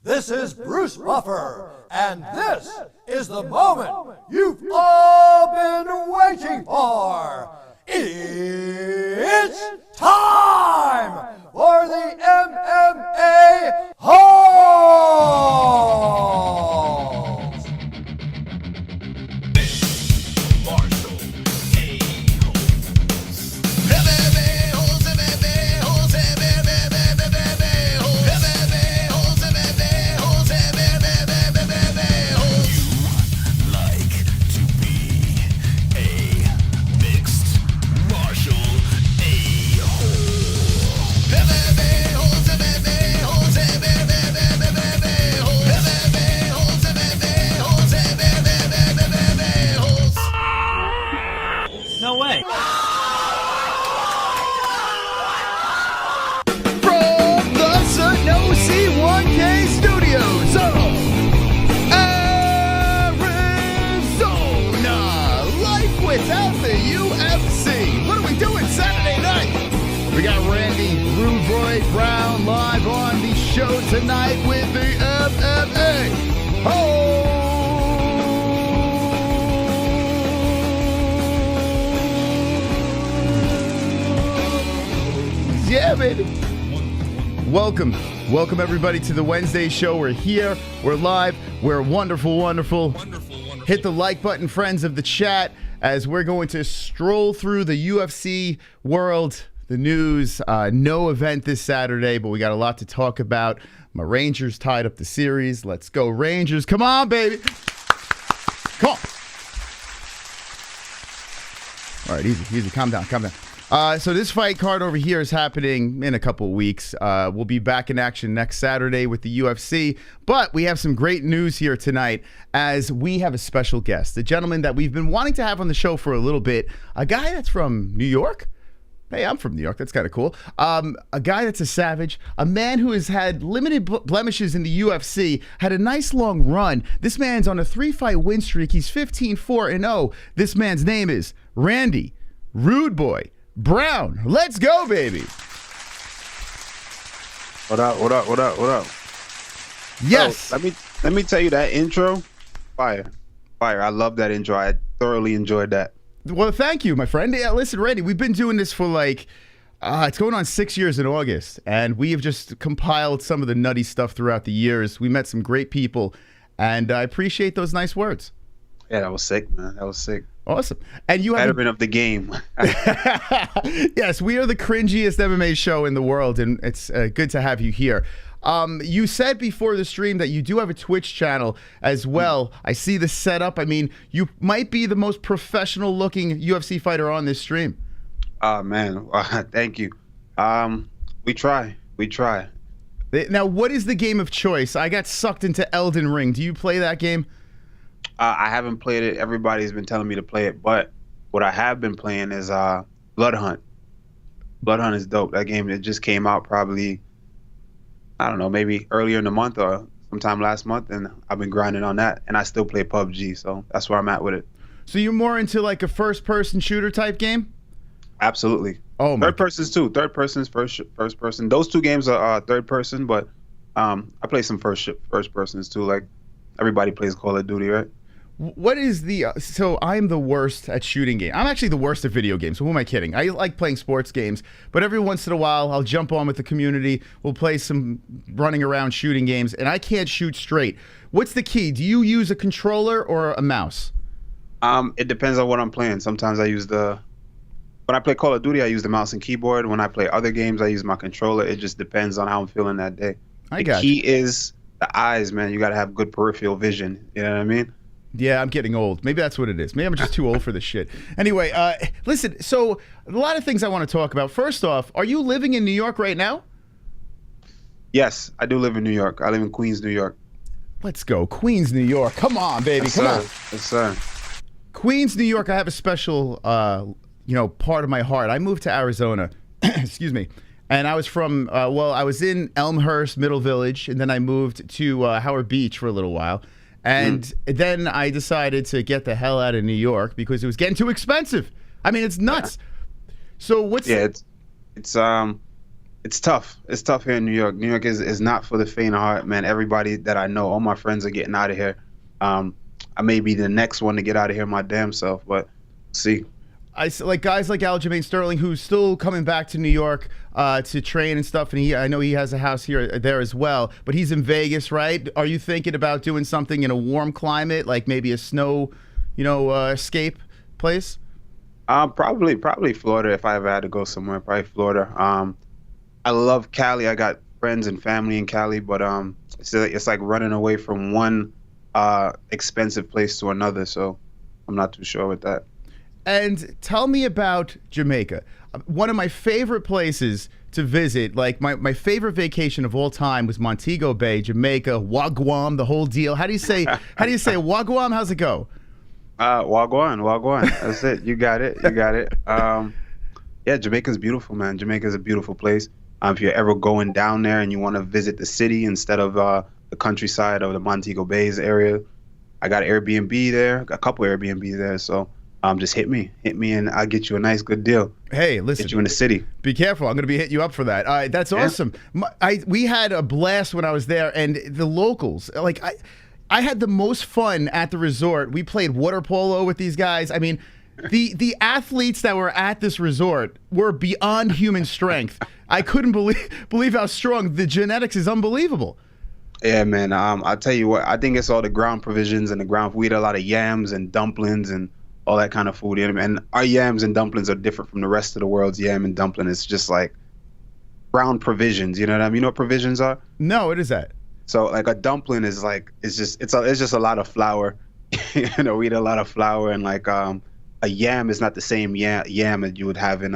This is Bruce Buffer, and this is the moment you've all been waiting for. It's time for the MMA-Holes! No way. From the Sanosi 1K Studios of Arizona, life without the UFC. What are we doing Saturday night? We got Randy Rudeboy Brown live on the show tonight with the MMA-Holes. Yeah, baby. Welcome everybody to the Wednesday show. We're here, we're live, we're wonderful. Hit the like button, friends of the chat, as we're going to stroll through the UFC world, the news. No event this Saturday, but we got a lot to talk about. My Rangers tied up the series. Let's go Rangers. Come on, baby. Come on. All right, easy. Calm down. So this fight card over here is happening in a couple of weeks. We'll be back in action next Saturday with the UFC. But we have some great news here tonight as we have a special guest, a gentleman that we've been wanting to have on the show for a little bit, a guy that's from New York. Hey, I'm from New York. That's kind of cool. A guy that's a savage, a man who has had limited blemishes in the UFC, had a nice long run. This man's on a 3-fight win streak. He's 15-4-0. This man's name is Randy Rudeboy Brown. Let's go, baby. What up? Yes. So, let me tell you that intro, fire. I love that intro. I thoroughly enjoyed that. Well, thank you, my friend. Yeah, listen, Randy, we've been doing this for like, it's going on 6 years in August, and we have just compiled some of the nutty stuff throughout the years. We met some great people, and I appreciate those nice words. Yeah, that was sick, man. That was sick. Awesome. And you have veteran of the game. Yes, we are the cringiest MMA show in the world, and it's good to have you here. You said before the stream that you do have a Twitch channel as well. I see the setup. I mean, you might be the most professional looking UFC fighter on this stream. Oh, man. Thank you. We try. Now, what is the game of choice? I got sucked into Elden Ring. Do you play that game? I haven't played it. Everybody's been telling me to play it, but what I have been playing is Blood Hunt. Blood Hunt is dope. That game that just came out probably, I don't know, maybe earlier in the month or sometime last month, and I've been grinding on that, and I still play PUBG, so that's where I'm at with it. So you're more into like a first-person shooter type game? Absolutely. Oh my. Third person's too. Third person's first person. Those two games are third person, but I play some first persons too. Like everybody plays Call of Duty, right? What is the so I'm the worst at shooting games. I'm actually the worst at video games. So who am I kidding? I like playing sports games, but every once in a while I'll jump on with the community. We'll play some running around shooting games, and I can't shoot straight. What's the key? Do you use a controller or a mouse? It depends on what I'm playing. Sometimes I use when I play Call of Duty, I use the mouse and keyboard. When I play other games, I use my controller. It just depends on how I'm feeling that day. The key is the eyes, man. You got to have good peripheral vision. You know what I mean? Yeah, I'm getting old. Maybe that's what it is. Maybe I'm just too old for this shit. Anyway, listen, so a lot of things I want to talk about. First off, are you living in New York right now? Yes, I do live in New York. I live in Queens, New York. Let's go. Queens, New York. Come on, baby. Come on. Yes, sir. Queens, New York, I have a special, part of my heart. I moved to Arizona, excuse me, and I was from, I was in Elmhurst, Middle Village, and then I moved to Howard Beach for a little while. And then I decided to get the hell out of New York because it was getting too expensive. I mean, it's nuts. Yeah. So what's... Yeah, it's It's tough. It's tough here in New York. New York is not for the faint of heart, man. Everybody that I know, all my friends are getting out of here. I may be the next one to get out of here my damn self, but see. I like guys like Aljamain Sterling, who's still coming back to New York to train and stuff, and I know he has a house there as well. But he's in Vegas, right? Are you thinking about doing something in a warm climate, like maybe a snow, escape place? Probably Florida if I ever had to go somewhere. Probably Florida. I love Cali. I got friends and family in Cali, but it's like running away from one expensive place to another. So I'm not too sure with that. And tell me about Jamaica. One of my favorite places to visit, like my favorite vacation of all time, was Montego Bay, Jamaica, Wagwan, the whole deal. How do you say Wagwan? How's it go? Wagwan. That's it. You got it. Yeah, Jamaica's beautiful, man. Jamaica's a beautiful place. If you're ever going down there and you want to visit the city instead of the countryside of the Montego Bay's area, I got an Airbnb there, a couple Airbnb there. So just hit me, and I'll get you a nice, good deal. Hey, listen. Get you in the city. Be careful. I'm going to be hitting you up for that. That's awesome. We had a blast when I was there, and the locals, like I had the most fun at the resort. We played water polo with these guys. I mean, the athletes that were at this resort were beyond human strength. I couldn't believe how strong. The genetics is unbelievable. Yeah, man. I'll tell you what. I think it's all the ground provisions and the ground. We eat a lot of yams and dumplings and all that kind of food. And our yams and dumplings are different from the rest of the world's yam and dumpling. It's just like ground provisions. You know what I mean? You know what provisions are? No, what is that? So like a dumpling is like it's just a lot of flour. We eat a lot of flour, and like a yam is not the same yam that you would have in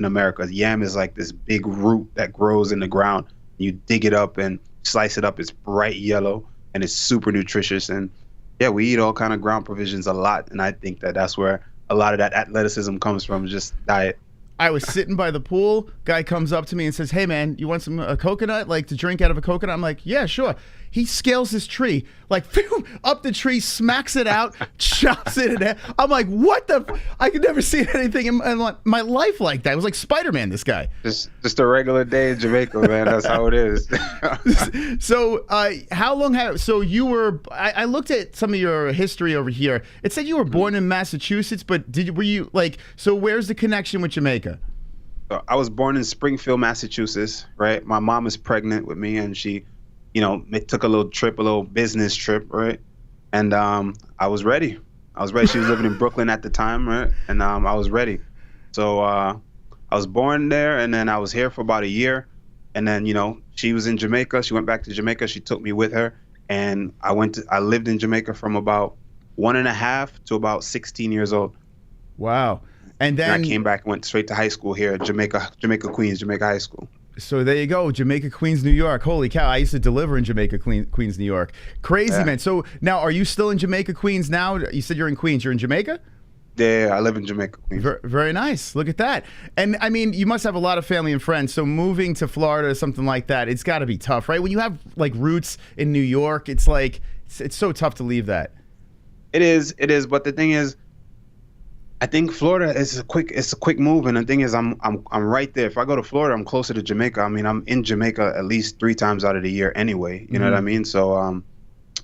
America. Yam is like this big root that grows in the ground. You dig it up and slice it up. It's bright yellow and it's super nutritious. And yeah, we eat all kind of ground provisions a lot, and I think that's where a lot of that athleticism comes from, just diet. I was sitting by the pool. Guy comes up to me and says, "Hey, man, you want a coconut, like to drink out of a coconut?" I'm like, "Yeah, sure." He scales this tree, like up the tree, smacks it out, chops it in half. I'm like, "What the?" I could never see anything in my life like that. It was like Spider-Man. This guy. Just a regular day in Jamaica, man. That's how it is. So, how long have? So you were? I looked at some of your history over here. It said you were born in Massachusetts, but were you like? So where's the connection with Jamaica? I was born in Springfield, Massachusetts. Right. My mom is pregnant with me, and she, took a little business trip, right? And I was ready. She was living in Brooklyn at the time, right? And I was ready. So I was born there, and then I was here for about a year. And then, she was in Jamaica. She went back to Jamaica. She took me with her. And I lived in Jamaica from about 1.5 to about 16 years old. Wow. And then I came back and went straight to high school here, Jamaica Queens, Jamaica High School. So there you go, Jamaica, Queens, New York. Holy cow, I used to deliver in Jamaica, Queens, New York. Crazy, yeah. Man. So now, are you still in Jamaica, Queens now? You said you're in Queens. You're in Jamaica? Yeah, I live in Jamaica, Queens. Very nice. Look at that. And, I mean, you must have a lot of family and friends. So moving to Florida or something like that, it's got to be tough, right? When you have, like, roots in New York, it's like, it's so tough to leave that. It is. But the thing is, I think Florida is a quick move, and the thing is, I'm right there. If I go to Florida, I'm closer to Jamaica. I mean, I'm in Jamaica at least 3 times out of the year anyway. You know what I mean? So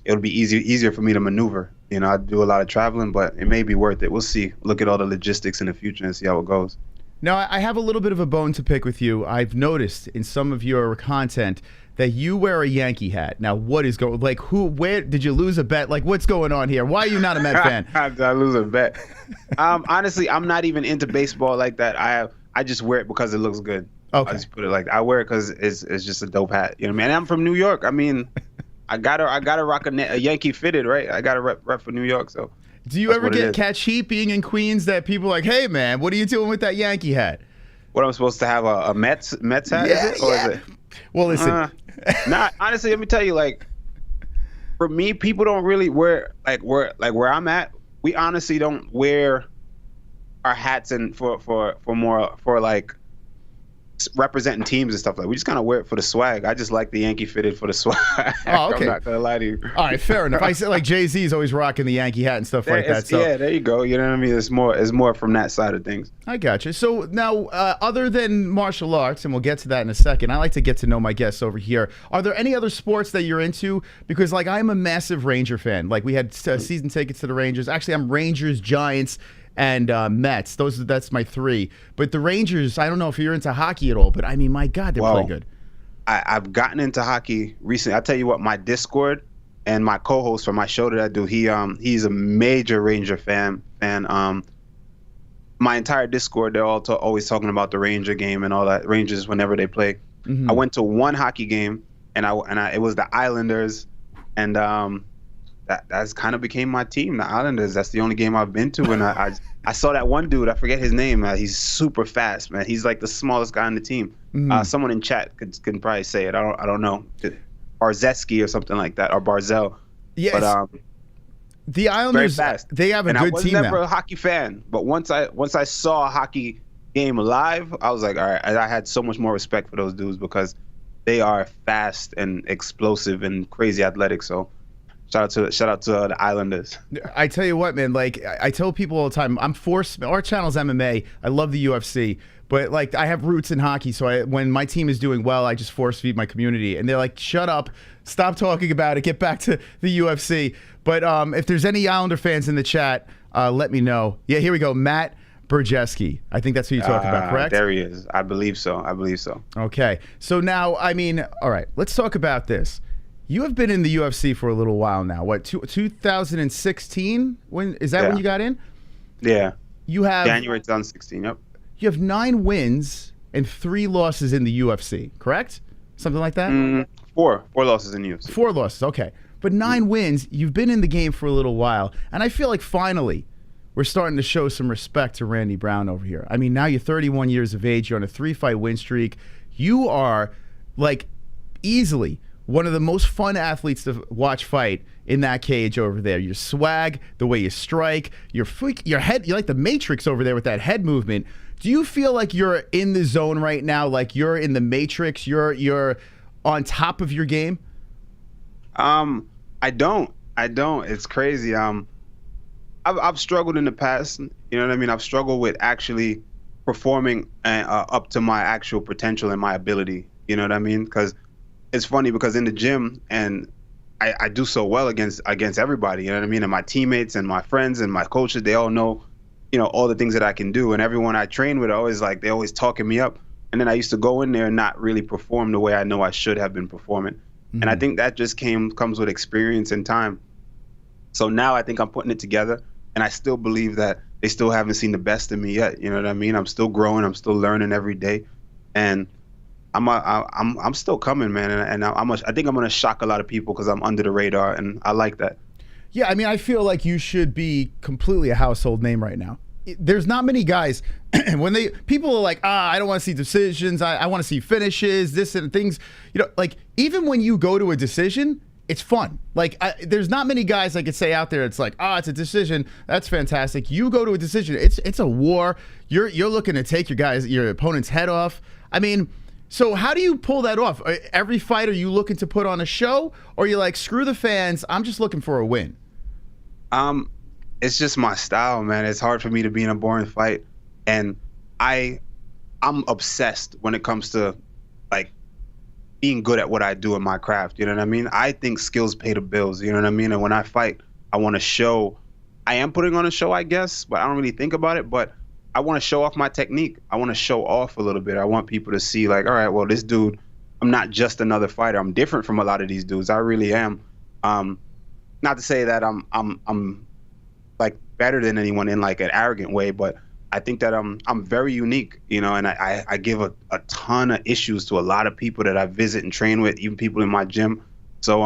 it'll be easier for me to maneuver. I do a lot of traveling, but it may be worth it. We'll see. Look at all the logistics in the future and see how it goes. Now, I have a little bit of a bone to pick with you. I've noticed in some of your content that you wear a Yankee hat. Now, what is going? Like, where did you lose a bet? Like, what's going on here? Why are you not a Met fan? Did I lose a bet? Honestly, I'm not even into baseball like that. I just wear it because it looks good. Okay. I just put it like that. I wear it because it's just a dope hat. You know what I mean? And I'm from New York. I mean, I gotta rock a Yankee fitted, right? I gotta rep for New York. So. Do you ever catch heat being in Queens that people are like, "Hey, man, what are you doing with that Yankee hat?" What, I'm supposed to have a Mets hat? Yeah, is it? Or is it? Well, listen. Nah, honestly, let me tell you, like, for me, people don't really wear where I'm at. We honestly don't wear our hats for like representing teams and stuff like. We just kind of wear it for the swag. I just like the Yankee fitted for the swag. Oh, okay. I'm not gonna lie to you. All right, fair enough. I said like Jay-Z's always rocking the Yankee hat and stuff like that. So yeah, there you go. You know what I mean? It's more from that side of things. I got you. So now, other than martial arts, and we'll get to that in a second, I like to get to know my guests over here. Are there any other sports that you're into? Because like I'm a massive Ranger fan. Like we had season tickets to the Rangers. Actually, I'm Rangers, Giants, and Mets. That's my three. But the Rangers, I don't know if you're into hockey at all, but I mean, my God, they're pretty good. I've gotten into hockey recently. I'll tell you what, my Discord and my co-host for my show that I do, he's a major Ranger fan. My entire Discord, they're all always talking about the Ranger game and all that, Rangers whenever they play. I went to one hockey game, and it was the Islanders, and that's kind of became my team, the Islanders. That's the only game I've been to, and I saw that one dude. I forget his name. He's super fast, man. He's like the smallest guy on the team. Someone in chat can probably say it. I don't know, Barzeski or something like that, or Barzell. Yes. But the Islanders, they have a good team now. I was never a hockey fan, but once I saw a hockey game live, I was like, all right. I had so much more respect for those dudes because they are fast and explosive and crazy athletic. So. Shout out to the Islanders. I tell you what, man, like I tell people all the time, our channel's MMA. I love the UFC, but like I have roots in hockey, so when my team is doing well, I just force feed my community, and they're like, shut up, stop talking about it, get back to the UFC. But if there's any Islander fans in the chat, let me know. Yeah, here we go, Matt Burjeski. I think that's who you're talking about, correct? There he is. I believe so. Okay, so now, I mean, all right, let's talk about this. You have been in the UFC for a little while now. What, 2016? When you got in? Yeah. You have January 2016. Yep. You have 9 wins and 3 losses in the UFC, correct? Something like that? 4 losses in the UFC. 4 losses, okay. But 9 wins. You've been in the game for a little while, and I feel like finally we're starting to show some respect to Randy Brown over here. I mean, now you're 31 years of age. You're on a 3-fight win streak. You are like easily one of the most fun athletes to watch fight in that cage over there. Your swag, the way you strike, your head, you're like the Matrix over there with that head movement. Do you feel like you're in the zone right now? Like you're in the Matrix? You're on top of your game? I don't. It's crazy. I've struggled in the past. You know what I mean? I've struggled with actually performing up to my actual potential and my ability. You know what I mean? Because it's funny because in the gym, and I do so well against everybody, you know what I mean? And my teammates and my friends and my coaches, they all know, you know, all the things that I can do. And everyone I train with, they always talking me up. And then I used to go in there and not really perform the way I know I should have been performing. And I think that just comes with experience and time. So now I think I'm putting it together, and I still believe that they still haven't seen the best of me yet. You know what I mean? I'm still growing. I'm still learning every day. And I'm still coming, man, and I think I'm gonna shock a lot of people because I'm under the radar, and I like that. Yeah, I mean, I feel like you should be completely a household name right now. There's not many guys when people are like, I don't want to see decisions, I want to see finishes, this and things. You know, like even when you go to a decision, it's fun. Like there's not many guys I could say out there. It's like, it's a decision. That's fantastic. You go to a decision. It's a war. You're looking to take your opponent's head off. I mean. So how do you pull that off? Every fight, are you looking to put on a show, or you're like, screw the fans, I'm just looking for a win? It's just my style, man. It's hard for me to be in a boring fight, and I'm obsessed when it comes to like being good at what I do in my craft. You know what I mean? I think skills pay the bills. You know what I mean? And when I fight, I want to show. I am putting on a show, I guess, but I don't really think about it. But I want to show off my technique. I want to show off a little bit. I want people to see like, all right, well, this dude, I'm not just another fighter. I'm different from a lot of these dudes. I really am. Not to say that I'm like better than anyone in like an arrogant way, but I think that I'm very unique, you know, and I give a ton of issues to a lot of people that I visit and train with, even people in my gym. So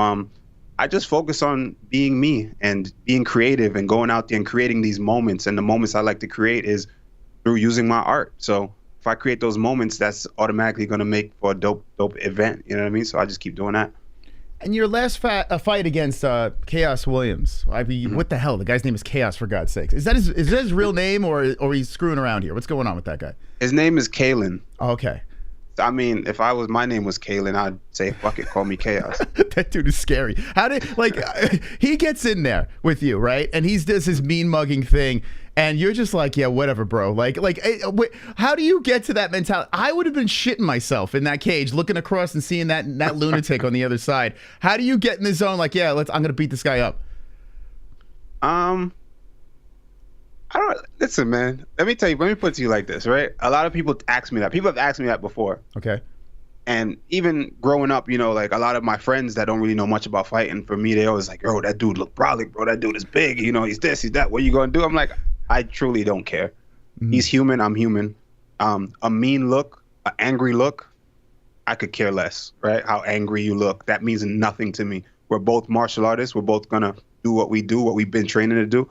I just focus on being me and being creative and going out there and creating these moments. And the moments I like to create is through using my art. So if I create those moments, that's automatically going to make for a dope event. You know what I mean? So I just keep doing that. And your last fight against Chaos Williams, I mean, what the hell? The guy's name is Chaos, for God's sakes. Is that his real name, or he's screwing around here? What's going on with that guy? His name is Kalen. Oh, okay. I mean, if my name was Kalen, I'd say, fuck it, call me Chaos. That dude is scary. How did, like, he gets in there with you, right? And he does his mean mugging thing. And you're just like, yeah, whatever, bro. How do you get to that mentality? I would have been shitting myself in that cage, looking across and seeing that lunatic on the other side. How do you get in the zone? Like, yeah, I'm gonna beat this guy up. I don't listen, man. Let me tell you. Let me put it to you like this, right? A lot of people ask me that. People have asked me that before. Okay. And even growing up, you know, like a lot of my friends that don't really know much about fighting, for me, they always like, "Oh, that dude look brolic, bro. That dude is big. You know, he's this, he's that. What are you gonna do?" I'm like, I truly don't care. Mm-hmm. He's human. I'm human. A mean look, an angry look, I could care less, right? How angry you look, that means nothing to me. We're both martial artists. We're both gonna do what we do, what we've been training to do.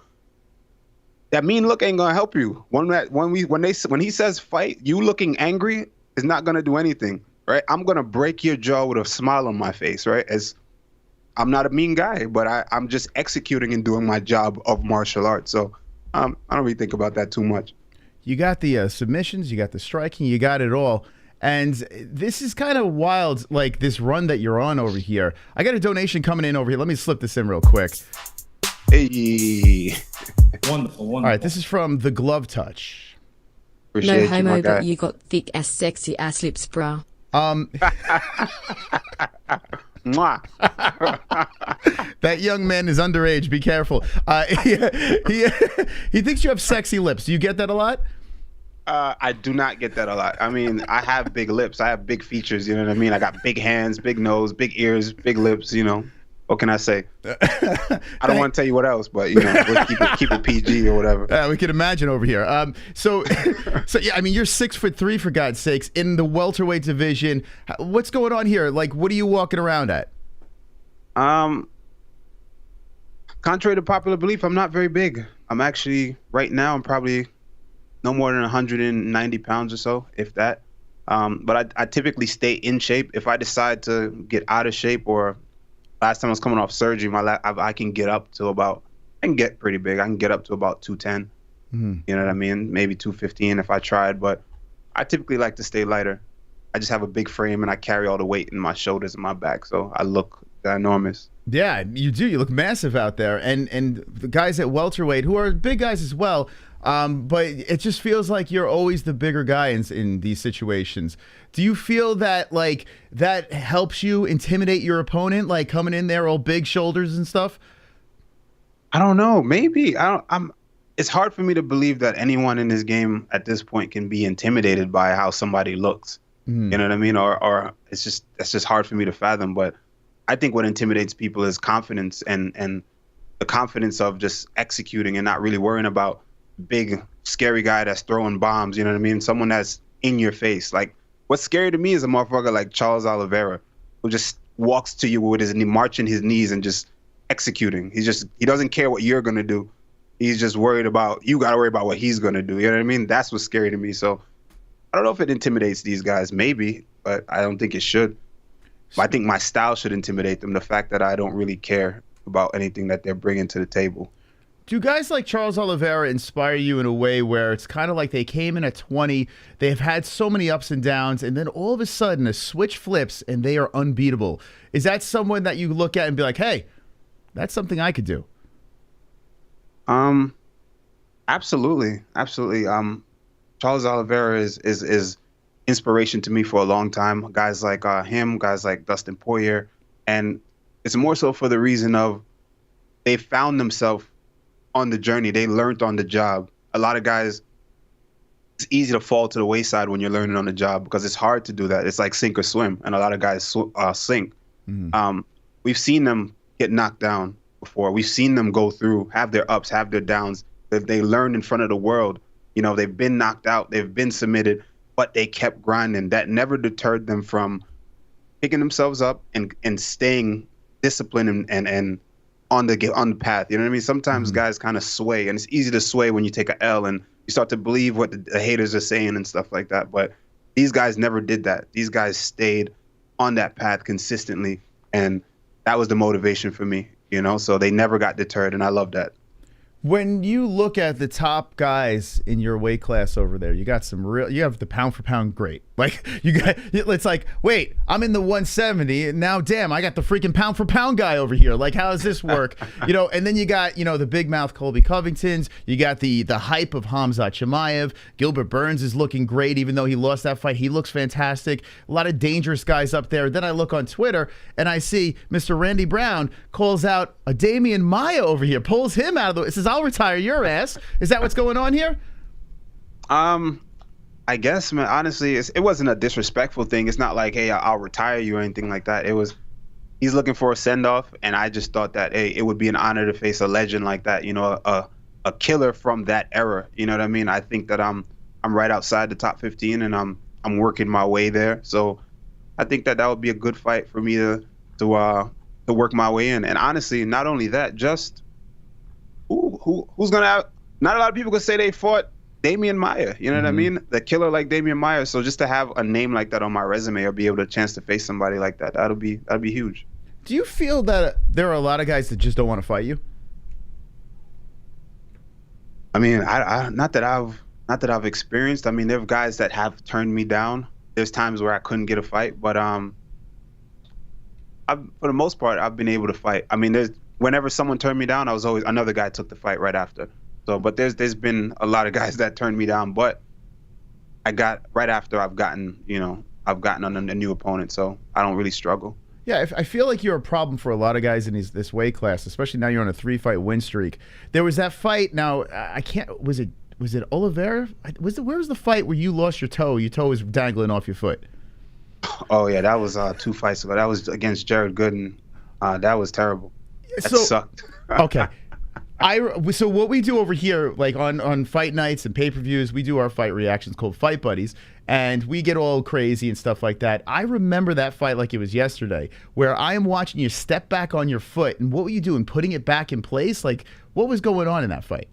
That mean look ain't gonna help you. When he says fight, you looking angry is not gonna do anything, right? I'm gonna break your jaw with a smile on my face, right? As I'm not a mean guy, but I'm just executing and doing my job of martial arts. So I don't really think about that too much. You got the submissions, you got the striking, you got it all. And this is kind of wild, like this run that you're on over here. I got a donation coming in over here. Let me slip this in real quick. Hey. Wonderful. All right, this is from The Glove Touch. Appreciate no homo, you, but you got thick ass sexy ass lips, bro. Mwah. That young man is underage. Be careful. He thinks you have sexy lips. Do you get that a lot? I do not get that a lot. I mean, I have big lips. I have big features. You know what I mean? I got big hands, big nose, big ears, big lips. You know, what can I say? I don't want to tell you what else, but you know, we'll keep it PG or whatever. We can imagine over here. So yeah, I mean, you're 6'3" for God's sakes in the welterweight division. What's going on here? Like, what are you walking around at? Contrary to popular belief, I'm not very big. I'm actually right now. I'm probably no more than 190 pounds or so, if that. But I typically stay in shape. If I decide to get out of shape, or last time I was coming off surgery, I can get up to about, I can get pretty big. I can get up to about 210. Mm-hmm. You know what I mean? Maybe 215 if I tried, but I typically like to stay lighter. I just have a big frame and I carry all the weight in my shoulders and my back, so I look enormous. Yeah, you do. You look massive out there. And the guys at welterweight, who are big guys as well, but it just feels like you're always the bigger guy in these situations. Do you feel that, like, that helps you intimidate your opponent, like coming in there all big shoulders and stuff? I don't know. Maybe. It's hard for me to believe that anyone in this game at this point can be intimidated by how somebody looks. Mm. You know what I mean? Or it's just hard for me to fathom. But I think what intimidates people is confidence and the confidence of just executing and not really worrying about big, scary guy that's throwing bombs. You know what I mean? Someone that's in your face. Like, what's scary to me is a motherfucker like Charles Oliveira, who just walks to you with his marching his knees and just executing. He doesn't care what you're gonna do. He's just worried about, you gotta worry about what he's gonna do. You know what I mean? That's what's scary to me. So I don't know if it intimidates these guys, maybe, but I don't think it should. I think my style should intimidate them, the fact that I don't really care about anything that they're bringing to the table. Do guys like Charles Oliveira inspire you in a way where it's kind of like they came in at 20, they've had so many ups and downs, and then all of a sudden a switch flips and they are unbeatable? Is that someone that you look at and be like, hey, that's something I could do? Absolutely. Charles Oliveira is inspiration to me for a long time. Guys like him, guys like Dustin Poirier, and it's more so for the reason of they found themselves on the journey. They learned on the job. A lot of guys, it's easy to fall to the wayside when you're learning on the job because it's hard to do that. It's like sink or swim, and a lot of guys sink. Mm. We've seen them get knocked down before. We've seen them go through, have their ups, have their downs. They learned in front of the world. You know, they've been knocked out, they've been submitted, but they kept grinding. That never deterred them from picking themselves up and staying disciplined and on the path. You know what I mean? Sometimes guys kind of sway, and it's easy to sway when you take a L and you start to believe what the haters are saying and stuff like that. But these guys never did that. These guys stayed on that path consistently, and that was the motivation for me, you know? So they never got deterred, and I love that. When you look at the top guys in your weight class over there, you got some real. You have the pound for pound great. Like you got, it's like, wait, I'm in the 170, and now damn, I got the freaking pound for pound guy over here. Like, how does this work? And then you got the big mouth Colby Covingtons. You got the hype of Khamzat Chimaev. Gilbert Burns is looking great, even though he lost that fight. He looks fantastic. A lot of dangerous guys up there. Then I look on Twitter and I see Mr. Randy Brown calls out a Damian Maia over here, pulls him out of the. It says, "I'll retire your ass." Is that what's going on here? I guess, man, honestly, it wasn't a disrespectful thing. It's not like, hey, I'll retire you or anything like that. It was, he's looking for a send-off, and I just thought that, hey, it would be an honor to face a legend like that, a killer from that era. You know what I mean? I think that I'm right outside the top 15, and I'm working my way there. So I think that would be a good fight for me to work my way in. And honestly, not only that, just who's gonna have, not a lot of people could say they fought Damian Maia, you know what I mean? The killer like Damian Maia. So just to have a name like that on my resume or be able to chance to face somebody like that, that'd be huge. Do you feel that there are a lot of guys that just don't want to fight you? I mean, I not that I've experienced. I mean, there are guys that have turned me down. There's times where I couldn't get a fight, but for the most part, I've been able to fight. I mean, whenever someone turned me down, I was always another guy took the fight right after. So, but there's been a lot of guys that turned me down, but I got right after I've gotten on a new opponent, so I don't really struggle. Yeah, I feel like you're a problem for a lot of guys in this weight class, especially now you're on a 3-fight win streak. There was that fight. Now I can't. Was it Oliveira? Where was the fight where you lost your toe? Your toe was dangling off your foot. Oh yeah, that was 2 fights ago. That was against Jared Gooden. That was terrible. That sucked. Okay. So what we do over here, like on fight nights and pay-per-views, we do our fight reactions called Fight Buddies, and we get all crazy and stuff like that. I remember that fight like it was yesterday, where I am watching you step back on your foot, and what were you doing, putting it back in place? Like, what was going on in that fight?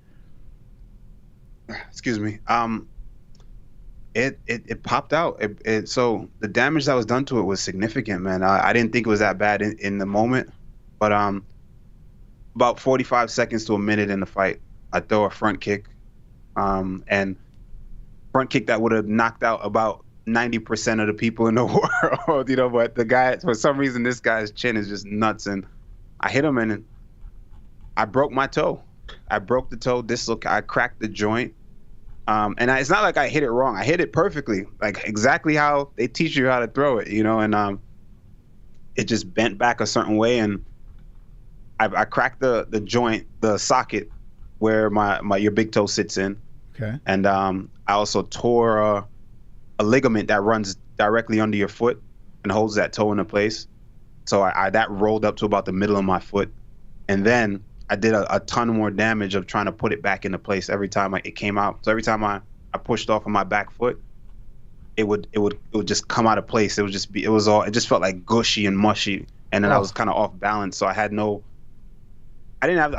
Excuse me. It popped out. So the damage that was done to it was significant, man. I didn't think it was that bad in the moment, but about 45 seconds to a minute in the fight, I throw a front kick, and front kick that would have knocked out about 90% of the people in the world, but the guy, for some reason, this guy's chin is just nuts, and I hit him, and I broke my toe. I broke the toe, I cracked the joint, and it's not like I hit it wrong. I hit it perfectly, like exactly how they teach you how to throw it, and it just bent back a certain way, and I cracked the joint, the socket where your big toe sits in. Okay. And I also tore a ligament that runs directly under your foot and holds that toe into place. So that rolled up to about the middle of my foot. And then I did a ton more damage of trying to put it back into place every time it came out. So every time I pushed off of my back foot, it would just come out of place. It just felt like gushy and mushy. And then I was kind of off balance. So I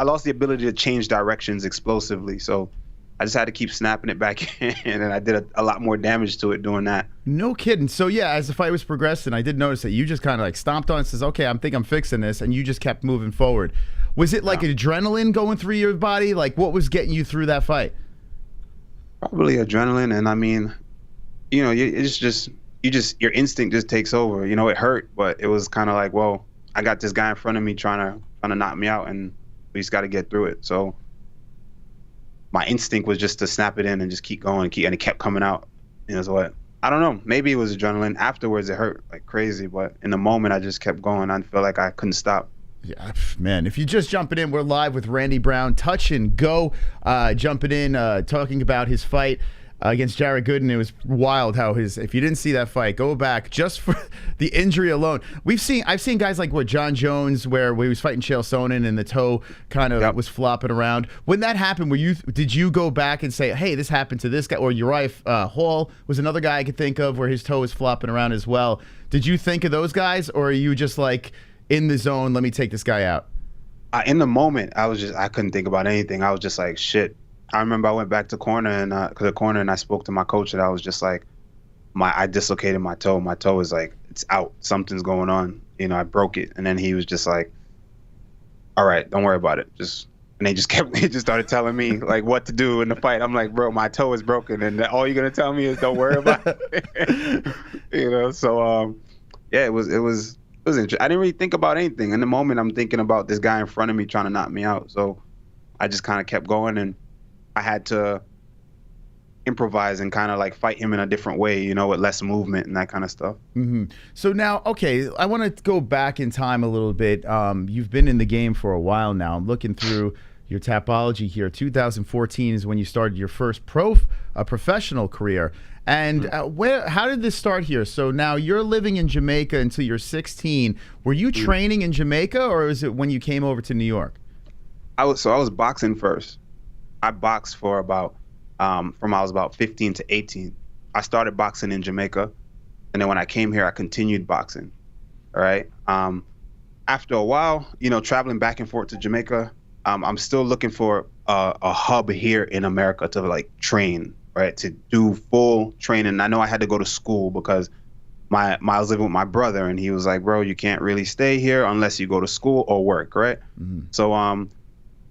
lost the ability to change directions explosively. So I just had to keep snapping it back in, and I did a lot more damage to it doing that. No kidding. So yeah, as the fight was progressing, I did notice that you just kind of like stomped on and says, okay, I think I'm fixing this, and you just kept moving forward. Was it like adrenaline going through your body? Like, what was getting you through that fight? Probably adrenaline, and I mean, it's just your instinct just takes over. It hurt, but it was kind of like, well, I got this guy in front of me trying to knock me out, and we just got to get through it. So my instinct was just to snap it in and just keep going, and it kept coming out. So I don't know. Maybe it was adrenaline. Afterwards, it hurt like crazy, but in the moment, I just kept going. I felt like I couldn't stop. Yeah, man, if you're just jumping in, we're live with Randy Brown, touch and go, jumping in, talking about his fight against Jared Gooden. It was wild how if you didn't see that fight, go back just for the injury alone. I've seen guys like John Jones, where he was fighting Chael Sonnen and the toe kind of was flopping around. When that happened, did you go back and say, hey, this happened to this guy? Or Uriah Hall was another guy I could think of where his toe was flopping around as well. Did you think of those guys, or are you just like in the zone, let me take this guy out? In the moment, I couldn't think about anything. I was just like, shit. I remember I went back to the corner and I spoke to my coach, and I was just like, I dislocated my toe. My toe is like, it's out. Something's going on. I broke it. And then he was just like, all right, don't worry about it. Just And they just started telling me like what to do in the fight. I'm like, bro, my toe is broken, and all you're gonna tell me is don't worry about it. You know, so yeah, it was interesting. I didn't really think about anything. In the moment, I'm thinking about this guy in front of me trying to knock me out. So I just kind of kept going, and I had to improvise and kind of like fight him in a different way, you know, with less movement and that kind of stuff. So now, okay, I want to go back in time a little bit. You've been in the game for a while now. I'm looking through your Tapology here. 2014 is when you started your first professional career. And how did this start here? So now you're living in Jamaica until you're 16. Were you training in Jamaica, or is it when you came over to New York? I was boxing first. I boxed for about from I was about 15 to 18. I started boxing in Jamaica, and then when I came here, I continued boxing. All right. After a while, you know, traveling back and forth to Jamaica, I'm still looking for a hub here in America to like train, right? To do full training. I know I had to go to school because I was living with my brother, and he was like, bro, you can't really stay here unless you go to school or work, right? So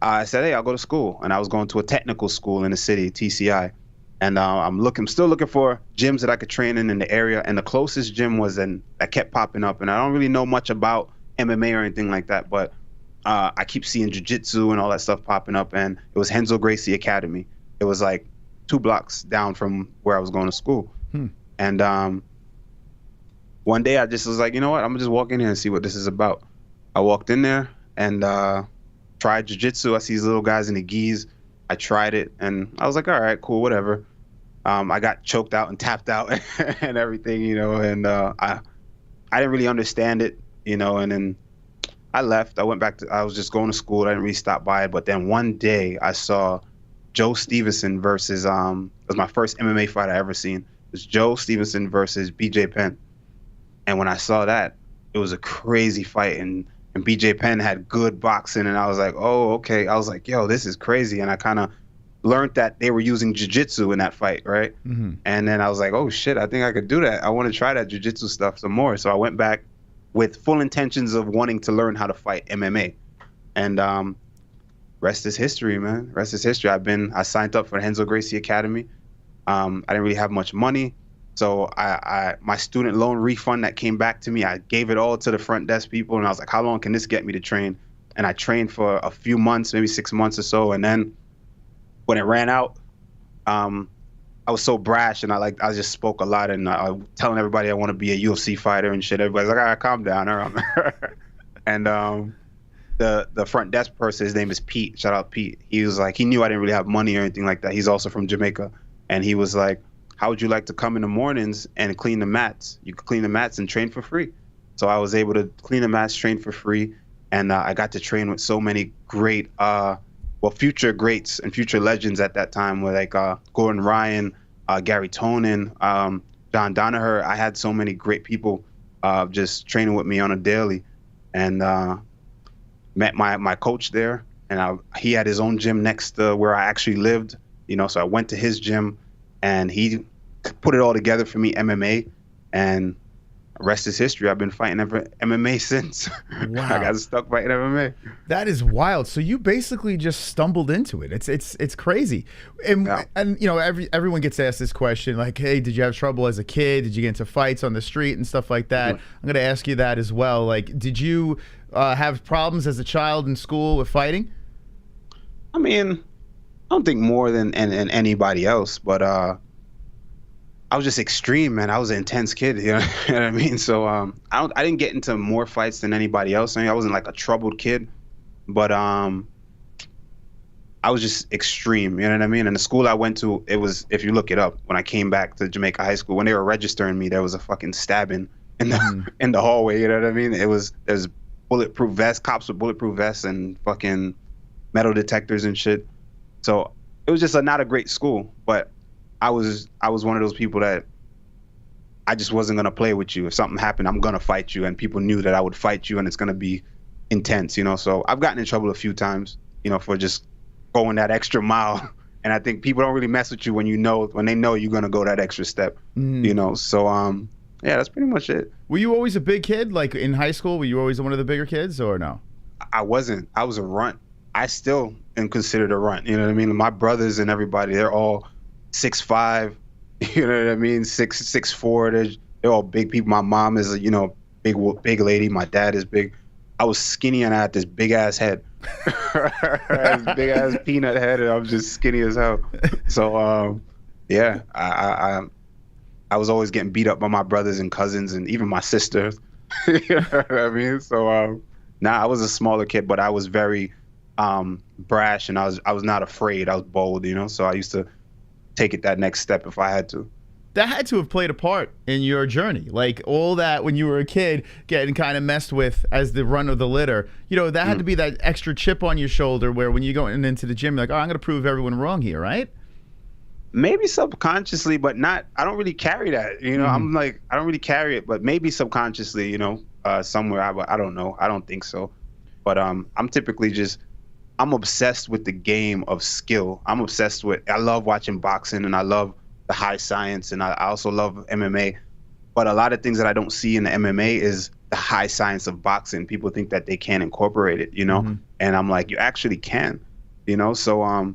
I said, hey, I'll go to school. And I was going to a technical school in the city, TCI. And I'm still looking for gyms that I could train in the area. And the closest gym was that kept popping up. And I don't really know much about MMA or anything like that, but I keep seeing jiu-jitsu and all that stuff popping up. And it was Renzo Gracie Academy. It was like 2 blocks down from where I was going to school. And one day I just was like, you know what? I'm gonna just walk in here and see what this is about. I walked in there and tried jiu-jitsu. I see these little guys in the gis. I tried it, and I was like, all right, cool, whatever. I got choked out and tapped out and everything, you know, and I didn't really understand it, you know, and then I left. I was just going to school. I didn't really stop by it, but then one day I saw Joe Stevenson versus, it was my first MMA fight I ever seen. It was Joe Stevenson versus BJ Penn. And when I saw that, it was a crazy fight, and BJ Penn had good boxing, and I was like, oh, okay. I was like, yo, this is crazy. And I kind of learned that they were using jiu-jitsu in that fight, right? And then I was like, oh, shit, I think I could do that. I want to try that jiu-jitsu stuff some more. So I went back with full intentions of wanting to learn how to fight MMA. And rest is history, man. Rest is history. I signed up for the Renzo Gracie Academy. I didn't really have much money. So my student loan refund that came back to me, I gave it all to the front desk people, and I was like, how long can this get me to train? And I trained for a few months, maybe 6 months or so. And then when it ran out, I was so brash, and I just spoke a lot, and I was telling everybody I want to be a UFC fighter and shit. Everybody's like, all right, calm down. And the front desk person, his name is Pete. Shout out Pete. He was like, he knew I didn't really have money or anything like that. He's also from Jamaica. And he was like, how would you like to come in the mornings and clean the mats? You could clean the mats and train for free. So I was able to clean the mats, train for free. And I got to train with so many great, future greats and future legends at that time, were like Gordon Ryan, Gary Tonin, John Danaher. I had so many great people just training with me on a daily. And met my coach there. And he had his own gym next to where I actually lived, you know, so I went to his gym. And he put it all together for me, MMA, and rest is history. I've been fighting MMA since. Wow. I got stuck fighting MMA. That is wild. So you basically just stumbled into it. It's crazy. And you know, everyone gets asked this question, like, hey, did you have trouble as a kid? Did you get into fights on the street and stuff like that? I'm going to ask you that as well. Like, did you have problems as a child in school with fighting? I mean, I don't think more than anybody else, but I was just extreme, man. I was an intense kid, you know what I mean? So I didn't get into more fights than anybody else. I mean, I wasn't like a troubled kid, but I was just extreme, you know what I mean? And the school I went to, it was, if you look it up, when I came back to Jamaica High School, when they were registering me, there was a fucking stabbing in the hallway, you know what I mean? There's bulletproof vests, cops with bulletproof vests and fucking metal detectors and shit. So it was just not a great school, but I was one of those people that I just wasn't going to play with you. If something happened, I'm going to fight you. And people knew that I would fight you, and it's going to be intense, you know? So I've gotten in trouble a few times, you know, for just going that extra mile. And I think people don't really mess with you when they know you're going to go that extra step, you know? So, yeah, that's pretty much it. Were you always a big kid? Like in high school, were you always one of the bigger kids or no? I wasn't. I was a runt. I still and considered a runt. You know what I mean? My brothers and everybody, they're all 6'5", you know what I mean? 6'4". They're all big people. My mom is a, you know, big lady. My dad is big. I was skinny and I had this big ass head. This big ass peanut head, and I was just skinny as hell. So yeah, I was always getting beat up by my brothers and cousins and even my sisters. You know what I mean? So I was a smaller kid, but I was very brash, and I was not afraid. I was bold, you know. So I used to take it that next step if I had to. That had to have played a part in your journey. Like all that when you were a kid getting kind of messed with as the run of the litter, you know, that had to be that extra chip on your shoulder where when you're going into the gym, you're like, oh, I'm going to prove everyone wrong here, right? Maybe subconsciously, but not, I don't really carry that. You know, I'm like, I don't really carry it, but maybe subconsciously, you know, somewhere, I don't know. I don't think so. But I'm typically just, I'm obsessed with the game of skill. I love watching boxing, and I love the high science, and I also love MMA. But a lot of things that I don't see in the MMA is the high science of boxing. People think that they can't incorporate it, you know? And I'm like, you actually can, you know? So I'm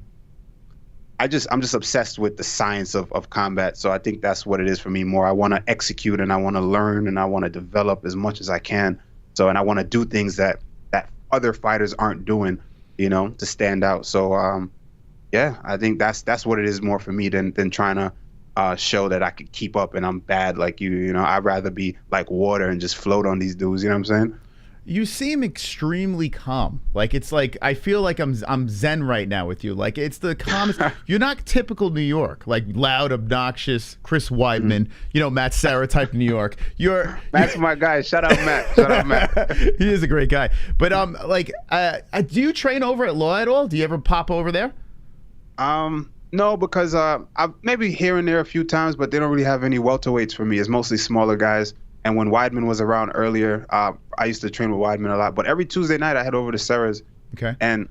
just obsessed with the science of combat. So I think that's what it is for me more. I want to execute, and I want to learn, and I want to develop as much as I can. So, and I want to do things that other fighters aren't doing, you know, to stand out. So yeah, I think that's what it is more for me than trying to show that I could keep up and I'm bad like you. You know, I'd rather be like water and just float on these dudes. You know what I'm saying? You seem extremely calm. Like it's like I feel like I'm zen right now with you. Like it's the calmest. You're not typical New York, like loud, obnoxious, Chris Weidman, you know, Matt Serra type New York. Matt's my guy. Shout out Matt. Shout out Matt. He is a great guy. But do you train over at Law at all? Do you ever pop over there? No, because I've maybe here and there a few times, but they don't really have any welterweights for me. It's mostly smaller guys. And when Weidman was around earlier, I used to train with Weidman a lot. But every Tuesday night, I head over to Serra's. Okay. And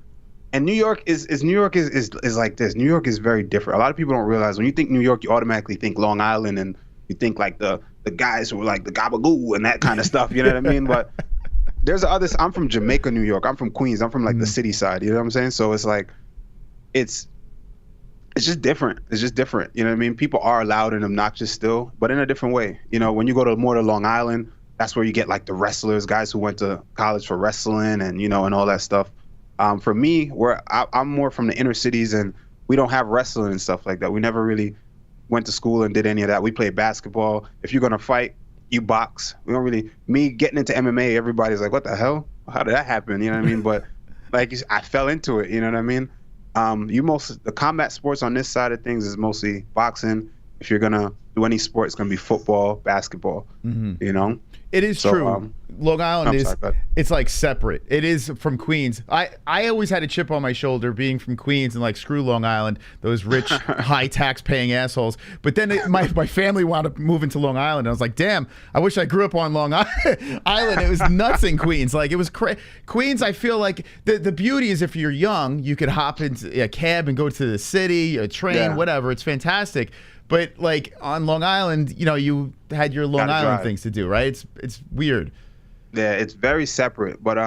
New York is like this. New York is very different. A lot of people don't realize when you think New York, you automatically think Long Island, and you think like the guys who are like the gabagoo and that kind of stuff. You know what I mean? But there's others. I'm from Jamaica, New York. I'm from Queens. I'm from like the city side. You know what I'm saying? So it's like, it's just different. It's just different. You know what I mean? People are loud and obnoxious still, but in a different way. You know, when you go to more to Long Island, that's where you get like the wrestlers, guys who went to college for wrestling and, you know, and all that stuff. For me, I'm more from the inner cities, and we don't have wrestling and stuff like that. We never really went to school and did any of that. We play basketball. If you're going to fight, you box. We don't really, me getting into MMA, everybody's like, what the hell? How did that happen? You know what I mean? But like, I fell into it. You know what I mean? The combat sports on this side of things is mostly boxing. If you're gonna do any sport, it's gonna be football, basketball. You know, it is true. Long Island it's like separate. It is from Queens. I always had a chip on my shoulder being from Queens and like screw Long Island, those rich high tax paying assholes. But then my family wound up moving to Long Island. And I was like, damn, I wish I grew up on Long Island. It was nuts in Queens. Like it was Queens. I feel like the beauty is if you're young, you could hop into a cab and go to the city, a train, whatever. It's fantastic. But like on Long Island, you know, you had your Long Island things to do, right? It's weird. Yeah, it's very separate. But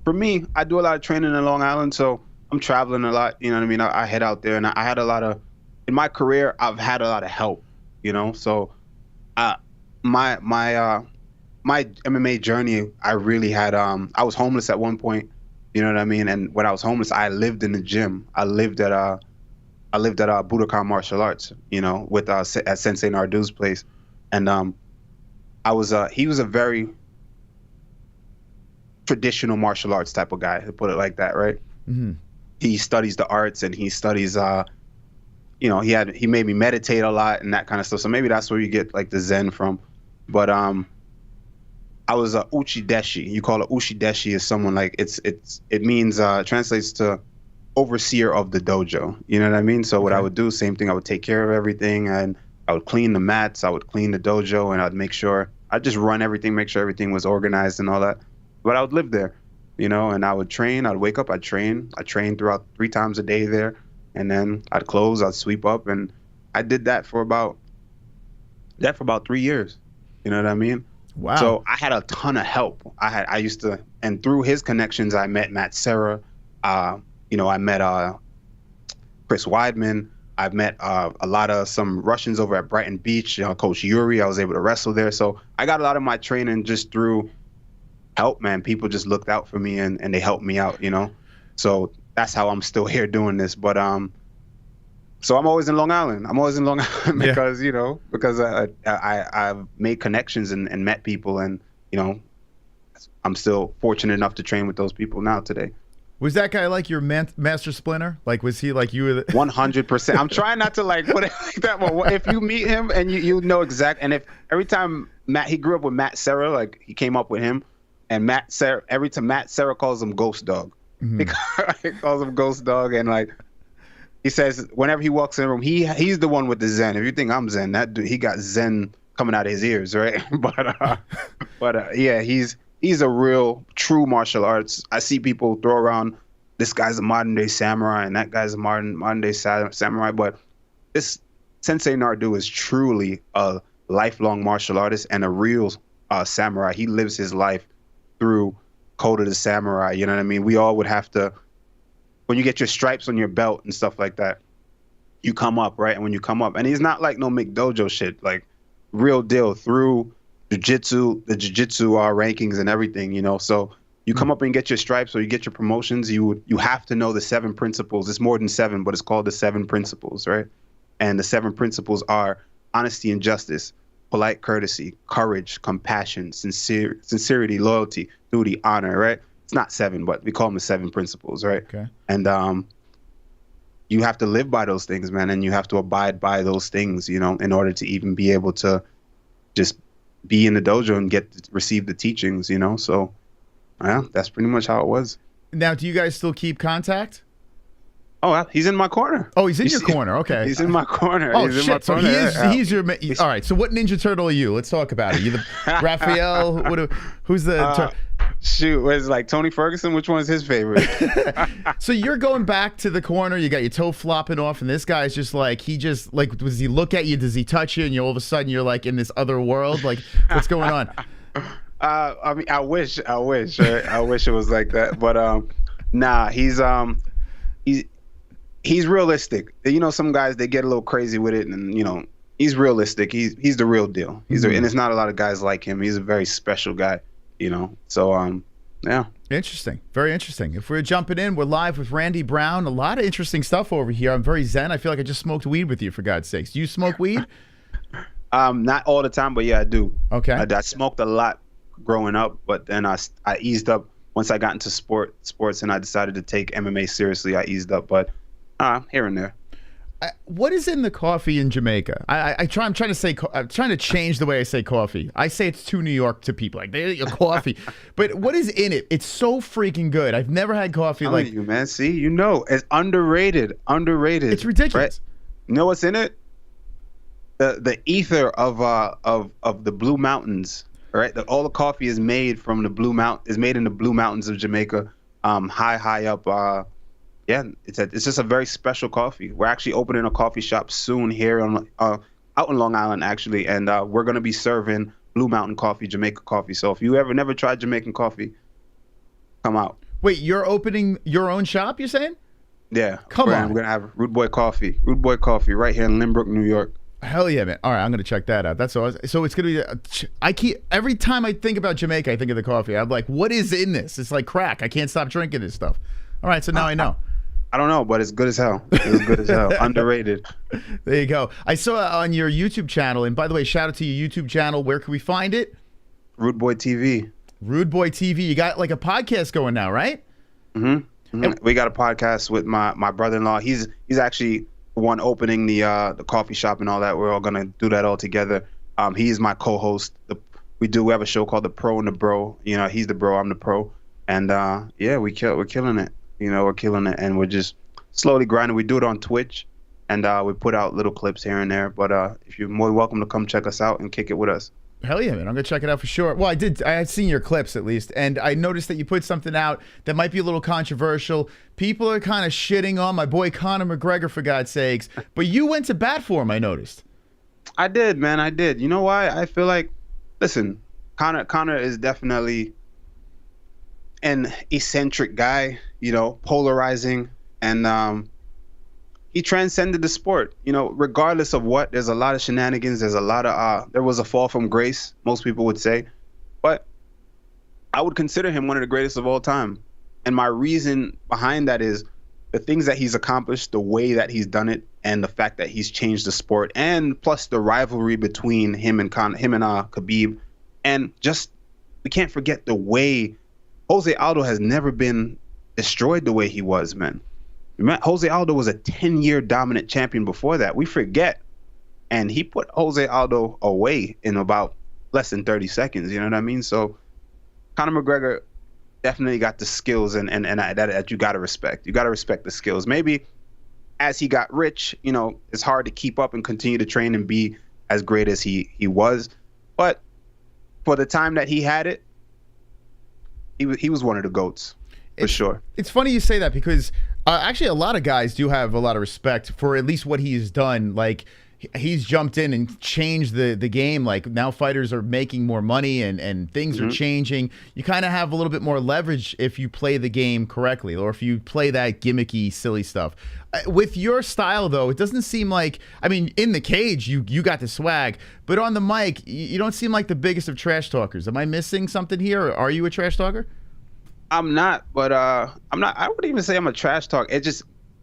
for me, I do a lot of training in Long Island, so I'm traveling a lot. You know what I mean? I head out there, and I had a lot of, in my career, I've had a lot of help. You know, so my MMA journey, I really had. I was homeless at one point. You know what I mean? And when I was homeless, I lived in the gym. I lived at Budokan Martial Arts, you know, with at Sensei Nardu's place, and he was a very traditional martial arts type of guy, to put it like that, right? He studies the arts, and he studies, you know, he made me meditate a lot and that kind of stuff. So maybe that's where you get like the Zen from. But I was a uchideshi. You call it uchideshi is someone like it means translates to overseer of the dojo. You know what I mean? So what I would do, same thing, I would take care of everything, and I would clean the mats, I would clean the dojo, and I'd just run everything, make sure everything was organized and all that. But I would live there, you know, and I would train, I'd wake up, I'd train throughout 3 times a day there, and then I'd close, I'd sweep up, and I did that for about 3 years. You know what I mean? Wow. So I had a ton of help. I used to, and through his connections, I met Matt Serra, I met Chris Weidman. I've met some Russians over at Brighton Beach. Coach Yuri, I was able to wrestle there. So I got a lot of my training just through help, man. People just looked out for me and they helped me out, So that's how I'm still here doing this. But so I'm always in Long Island. Because, because I've made connections and met people, and, I'm still fortunate enough to train with those people now today. Was that guy like your master splinter? Like, was he like you? 100%. I'm trying not to like put it like that, but if you meet him and you know exact, and if every time he grew up with Matt Serra, like he came up with him, and every time Matt Serra calls him Ghost Dog. He calls him Ghost Dog, and like he says whenever he walks in the room, he's the one with the Zen. If you think I'm Zen, that dude, he got Zen coming out of his ears, right? But yeah, he's a real true martial arts. I see people throw around, this guy's a modern day samurai and that guy's a modern day samurai, but this Sensei Nardu is truly a lifelong martial artist and a real samurai. He lives his life through Code of the Samurai. You know what I mean? We all would have to, when you get your stripes on your belt and stuff like that, you come up, right? And when you come up, and he's not like no McDojo shit, like real deal through the jiu-jitsu rankings and everything, so you come up and get your stripes or you get your promotions, you have to know the 7 principles. It's more than 7, but it's called the 7 principles, right? And the 7 principles are honesty and justice, polite courtesy, courage, compassion, sincerity, loyalty, duty, honor, right? It's not 7, but we call them the 7 principles, right? Okay. And you have to live by those things, man, and you have to abide by those things, in order to even be able to just be in the dojo and receive the teachings, So, yeah, that's pretty much how it was. Now, do you guys still keep contact? Oh, he's in my corner. Oh, he's in your corner. Okay. He's in my corner. Oh, shit. So he's your... All right. So what Ninja Turtle are you? Let's talk about it. You the Raphael? Who's the... Shoot, was like Tony Ferguson? Which one's his favorite? So you're going back to the corner. You got your toe flopping off, and this guy's just like, does he look at you? Does he touch you? And all of a sudden you're like in this other world? Like, what's going on? I mean, I wish, right? I wish it was like that. But nah, he's realistic. Some guys, they get a little crazy with it, and he's realistic. He's the real deal. And there's not a lot of guys like him. He's a very special guy. So yeah. Interesting. Very interesting. If we're jumping in, we're live with Randy Brown. A lot of interesting stuff over here. I'm very zen. I feel like I just smoked weed with you, for God's sakes. Do you smoke weed? Not all the time, but yeah, I do. Okay. I smoked a lot growing up, but then I eased up once I got into sports and I decided to take MMA seriously. I eased up, but here and there. What is in the coffee in Jamaica? I'm trying to change the way I say coffee. I say it's too New York to people. Like, they your coffee. But what is in it? It's so freaking good. I've never had coffee like you, man. See, it's underrated. It's ridiculous. Right? You know what's in it? The ether of the Blue Mountains. Right? All the coffee is made from the made in the Blue Mountains of Jamaica. High up. Yeah, it's just a very special coffee. We're actually opening a coffee shop soon here out in Long Island, actually, and we're going to be serving Blue Mountain coffee, Jamaica coffee. So if you never tried Jamaican coffee, come out. Wait, you're opening your own shop, you're saying? Yeah. Come on. We're going to have Rudeboy coffee right here in Lynbrook, New York. Hell yeah, man. All right, I'm going to check that out. That's awesome. So it's going to be, every time I think about Jamaica, I think of the coffee. I'm like, what is in this? It's like crack. I can't stop drinking this stuff. All right, so now I know. I don't know, but it's good as hell. It's good as hell. Underrated. There you go. I saw on your YouTube channel, and by the way, shout out to your YouTube channel. Where can we find it? Rudeboy TV. Rudeboy TV. You got like a podcast going now, right? Mm-hmm. We got a podcast with my brother-in-law. He's actually the one opening the coffee shop and all that. We're all gonna do that all together. He's my co-host. We have a show called The Pro and the Bro. He's the bro, I'm the pro, and yeah, we're killing it. We're killing it, and we're just slowly grinding. We do it on Twitch, and we put out little clips here and there. But if you're more welcome to come check us out and kick it with us. Hell yeah, man. I'm going to check it out for sure. Well, I had seen your clips at least, and I noticed that you put something out that might be a little controversial. People are kind of shitting on my boy Conor McGregor, for God's sakes. But you went to bat for him, I noticed. I did, man. I did. You know why? I feel like, listen, Conor is definitely an eccentric guy, polarizing, and he transcended the sport. You know, regardless of what, there's a lot of shenanigans. There's a lot of there was a fall from grace, most people would say, but I would consider him one of the greatest of all time. And my reason behind that is the things that he's accomplished, the way that he's done it, and the fact that he's changed the sport, and plus the rivalry between him and Khabib, and just we can't forget the way Jose Aldo has never been destroyed the way he was, man. Jose Aldo was a 10-year dominant champion before that. We forget, and he put Jose Aldo away in about less than 30 seconds. You know what I mean? So Conor McGregor definitely got the skills, and that you got to respect. You got to respect the skills. Maybe as he got rich, you know, it's hard to keep up and continue to train and be as great as he was. But for the time that he had it, he was one of the GOATs for sure. It's funny you say that because actually a lot of guys do have a lot of respect for at least what he's done. Like, he's jumped in and changed the game. Like, now fighters are making more money and things are changing. You kind of have a little bit more leverage if you play the game correctly, or if you play that gimmicky, silly stuff. With your style, though, it doesn't seem like, I mean, in the cage, you got the swag, but on the mic, you don't seem like the biggest of trash talkers. Am I missing something here? Or are you a trash talker? I'm not, but I'm not. I wouldn't even say I'm a trash talk.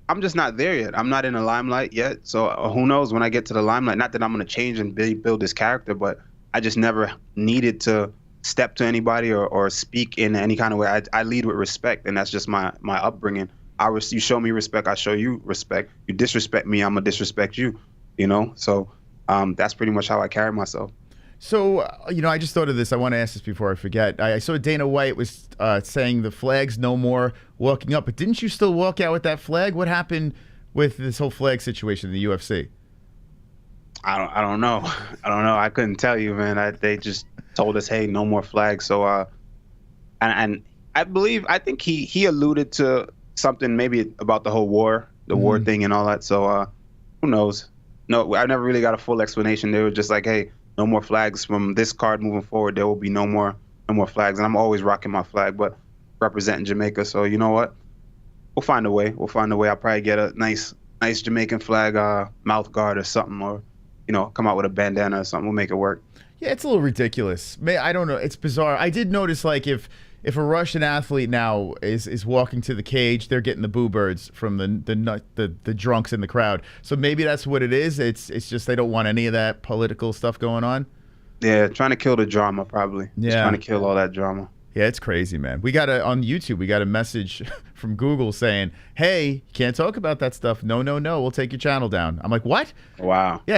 I'm just not there yet. I'm not in the limelight yet. So who knows when I get to the limelight? Not that I'm going to change and build this character, but I just never needed to step to anybody or speak in any kind of way. I lead with respect, and that's just my upbringing. You show me respect, I show you respect. You disrespect me, I'm going to disrespect you, you know? So that's pretty much how I carry myself. So, you know, I just thought of this. I want to ask this before I forget. I saw Dana White was saying the flags no more walking up, but didn't you still walk out with that flag? What happened with this whole flag situation in the UFC? I don't know. I don't know. I couldn't tell you, man. They just told us, hey, no more flags. So, and I think he alluded to something maybe about the whole war thing and all that. So, who knows? No, I never really got a full explanation. They were just like, hey, no more flags from this card moving forward. There will be no more flags. And I'm always rocking my flag, but representing Jamaica. So you know what? We'll find a way. I'll probably get a nice Jamaican flag mouth guard or something, or, you know, come out with a bandana or something. We'll make it work. Yeah, it's a little ridiculous. I don't know. It's bizarre. I did notice, like, if a Russian athlete now is walking to the cage, they're getting the boo birds from the drunks in the crowd. So maybe that's what it is. It's just they don't want any of that political stuff going on. Yeah, trying to kill the drama, probably. Yeah, just trying to kill all that drama. Yeah, it's crazy, man. On YouTube, we got a message from Google saying, "Hey, you can't talk about that stuff. No, we'll take your channel down." I'm like, "What?" Wow. Yeah,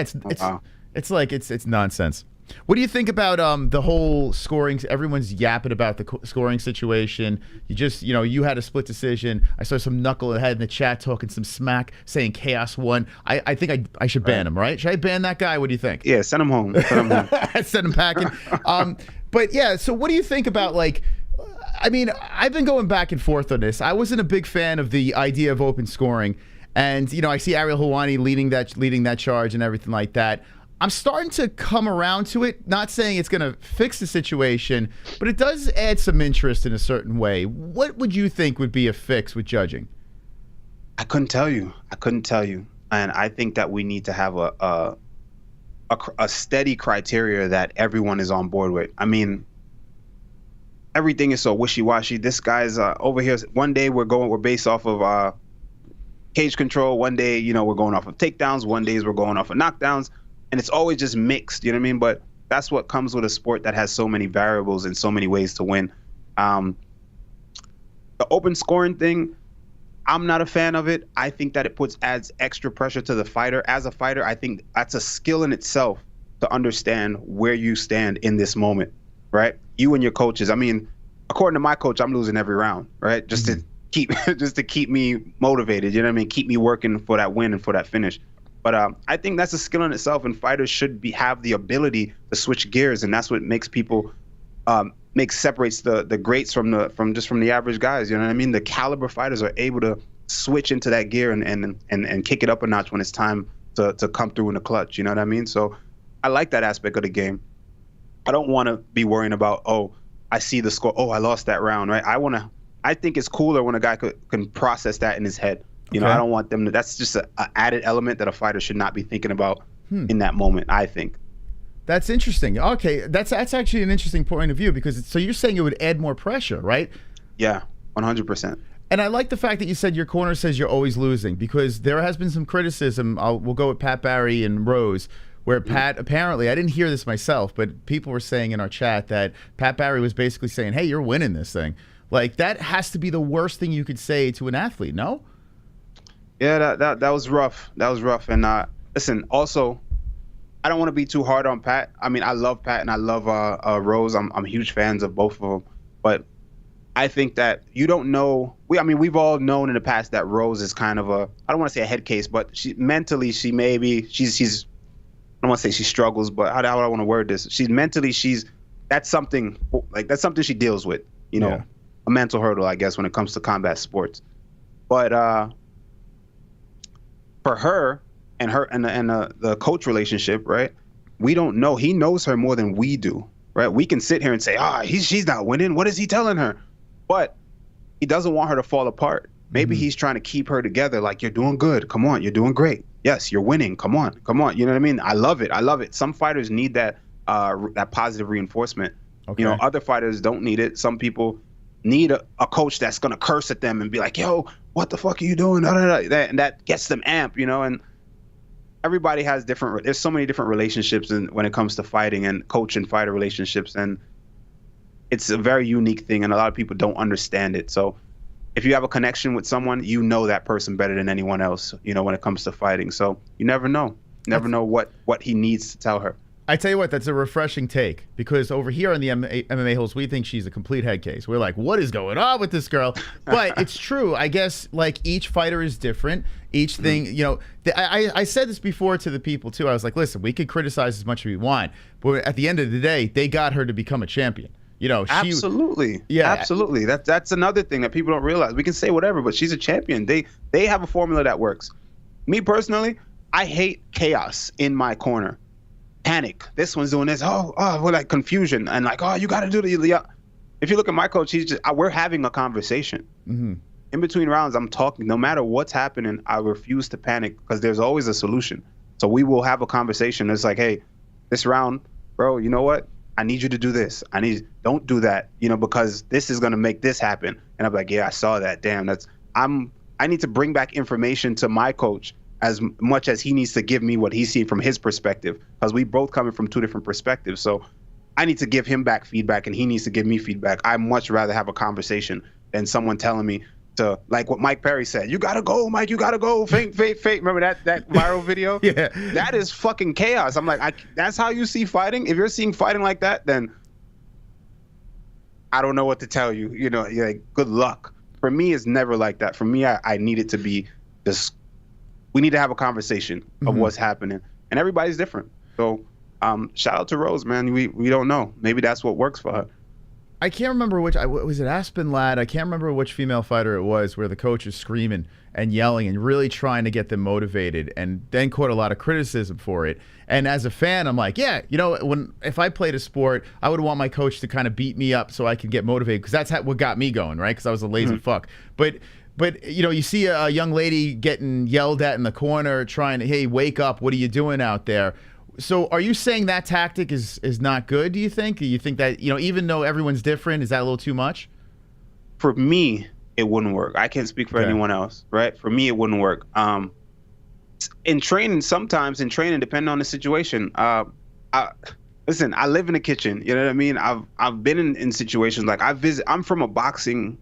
it's nonsense. What do you think about the whole scoring? Everyone's yapping about the scoring situation. You had a split decision. I saw some knucklehead in the chat talking some smack, saying Chaos won. I think I should ban him, right? Should I ban that guy? What do you think? Yeah, send him home. Send him packing. But yeah, so what do you think about, like, I mean, I've been going back and forth on this. I wasn't a big fan of the idea of open scoring. And, you know, I see ARIEL Helwani leading that charge and everything like that. I'm starting to come around to it, not saying it's going to fix the situation, but it does add some interest in a certain way. What would you think would be a fix with judging? I couldn't tell you. And I think that we need to have a steady criteria that everyone is on board with. I mean, everything is so wishy-washy. This guy's over here. One day we're based off of cage control. One day, you know, we're going off of takedowns. One day we're going off of knockdowns. And it's always just mixed, you know what I mean? But that's what comes with a sport that has so many variables and so many ways to win. The open scoring thing, I'm not a fan of it. I think that it adds extra pressure to the fighter. As a fighter, I think that's a skill in itself to understand where you stand in this moment, right? You and your coaches. I mean, according to my coach, I'm losing every round, right? Just to keep me motivated, you know what I mean? Keep me working for that win and for that finish. But I think that's a skill in itself, and fighters should have the ability to switch gears, and that's what makes people separates the greats from the average guys. You know what I mean? The caliber fighters are able to switch into that gear and kick it up a notch when it's time to come through in the clutch. You know what I mean? So I like that aspect of the game. I don't want to be worrying about, oh, I see the score, oh, I lost that round, right? I think it's cooler when a guy can process that in his head. You know, I don't want them to. That's just an added element that a fighter should not be thinking about in that moment, I think. That's interesting. Okay, that's actually an interesting point of view, because so you're saying it would add more pressure, right? Yeah, 100%. And I like the fact that you said your corner says you're always losing, because there has been some criticism. We'll go with Pat Barry and Rose, where Pat, apparently, I didn't hear this myself, but people were saying in our chat that Pat Barry was basically saying, hey, you're winning this thing. Like, that has to be the worst thing you could say to an athlete, no? Yeah, that was rough. That was rough. And listen, also, I don't want to be too hard on Pat. I mean, I love Pat and I love Rose. I'm huge fans of both of them. But I think that you don't know. We've all known in the past that Rose is kind of I don't want to say a head case, but she's I don't want to say she struggles, but how do I want to word this? That's something she deals with, you know, a mental hurdle, I guess, when it comes to combat sports. But for her and the coach relationship, right? We don't know. He knows her more than we do, right? We can sit here and say, she's not winning. What is he telling her? But he doesn't want her to fall apart. Maybe he's trying to keep her together. Like, you're doing good. Come on, you're doing great. Yes, you're winning. Come on. You know what I mean? I love it. Some fighters need that positive reinforcement. Okay. You know, other fighters don't need it. Some people need a coach that's gonna curse at them and be like, yo, what the fuck are you doing? And that gets them amped, you know. And everybody has there's so many different relationships when it comes to fighting and coach and fighter relationships, and it's a very unique thing, and a lot of people don't understand it. So if you have a connection with someone, you know that person better than anyone else, you know, when it comes to fighting. So you never know. Never know what he needs to tell her. I tell you what, that's a refreshing take, because over here on the MMA-Holes, we think she's a complete head case. We're like, what is going on with this girl? But it's true. I guess, like, each fighter is different. Each thing, you know, I said this before to the people, too. I was like, listen, we can criticize as much as we want, but at the end of the day, they got her to become a champion. You know, absolutely. That's another thing that people don't realize. We can say whatever, but she's a champion. They have a formula that works. Me personally, I hate chaos in my corner. Panic. This one's doing this. We're like confusion and like, you got to do the. If you look at my coach, we're having a conversation. In between rounds, I'm talking. No matter what's happening, I refuse to panic, because there's always a solution. So we will have a conversation. It's like, hey, this round, bro, you know what? I need you to do this. Don't do that, you know, because this is gonna make this happen. And I'm like, yeah, I saw that. Damn, I need to bring back information to my coach as much as he needs to give me what he's seeing from his perspective, because we both coming from two different perspectives. So I need to give him back feedback and he needs to give me feedback. I much rather have a conversation than someone telling me to, like what Mike Perry said, you gotta go, Mike, you gotta go, faint. Remember that viral video? Yeah. That is fucking chaos. I'm like, that's how you see fighting? If you're seeing fighting like that, then I don't know what to tell you. You know, you're like, good luck. For me, it's never like that. For me, I need it to be just, we need to have a conversation of what's happening. And everybody's different. So shout out to Rose, man. We don't know. Maybe that's what works for her. I can't remember was it Aspen Ladd? I can't remember which female fighter it was, where the coach is screaming and yelling and really trying to get them motivated, and then caught a lot of criticism for it. And as a fan, I'm like, yeah, you know, if I played a sport, I would want my coach to kind of beat me up so I could get motivated, because that's what got me going, right? Because I was a lazy fuck. But you know, you see a young lady getting yelled at in the corner, trying to, hey, wake up, what are you doing out there? So are you saying that tactic is not good, do you think? Do you think that, you know, even though everyone's different, is that a little too much? For me, it wouldn't work. I can't speak for anyone else, right? For me, it wouldn't work. In training, depending on the situation, listen, I live in the kitchen, you know what I mean? I've been in situations like I'm from a boxing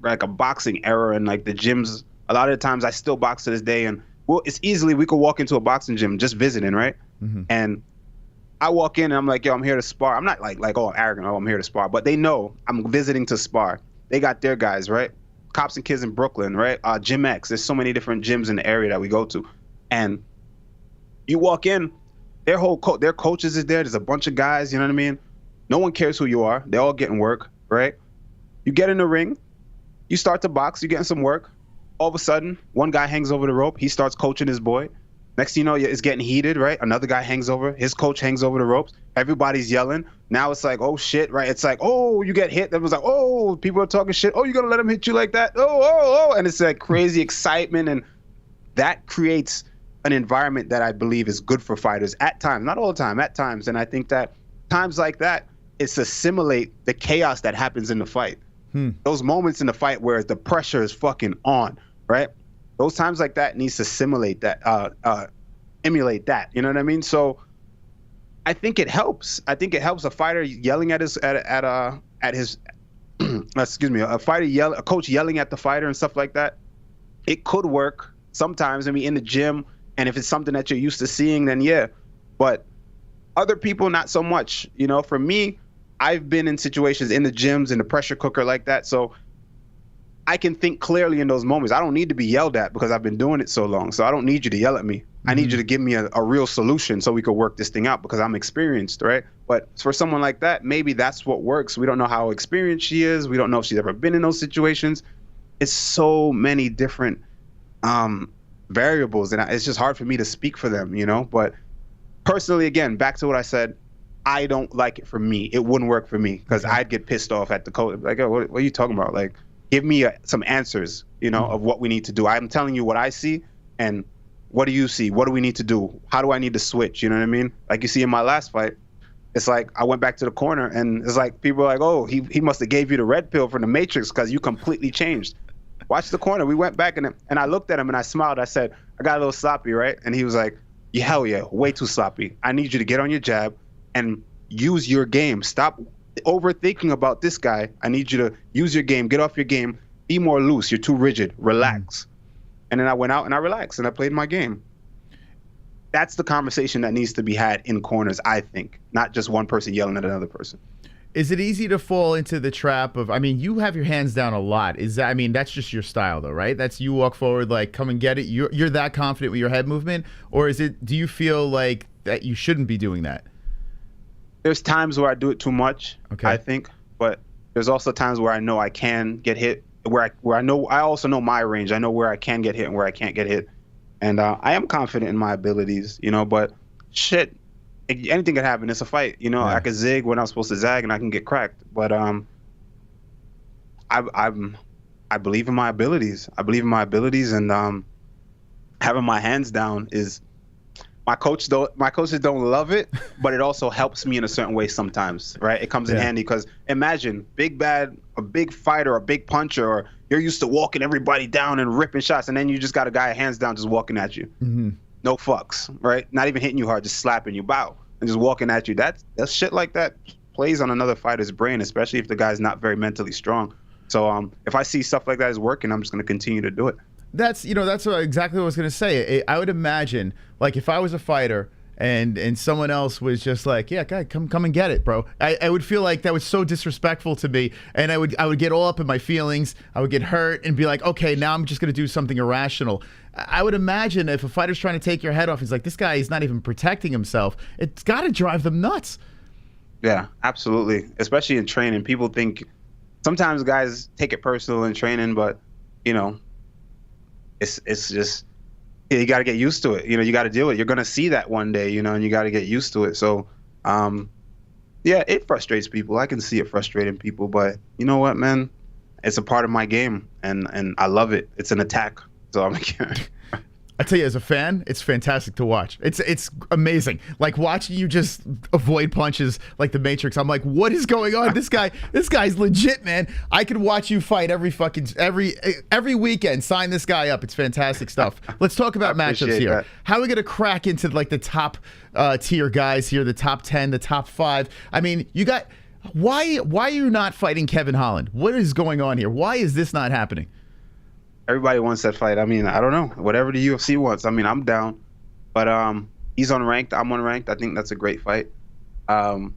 like a boxing era, and like the gyms, a lot of the times I still box to this day, and it's easily, we could walk into a boxing gym just visiting, right? And I walk in and I'm like, yo, I'm here to spar. I'm not like, oh, I'm arrogant, oh, I'm here to spar, but they know I'm visiting to spar. They got their guys, right? Cops and Kids in Brooklyn, right? Gym X, there's so many different gyms in the area that we go to. And you walk in, their coaches is there. There's a bunch of guys, you know what I mean? No one cares who you are. They're all getting work, right? You get in the ring, you start to box, you're getting some work. All of a sudden, one guy hangs over the rope. He starts coaching his boy. Next thing you know, it's getting heated, right? Another guy hangs over, his coach hangs over the ropes. Everybody's yelling. Now it's like, oh shit, right? It's like, oh, you get hit. It was like, oh, people are talking shit. Oh, you gonna let him hit you like that? Oh. And it's like crazy excitement. And that creates an environment that I believe is good for fighters at times, not all the time, at times. And I think that times like that, it's assimilate the chaos that happens in the fight. Those moments in the fight where the pressure is fucking on, right? Those times like that needs to simulate that, emulate that. You know what I mean? So I think it helps. I think it helps a fighter yelling at his excuse me, a coach yelling at the fighter and stuff like that. It could work sometimes. I mean, in the gym, and if it's something that you're used to seeing, then yeah. But other people, not so much. You know, for me, I've been in situations in the gyms, in the pressure cooker like that. So I can think clearly in those moments. I don't need to be yelled at because I've been doing it so long. So I don't need you to yell at me. I need you to give me a real solution so we could work this thing out because I'm experienced, right? But for someone like that, maybe that's what works. We don't know how experienced she is. We don't know if she's ever been in those situations. It's so many different variables, and it's just hard for me to speak for them, you know? But personally, again, back to what I said, I don't like it for me. It wouldn't work for me because I'd get pissed off at the coach. Like, oh, what are you talking about? Like, give me some answers, you know, of what we need to do. I'm telling you what I see, and what do you see? What do we need to do? How do I need to switch? You know what I mean? Like you see in my last fight, it's like I went back to the corner, and it's like people are like, oh, he must have gave you the red pill from the Matrix because you completely changed. Watch the corner. We went back, and I looked at him, and I smiled. I said, I got a little sloppy, right? And he was like, yeah, hell yeah, way too sloppy. I need you to get on your jab and use your game. Stop overthinking about this guy. I need you to use your game, get off your game, be more loose. You're too rigid. Relax. And then I went out and I relaxed and I played my game. That's the conversation that needs to be had in corners, I think, not just one person yelling at another person. Is it easy to fall into the trap of, I mean, you have your hands down a lot. Is that, I mean, that's just your style though, right? That's you walk forward, like, come and get it. You're that confident with your head movement? Or is it, do you feel like that you shouldn't be doing that? There's times where I do it too much, okay, I think, but there's also times where I know I can get hit, where I also know my range. I know where I can get hit and where I can't get hit. And I am confident in my abilities, you know, but shit, anything could happen. It's a fight, you know. Yeah. I could zig when I'm supposed to zag and I can get cracked. But I believe in my abilities. I believe in my abilities, and having my hands down is, my coaches don't love it, but it also helps me in a certain way sometimes, right? It comes in handy because imagine a big fighter, a big puncher, or you're used to walking everybody down and ripping shots, and then you just got a guy hands down just walking at you. No fucks, right? Not even hitting you hard, just slapping you, bow, and just walking at you. That's shit like that plays on another fighter's brain, especially if the guy's not very mentally strong. So if I see stuff like that is working, I'm just going to continue to do it. That's, you know, that's exactly what I was going to say. I would imagine, like, if I was a fighter and someone else was just like, yeah, guy, come and get it, bro. I would feel like that was so disrespectful to me, and I would get all up in my feelings. I would get hurt and be like, okay, now I'm just going to do something irrational. I would imagine if a fighter's trying to take your head off, he's like, this guy is not even protecting himself. It's got to drive them nuts. Yeah, absolutely. Especially in training. People think, sometimes guys take it personal in training, but, you know, it's just, you got to get used to it. You know, you got to deal with it. You're going to see that one day, you know, and you got to get used to it. So, yeah, it frustrates people. I can see it frustrating people, but you know what, man? It's a part of my game, and I love it. It's an attack. So I'm I tell you, as a fan, it's fantastic to watch. It's amazing. Like watching you just avoid punches like the Matrix. I'm like, what is going on? This guy's legit, man. I could watch you fight every weekend. Sign this guy up. It's fantastic stuff. Let's talk about matchups here. That. How are we gonna crack into like the top tier guys here, the top 10, the top 5? I mean, you got why are you not fighting Kevin Holland? What is going on here? Why is this not happening? Everybody wants that fight. I mean, I don't know. Whatever the UFC wants. I mean, I'm down. But he's unranked. I'm unranked. I think that's a great fight. I'm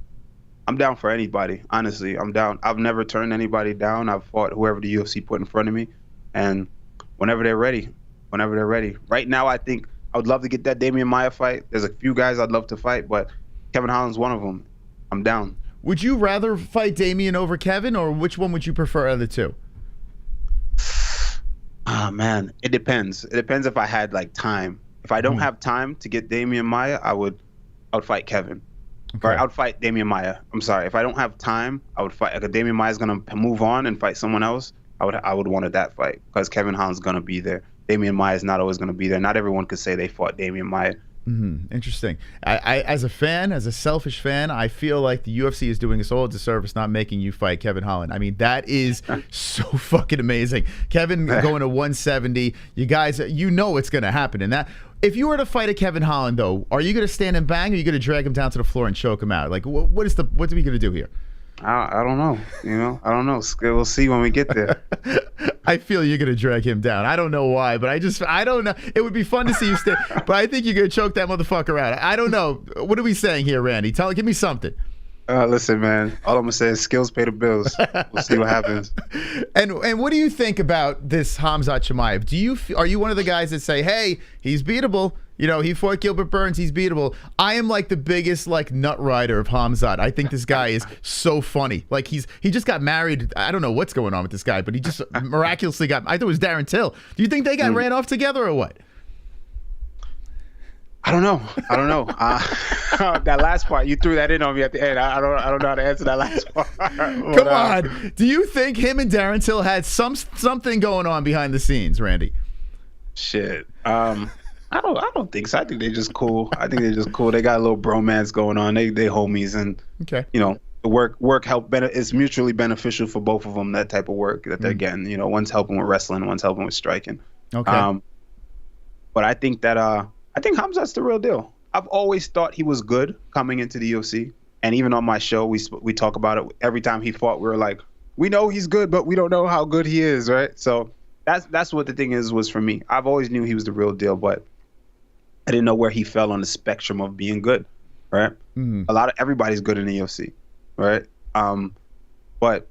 down for anybody. Honestly, I'm down. I've never turned anybody down. I've fought whoever the UFC put in front of me. And whenever they're ready. Right now, I think I would love to get that Damian Maia fight. There's a few guys I'd love to fight, but Kevin Holland's one of them. I'm down. Would you rather fight Damian over Kevin, or which one would you prefer out of the two? Ah, man, it depends. It depends if I had like time. If I don't have time to get Damian Maia, I would fight Kevin. Okay. Or I would fight Damian Maia. I'm sorry. If I don't have time, I would fight. Like, if Damian Maia is gonna move on and fight someone else, I would want that fight because Kevin Holland's gonna be there. Damian Maia is not always gonna be there. Not everyone could say they fought Damian Maia. Interesting. I, as a fan, as a selfish fan, I feel like the UFC is doing us all a disservice not making you fight Kevin Holland. I mean, that is so fucking amazing. Kevin going to 170. You guys, you know it's going to happen. And that, if you were to fight a Kevin Holland, though, are you going to stand and bang, or are you going to drag him down to the floor and choke him out? Like, what are we going to do here? I don't know. You know, I don't know. We'll see when we get there. I feel you're going to drag him down. I don't know why, but I don't know. It would be fun to see you stand, but I think you're going to choke that motherfucker out. I don't know. What are we saying here, Randy? Give me something. Listen, man. All I'm gonna say is skills pay the bills. We'll see what happens. And what do you think about this Khamzat Chimaev? Are you one of the guys that say, hey, he's beatable? You know, he fought Gilbert Burns. He's beatable. I am like the biggest nut rider of Khamzat. I think this guy is so funny. Like he just got married. I don't know what's going on with this guy, but he just miraculously got. I thought it was Darren Till. Do you think they got ran off together or what? I don't know. That last part, you threw that in on me at the end. I don't know how to answer that last part. Come on. Do you think him and Darren Till had something going on behind the scenes, Randy? Shit. I don't think so. I think they're just cool. They got a little bromance going on. They homies, and you know, the work help is mutually beneficial for both of them. That type of work that they're getting. You know, one's helping with wrestling, one's helping with striking. Okay. But I think that I think Khamzat's the real deal. I've always thought he was good coming into the UFC, and even on my show, we talk about it. Every time he fought, we were like, we know he's good, but we don't know how good he is, right? So that's what the thing was for me. I've always knew he was the real deal, but I didn't know where he fell on the spectrum of being good, right? Everybody's good in the UFC, right? But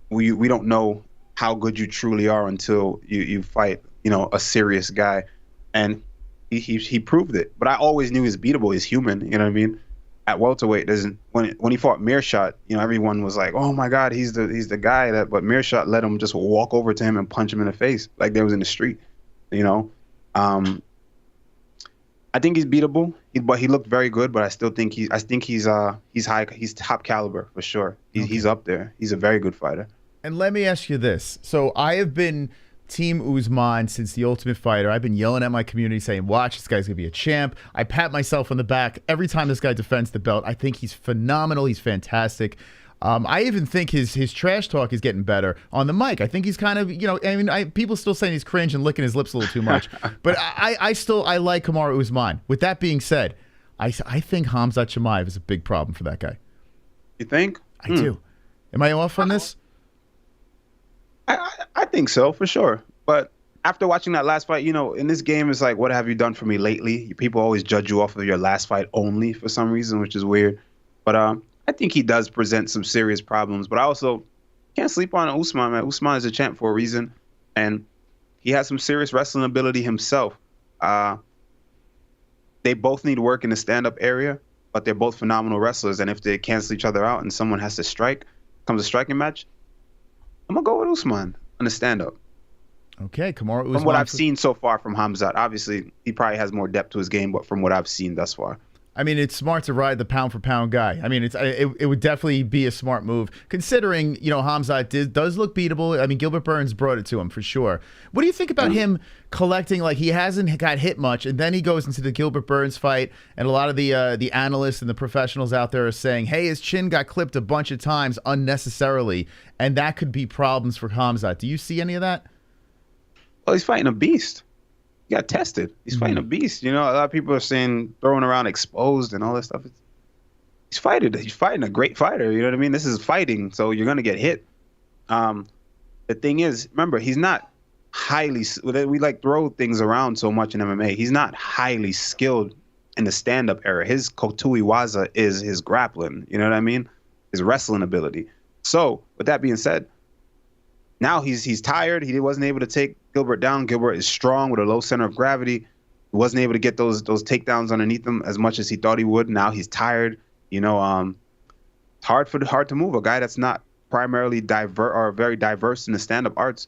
we don't know how good you truly are until you fight, you know, a serious guy, and he proved it. But I always knew he's beatable. He's human, you know what I mean? At welterweight, when he fought Mearshot, you know, everyone was like, "Oh my God, he's the guy that." But Mearshot let him just walk over to him and punch him in the face like they was in the street, you know. I think he's beatable, but he looked very good. But I still think he's top caliber for sure. He's up there. He's a very good fighter. And let me ask you this: so I have been Team Usman since The Ultimate Fighter. I've been yelling at my community saying, watch, this guy's gonna be a champ. I pat myself on the back every time this guy defends the belt. I think he's phenomenal. He's fantastic. I even think his trash talk is getting better on the mic. I think he's kind of, you know, I mean, people still saying he's cringe and licking his lips a little too much. But I like Kamaru Usman. With that being said, I think Khamzat Chimaev is a big problem for that guy. You think? I do. Am I off on this? I think so, for sure. But after watching that last fight, you know, in this game, it's like, what have you done for me lately? People always judge you off of your last fight only for some reason, which is weird. But I think he does present some serious problems. But I also can't sleep on Usman, man. Usman is a champ for a reason, and he has some serious wrestling ability himself. They both need work in the stand-up area, but they're both phenomenal wrestlers. And if they cancel each other out and someone has to strike, comes a striking match, I'm going to go with Usman on the stand-up. Okay, Kamaru Usman. From what I've seen so far from Khamzat, obviously he probably has more depth to his game, but from what I've seen thus far. I mean, it's smart to ride the pound-for-pound guy. I mean, it would definitely be a smart move, considering, you know, Khamzat does look beatable. I mean, Gilbert Burns brought it to him for sure. What do you think about him collecting, like, he hasn't got hit much, and then he goes into the Gilbert Burns fight, and a lot of the analysts and the professionals out there are saying, hey, his chin got clipped a bunch of times unnecessarily, and that could be problems for Khamzat. Do you see any of that? Well, he's fighting a beast. He got tested. He's fighting a beast. You know, a lot of people are saying, throwing around exposed and all that stuff. He's fighting a great fighter. You know what I mean? This is fighting, so you're going to get hit. The thing is, remember, he's not highly, we like throw things around so much in MMA. He's not highly skilled in the stand-up era. His Kotui Waza is his grappling. You know what I mean? His wrestling ability. So, with that being said, now he's tired. He wasn't able to take Gilbert down. Gilbert is strong with a low center of gravity. He wasn't able to get those takedowns underneath him as much as he thought he would. Now he's tired. You know, hard to move. A guy that's not primarily very diverse in the stand-up arts.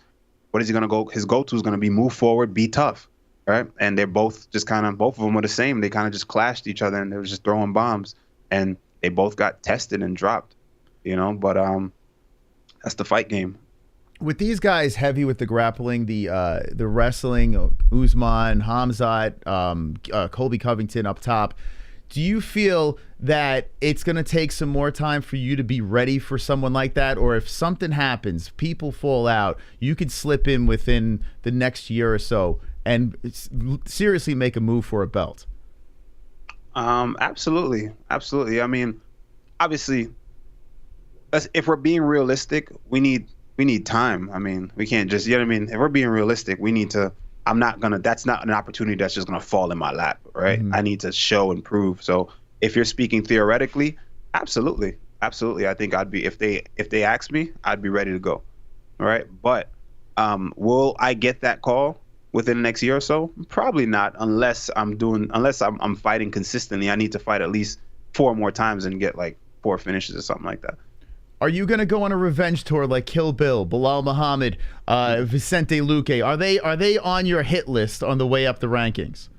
What is he gonna go? His go-to is gonna be move forward, be tough. right? And they're both just kind of, both of them were the same. They kind of just clashed each other, and they were just throwing bombs, and they both got tested and dropped, you know. But that's the fight game. With these guys heavy with the grappling, the wrestling, Usman, Khamzat, Colby Covington up top, do you feel that it's going to take some more time for you to be ready for someone like that? Or if something happens, people fall out, you could slip in within the next year or so and seriously make a move for a belt? Absolutely. Absolutely. I mean, obviously, if we're being realistic, we need time. I mean, we can't just, you know what I mean? If we're being realistic, we need to, that's not an opportunity that's just going to fall in my lap, right? I need to show and prove. So if you're speaking theoretically, absolutely. Absolutely. I think I'd be, if they ask me, I'd be ready to go. All right. But will I get that call within the next year or so? Probably not, unless I'm fighting consistently. I need to fight at least 4 more times and get like 4 finishes or something like that. Are you going to go on a revenge tour like Kill Bill, Bilal Muhammad, Vicente Luque? Are they on your hit list on the way up the rankings?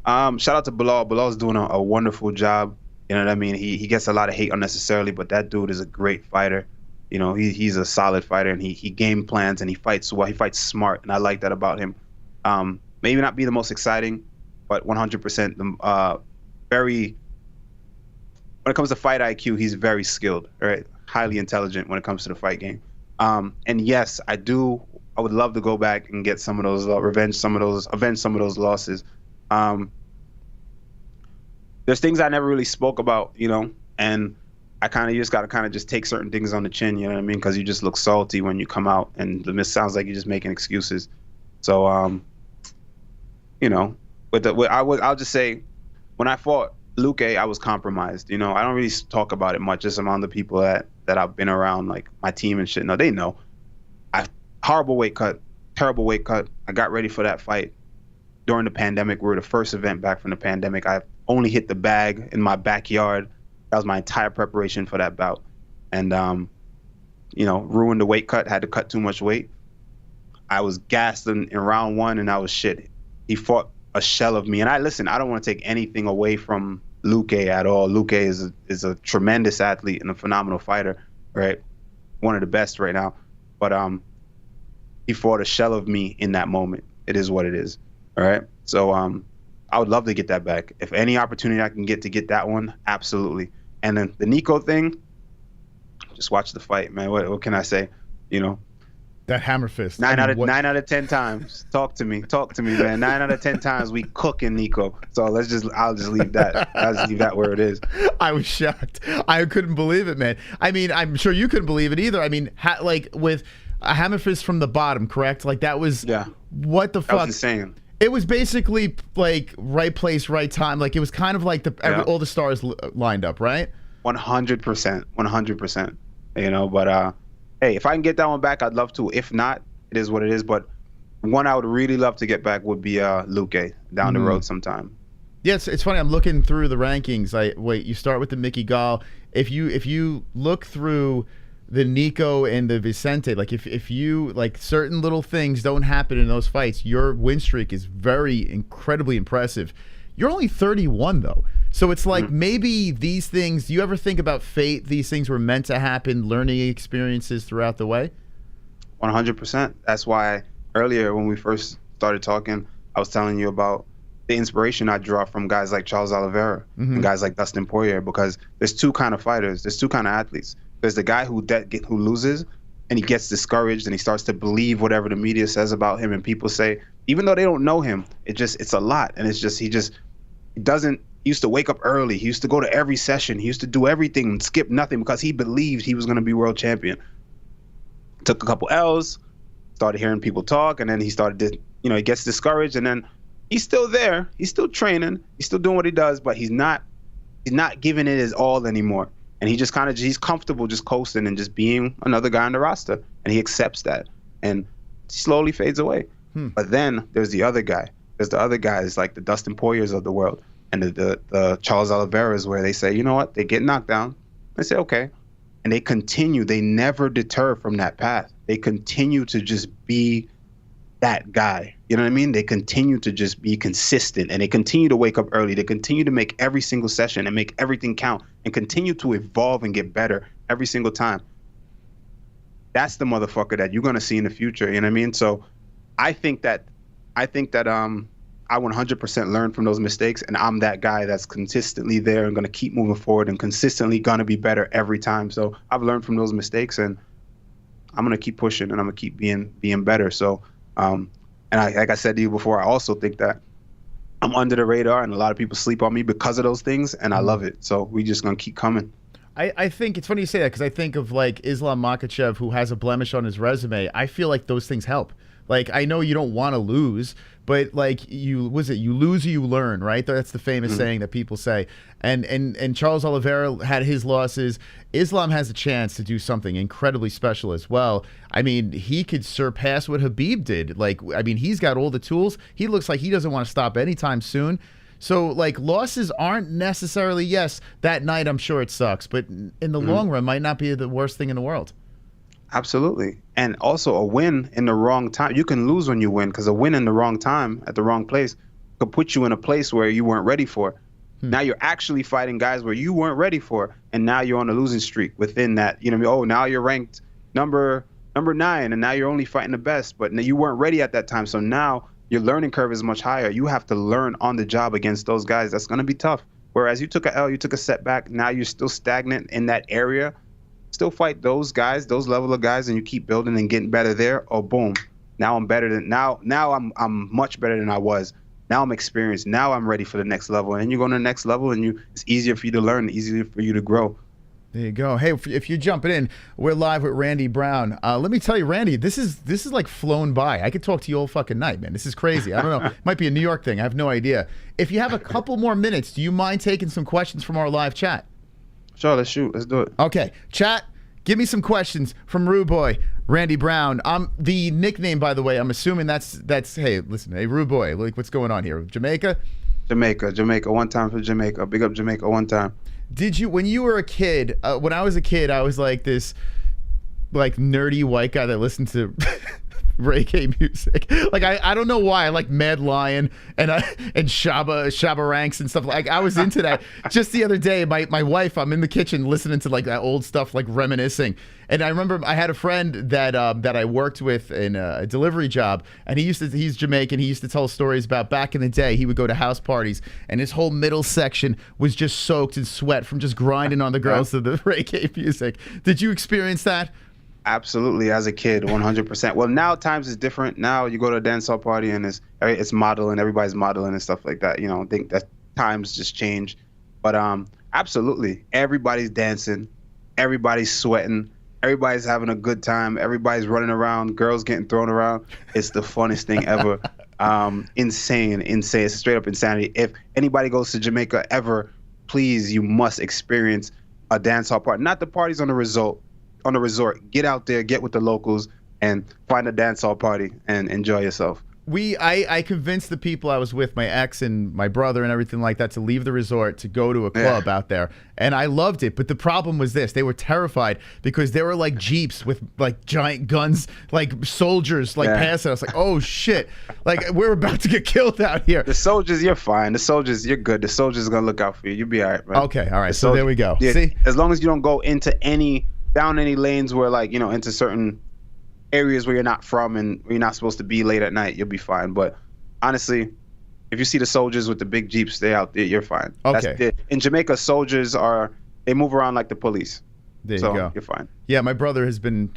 Shout out to Bilal. Bilal's doing a wonderful job. You know what I mean? He gets a lot of hate unnecessarily, but that dude is a great fighter. You know, he's a solid fighter, and he game plans, and he fights well. He fights smart, and I like that about him. Maybe not be the most exciting, but 100% very. When it comes to fight IQ, he's very skilled, right? Highly intelligent when it comes to the fight game. And yes, I would love to go back and get some of those, avenge some of those losses. There's things I never really spoke about, you know, and I kind of just got to just take certain things on the chin, you know what I mean? Because you just look salty when you come out, and it sounds like you're just making excuses. So, you know, I'll just say, when I fought Luque, I was compromised. You know, I don't really talk about it much, just among the people that I've been around, like my team and shit. No, they know. Horrible weight cut, terrible weight cut. I got ready for that fight during the pandemic. We were the first event back from the pandemic. I only hit the bag in my backyard. That was my entire preparation for that bout. And, you know, ruined the weight cut, had to cut too much weight. I was gassed in round 1, and I was shit. He fought a shell of me. And I don't want to take anything away from Luque at all. Luque is a tremendous athlete and a phenomenal fighter, right? One of the best right now. But he fought a shell of me in that moment. It is what it is, all right? So I would love to get that back. If any opportunity I can get to get that one, absolutely. And then the Nico thing, just watch the fight, man. What can I say? You know, that hammer fist. 9 out of 10 times. Talk to me, man. 9 out of 10 times we cooking Nico. So I'll just leave that. I'll just leave that where it is. I was shocked. I couldn't believe it, man. I mean, I'm sure you couldn't believe it either. I mean, like with a hammer fist from the bottom, correct? Like that was, what the fuck? That was insane. It was basically like right place, right time. Like it was kind of like all the stars lined up, right? 100%, 100%. You know, but hey, if I can get that one back, I'd love to. If not, it is what it is. But one I would really love to get back would be Luque down the road sometime. Yeah, it's funny. I'm looking through the rankings. You start with the Mickey Gall. If you look through the Nico and the Vicente, like if you like certain little things don't happen in those fights, your win streak is incredibly impressive. You're only 31 though. So it's like maybe these things, do you ever think about fate? These things were meant to happen, learning experiences throughout the way? 100%. That's why earlier when we first started talking, I was telling you about the inspiration I draw from guys like Charles Oliveira and guys like Dustin Poirier, because there's 2 kind of fighters. There's 2 kind of athletes. There's the guy who loses and he gets discouraged and he starts to believe whatever the media says about him, and people say, even though they don't know him, it's a lot. And he used to wake up early. He used to go to every session. He used to do everything and skip nothing because he believed he was going to be world champion. Took a couple L's, started hearing people talk, and then he started to, he gets discouraged, and then he's still there. He's still training. He's still doing what he does, but he's not giving it his all anymore. And he just he's comfortable just coasting and just being another guy on the roster. And he accepts that and slowly fades away. But then there's the other guy. There's the other guys like the Dustin Poiriers of the world and the Charles Oliveira's, where they say, you know what? They get knocked down. They say, okay. And they continue. They never deter from that path. They continue to just be that guy. You know what I mean? They continue to just be consistent, and they continue to wake up early. They continue to make every single session and make everything count and continue to evolve and get better every single time. That's the motherfucker that you're going to see in the future. You know what I mean? So I think that I 100% learn from those mistakes, and I'm that guy that's consistently there and going to keep moving forward and consistently going to be better every time. So I've learned from those mistakes, and I'm going to keep pushing, and I'm going to keep being better. So, and like I said to you before, I also think that I'm under the radar, and a lot of people sleep on me because of those things, and I love it. So we just going to keep coming. I think it's funny you say that, because I think of like Islam Makhachev, who has a blemish on his resume. I feel like those things help. Like, I know you don't want to lose, but like you lose or you learn, right? That's the famous saying that people say. And Charles Oliveira had his losses. Islam has a chance to do something incredibly special as well. I mean, he could surpass what Khabib did. Like, I mean, he's got all the tools. He looks like he doesn't want to stop anytime soon. So, like, losses aren't necessarily, yes, that night I'm sure it sucks, but in the long run might not be the worst thing in the world. Absolutely. And also a win in the wrong time. You can lose when you win, because a win in the wrong time at the wrong place could put you in a place where you weren't ready for. Now you're actually fighting guys where you weren't ready for, and now you're on a losing streak within that. You know, oh, now you're ranked number 9, and now you're only fighting the best, but you weren't ready at that time. So now your learning curve is much higher. You have to learn on the job against those guys. That's going to be tough. Whereas you took a L, you took a setback, now you're still stagnant in that area. Still fight those guys, those level of guys, and you keep building and getting better there. Oh, boom! Now I'm better than now. Now I'm much better than I was. Now I'm experienced. Now I'm ready for the next level. And you go to the next level, and it's easier for you to learn, easier for you to grow. There you go. Hey, if you're jumping in, we're live with Randy Brown. Let me tell you, Randy, this is like flown by. I could talk to you all fucking night, man. This is crazy. I don't know. It might be a New York thing. I have no idea. If you have a couple more minutes, do you mind taking some questions from our live chat? Sure, let's shoot. Let's do it. Okay, chat. Give me some questions from Rudeboy, Randy Brown. The nickname, by the way, I'm assuming that's. Hey, listen, hey Rudeboy, like what's going on here? Jamaica. One time for Jamaica. Big up Jamaica. One time. Did you, when you were a kid? When I was a kid, I was like this, like nerdy white guy that listened to reggae music. Like I don't know why. I like Mad Lion and Shabba Ranks and stuff. Like I was into that. Just the other day, my wife, I'm in the kitchen listening to like that old stuff, like reminiscing. And I remember I had a friend that I worked with in a delivery job, and he's Jamaican. He used to tell stories about back in the day. He would go to house parties, and his whole middle section was just soaked in sweat from just grinding on the girls to the reggae music. Did you experience that? Absolutely, as a kid, 100%. Well, now times is different. Now you go to a dancehall party and it's modeling, everybody's modeling and stuff like that. You know, I think that times just change. But absolutely, everybody's dancing, everybody's sweating, everybody's having a good time, everybody's running around, girls getting thrown around. It's the funnest thing ever. Insane. It's straight up insanity. If anybody goes to Jamaica ever, please, you must experience a dancehall party. Not the parties on the resort. Get out there, get with the locals, and find a dancehall party and enjoy yourself. I convinced the people I was with, my ex and my brother and everything like that, to leave the resort to go to a club out there, and I loved it. But the problem was this: they were terrified because there were like jeeps with like giant guns, like soldiers, like passing us. Like, oh shit! Like we're about to get killed out here. The soldiers, you're fine. The soldiers, you're good. The soldiers are gonna look out for you. You'll be all right, man. Okay, all right. So there we go. Yeah, see, as long as you don't go into down any lanes where, like, you know, into certain areas where you're not from and where you're not supposed to be late at night, you'll be fine. But honestly, if you see the soldiers with the big jeeps, stay out there, you're fine. Okay. In Jamaica, soldiers they move around like the police. There you go. You're fine. Yeah, my brother he's been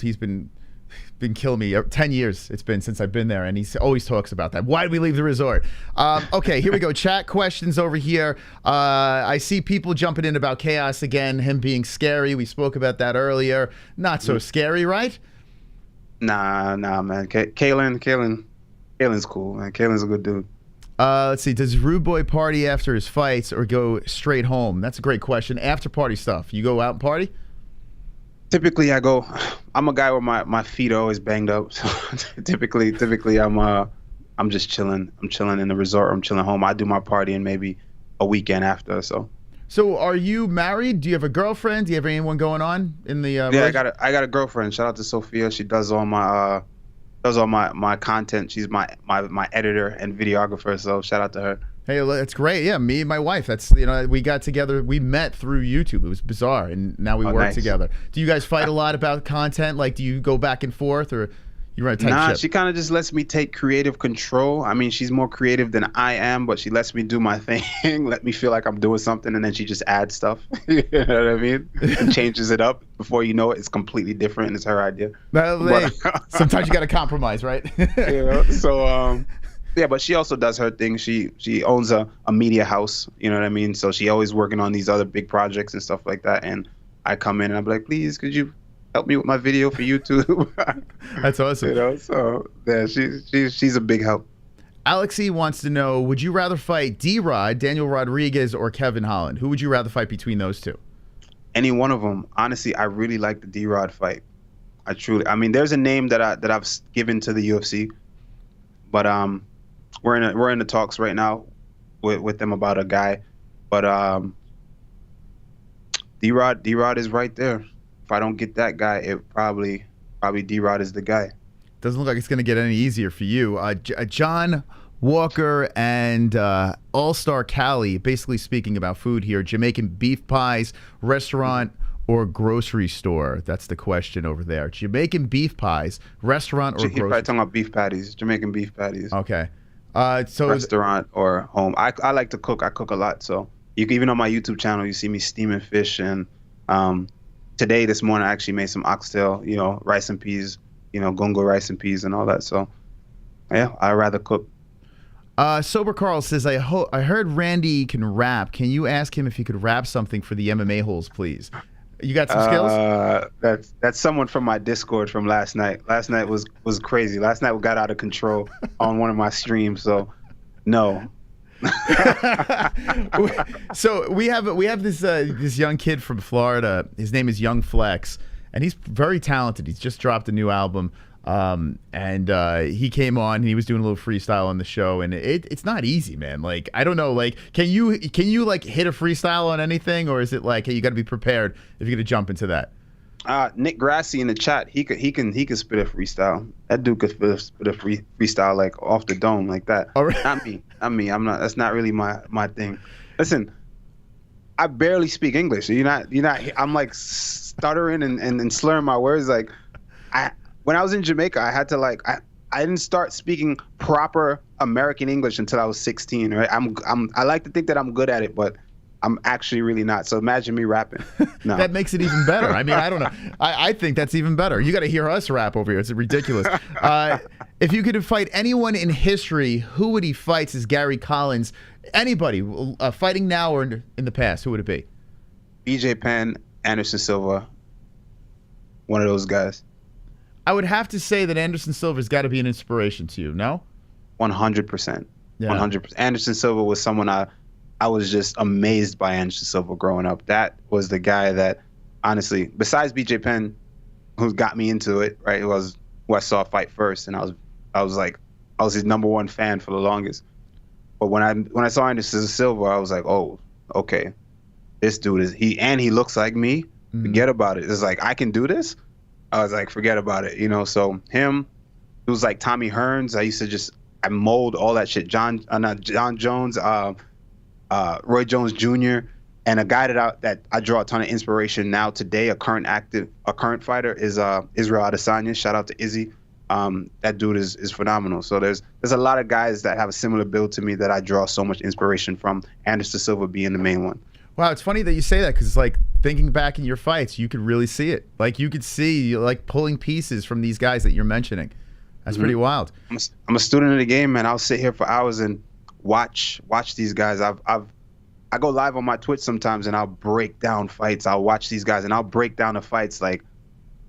killing me. 10 years it's been since I've been there, and he always talks about that. Why did we leave the resort? Okay, here we go. Chat questions over here. I see people jumping in about Chaos again, him being scary. We spoke about that earlier. Not so scary, right? Nah, man. Kalen's cool, man. Kalen's a good dude. Let's see. Does Rudeboy party after his fights or go straight home? That's a great question. After party stuff. You go out and party? Typically, I'm a guy where my feet are always banged up. So typically, I'm just chilling. I'm chilling in the resort. I'm chilling home. I do my partying maybe a weekend after. So are you married? Do you have a girlfriend? Do you have anyone going on in the? Yeah, I got a girlfriend. Shout out to Sophia. She does all my does all my content. She's my editor and videographer. So shout out to her. Hey, that's great. Yeah, me and my wife. That's we got together. We met through YouTube. It was bizarre, and now we work together. Do you guys fight a lot about content? Like, do you go back and forth, or you run a tight ship? She kind of just lets me take creative control. I mean, she's more creative than I am, but she lets me do my thing, let me feel like I'm doing something, and then she just adds stuff. You know what I mean? And changes it up. Before you know it, it's completely different, and it's her idea. Sometimes you got to compromise, right? So. Yeah, but she also does her thing. She owns a media house, you know what I mean? So she always working on these other big projects and stuff like that. And I come in and I'm like, please, could you help me with my video for YouTube? That's awesome. You know, so yeah, she's a big help. Alexi wants to know, would you rather fight D-Rod, Daniel Rodriguez, or Kevin Holland? Who would you rather fight between those two? Any one of them. Honestly, I really like the D-Rod fight. I mean, there's a name that I've given to the UFC, but we're in the talks right now with them about a guy, but D-Rod is right there. If I don't get that guy, it probably D-Rod is the guy. Doesn't look like it's going to get any easier for you. John Walker and All-Star Cali, basically speaking about food here. Jamaican beef pies, restaurant or grocery store? That's the question over there. Jamaican beef pies, restaurant or grocery? He's probably talking about beef patties, Jamaican beef patties. Okay. So restaurant or home. I like to cook. I cook a lot. So you can, even on my YouTube channel, you see me steaming fish. And this morning, I actually made some oxtail, rice and peas, gungo rice and peas and all that. So yeah, I'd rather cook. Sober Carl says, I heard Randy can rap. Can you ask him if he could rap something for the MMA-Holes, please? You got some skills? That's someone from my Discord from last night. Last night was crazy. Last night we got out of control on one of my streams. So, no. So we have this young kid from Florida. His name is Young Flex, and he's very talented. He's just dropped a new album. And he came on and he was doing a little freestyle on the show, and it's not easy, man. Like, I don't know, like, can you like hit a freestyle on anything, or is it like, hey, you got to be prepared if you're gonna jump into that? Nick Grassi in the chat, he can spit a freestyle. That dude could spit a freestyle like off the dome like that. All right. Not me. I'm not. That's not really my thing. Listen, I barely speak English. You're not. I'm like stuttering and slurring my words. Like, when I was in Jamaica, I had to I didn't start speaking proper American English until I was 16. Right? I like to think that I'm good at it, but I'm actually really not. So imagine me rapping. No. That makes it even better. I mean, I don't know. I think that's even better. You got to hear us rap over here. It's ridiculous. If you could fight anyone in history, who would he fight? Says Gary Collins. Anybody fighting now or in the past, who would it be? BJ Penn, Anderson Silva, one of those guys. I would have to say that Anderson Silva's got to be an inspiration to you, no? 100%. Yeah. 100%. Anderson Silva was someone I was just amazed by. Anderson Silva growing up. That was the guy that, honestly, besides BJ Penn, who got me into it, right? It was who I saw fight first, and I was his number one fan for the longest. But when I saw Anderson Silva, I was like, oh, okay, this dude he looks like me. Mm-hmm. Forget about it. It's like, I can do this. I was like, forget about it, So him, it was like Tommy Hearns. I mold all that shit. John Jones, Roy Jones Jr., and a guy that I draw a ton of inspiration now today. A current fighter is Israel Adesanya. Shout out to Izzy. That dude is phenomenal. So there's a lot of guys that have a similar build to me that I draw so much inspiration from. Anderson Silva being the main one. Wow, it's funny that you say that, because like thinking back in your fights, you could really see it. Like you could see like pulling pieces from these guys that you're mentioning. That's pretty wild. I'm a student of the game, man. I'll sit here for hours and watch these guys. I go live on my Twitch sometimes and I'll break down fights. I'll watch these guys and I'll break down the fights like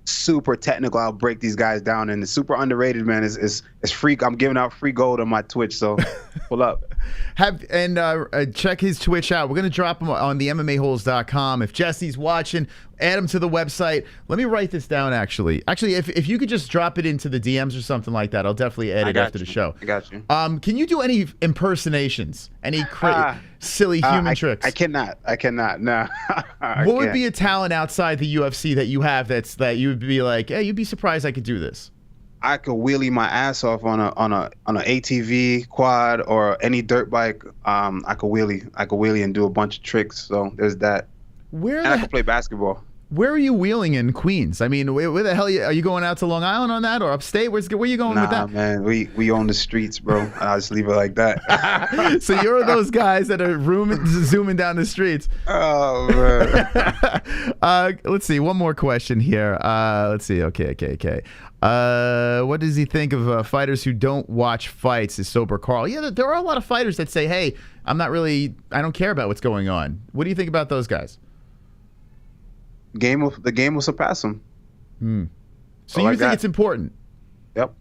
super technical. I'll break these guys down, and it's super underrated, man. It's free. I'm giving out free gold on my Twitch, so pull up. Check his Twitch out. We're gonna drop him on the MMAHoles.com. If Jesse's watching, add him to the website. Let me write this down. Actually, if you could just drop it into the DMs or something like that, I'll definitely add it after the show. I got you. Can you do any impersonations? Any silly human tricks? I cannot. No. What would be a talent outside the UFC that you have that you would be like, hey, you'd be surprised I could do this? I could wheelie my ass off on a ATV, quad, or any dirt bike. I could wheelie and do a bunch of tricks. So there's that. And I could play basketball. Where are you wheeling in Queens? I mean, where the hell are you going out to Long Island on that or upstate? Where are you going with that? Nah, man, we own the streets, bro. I'll just leave it like that. So you're those guys that are zooming down the streets. Oh, man. Let's see. One more question here. Let's see. Okay. What does he think of fighters who don't watch fights? Is sober Carl? Yeah, there are a lot of fighters that say, hey, I don't care about what's going on. What do you think about those guys? The game will surpass them. So you think it's important? Yep.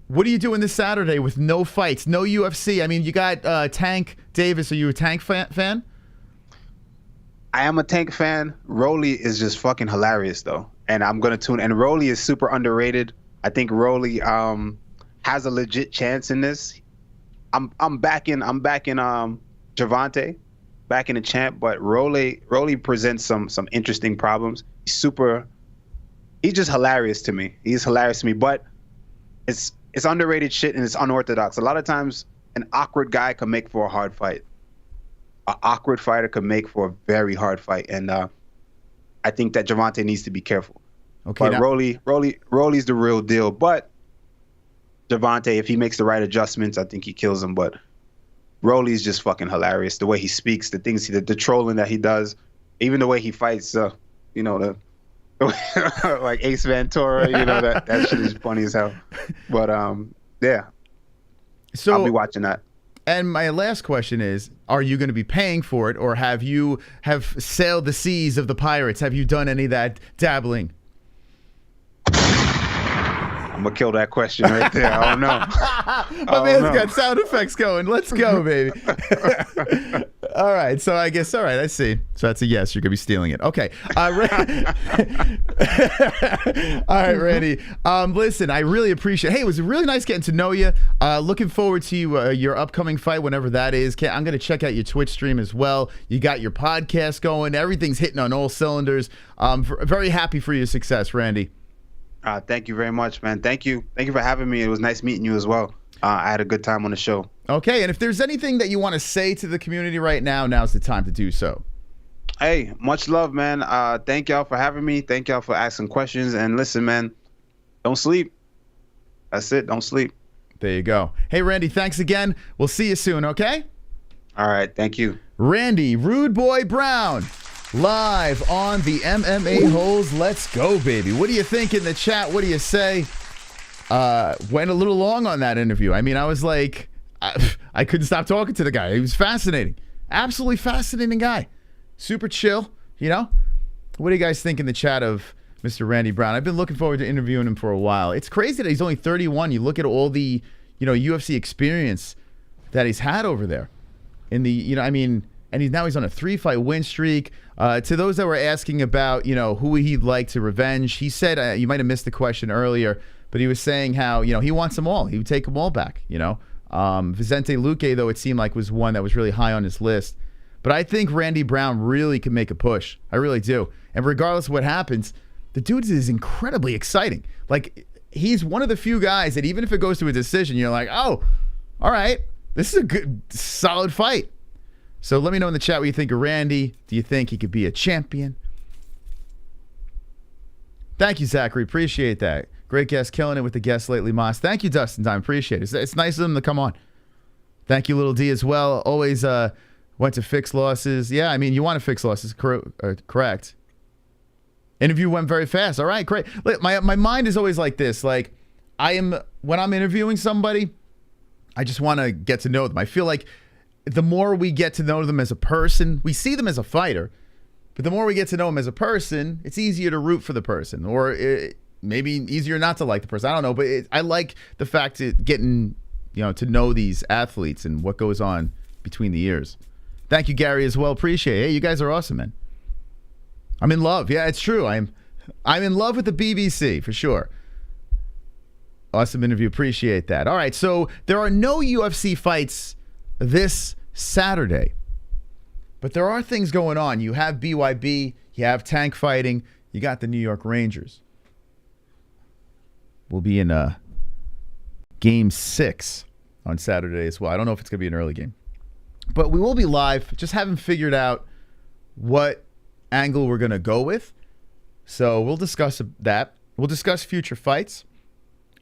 What are you doing this Saturday with no fights, no UFC? I mean, you got Tank Davis. Are you a Tank fan? I am a Tank fan. Rolly is just fucking hilarious, though. And I'm going to tune. And Rolly is super underrated. I think Rolly has a legit chance in this. I'm backing Gervonta, backing the champ, but Rolly presents some interesting problems. He's just hilarious to me. He's hilarious to me, but it's underrated shit and it's unorthodox. A lot of times an awkward guy can make for a hard fight. An awkward fighter can make for a very hard fight. And I think that Gervonta needs to be careful. Okay. But Rolly's the real deal. But Gervonta, if he makes the right adjustments, I think he kills him. But Rolly's just fucking hilarious. The way he speaks, the things, the trolling that he does, even the way he fights, like Ace Ventura, that shit is funny as hell. But yeah. So I'll be watching that. And my last question is, are you going to be paying for it, or have sailed the seas of the pirates? Have you done any of that dabbling? I'm going to kill that question right there. I don't know. My man's got sound effects going. Let's go, baby. All right. So I guess, all right, I see. So that's a yes. You're going to be stealing it. Okay. All right, Randy. Listen, I really appreciate it. Hey, it was really nice getting to know you. Looking forward to your upcoming fight, whenever that is. I'm going to check out your Twitch stream as well. You got your podcast going. Everything's hitting on all cylinders. Very happy for your success, Randy. Thank you very much, man. Thank you for having me. It was nice meeting you as well. I had a good time on the show. Okay, and if there's anything that you want to say to the community right now, now's the time to do so. Hey, much love, man. Thank y'all for having me. Thank y'all for asking questions. And listen, man, don't sleep. That's it. Don't sleep. There you go. Hey, Randy, thanks again. We'll see you soon, okay? All right. Thank you. Randy Rudeboy Brown. Live on the MMA-Holes. Let's go, baby. What do you think in the chat? What do you say? Went a little long on that interview. I mean, I was like, I couldn't stop talking to the guy. He was fascinating. Absolutely fascinating guy. Super chill, What do you guys think in the chat of Mr. Randy Brown? I've been looking forward to interviewing him for a while. It's crazy that he's only 31. You look at all the, UFC experience that he's had over there. In the, and he's on a 3-fight win streak. To those that were asking about, who he'd like to revenge, he said, you might have missed the question earlier, but he was saying how, he wants them all. He would take them all back, Vicente Luque, though, it seemed like was one that was really high on his list. But I think Randy Brown really can make a push. I really do. And regardless of what happens, the dude is incredibly exciting. Like, he's one of the few guys that even if it goes to a decision, you're like, oh, all right, this is a good, solid fight. So let me know in the chat what you think of Randy. Do you think he could be a champion? Thank you, Zachary. Appreciate that. Great guest, killing it with the guests lately, Moss. Thank you, Dustin Time. Appreciate it. It's nice of them to come on. Thank you, Little D, as well. Always went to fix losses. Yeah, you want to fix losses. Correct. Interview went very fast. All right, great. My mind is always like this. Like, when I'm interviewing somebody, I just want to get to know them. I feel like the more we get to know them as a person, we see them as a fighter, but the more we get to know them as a person, it's easier to root for the person, or maybe easier not to like the person. I don't know, but I like the fact of getting, to know these athletes and what goes on between the ears. Thank you, Gary, as well. Appreciate it. Hey, you guys are awesome, man. I'm in love. Yeah, it's true. I'm in love with the BBC for sure. Awesome interview. Appreciate that. All right, so there are no UFC fights this Saturday, but there are things going on. You have BYB, you have Tank fighting, you got the New York Rangers. will be in Game 6 on Saturday as well. I don't know if it's going to be an early game. But we will be live. Just haven't figured out what angle we're going to go with. So we'll discuss that. We'll discuss future fights.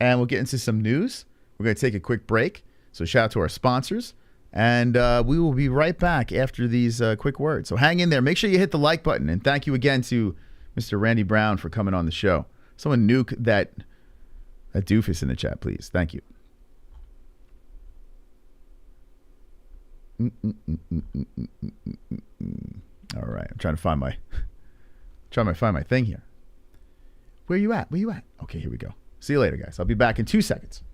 And we'll get into some news. We're going to take a quick break. So shout out to our sponsors. And we will be right back after these quick words. So hang in there. Make sure you hit the like button. And thank you again to Mr. Randy Brown for coming on the show. Someone nuke that doofus in the chat, please. Thank you. All right. I'm trying to find my thing here. Where you at? Okay, here we go. See you later, guys. I'll be back in 2 seconds.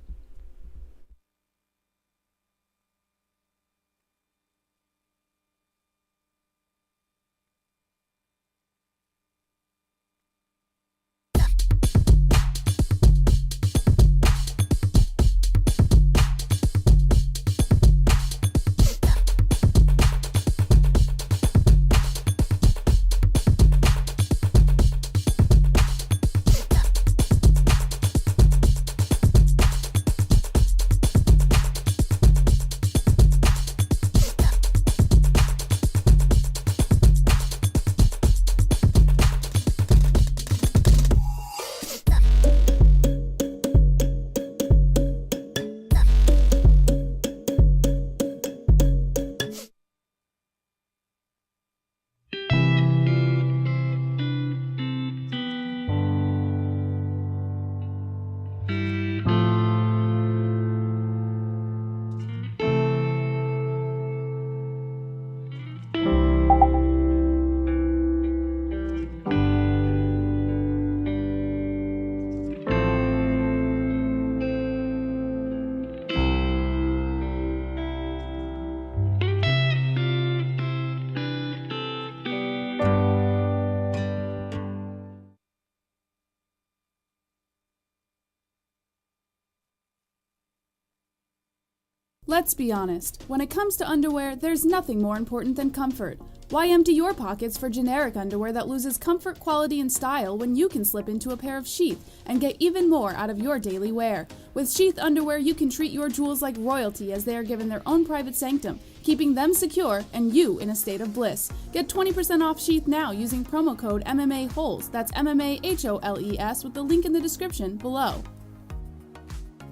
Let's be honest, when it comes to underwear, there's nothing more important than comfort. Why empty your pockets for generic underwear that loses comfort, quality, and style when you can slip into a pair of Sheath and get even more out of your daily wear? With Sheath underwear, you can treat your jewels like royalty as they are given their own private sanctum, keeping them secure and you in a state of bliss. Get 20% off Sheath now using promo code MMA-Holes. That's MMA-HOLES with the link in the description below.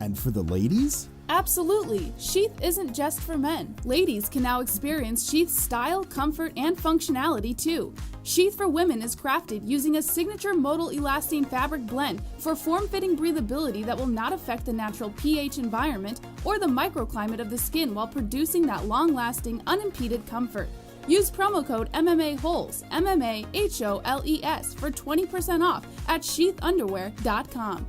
And for the ladies? Absolutely! Sheath isn't just for men. Ladies can now experience Sheath's style, comfort, and functionality too. Sheath for women is crafted using a signature modal elastane fabric blend for form-fitting breathability that will not affect the natural pH environment or the microclimate of the skin while producing that long-lasting, unimpeded comfort. Use promo code MMA-Holes, MMA-HOLES for 20% off at sheathunderwear.com.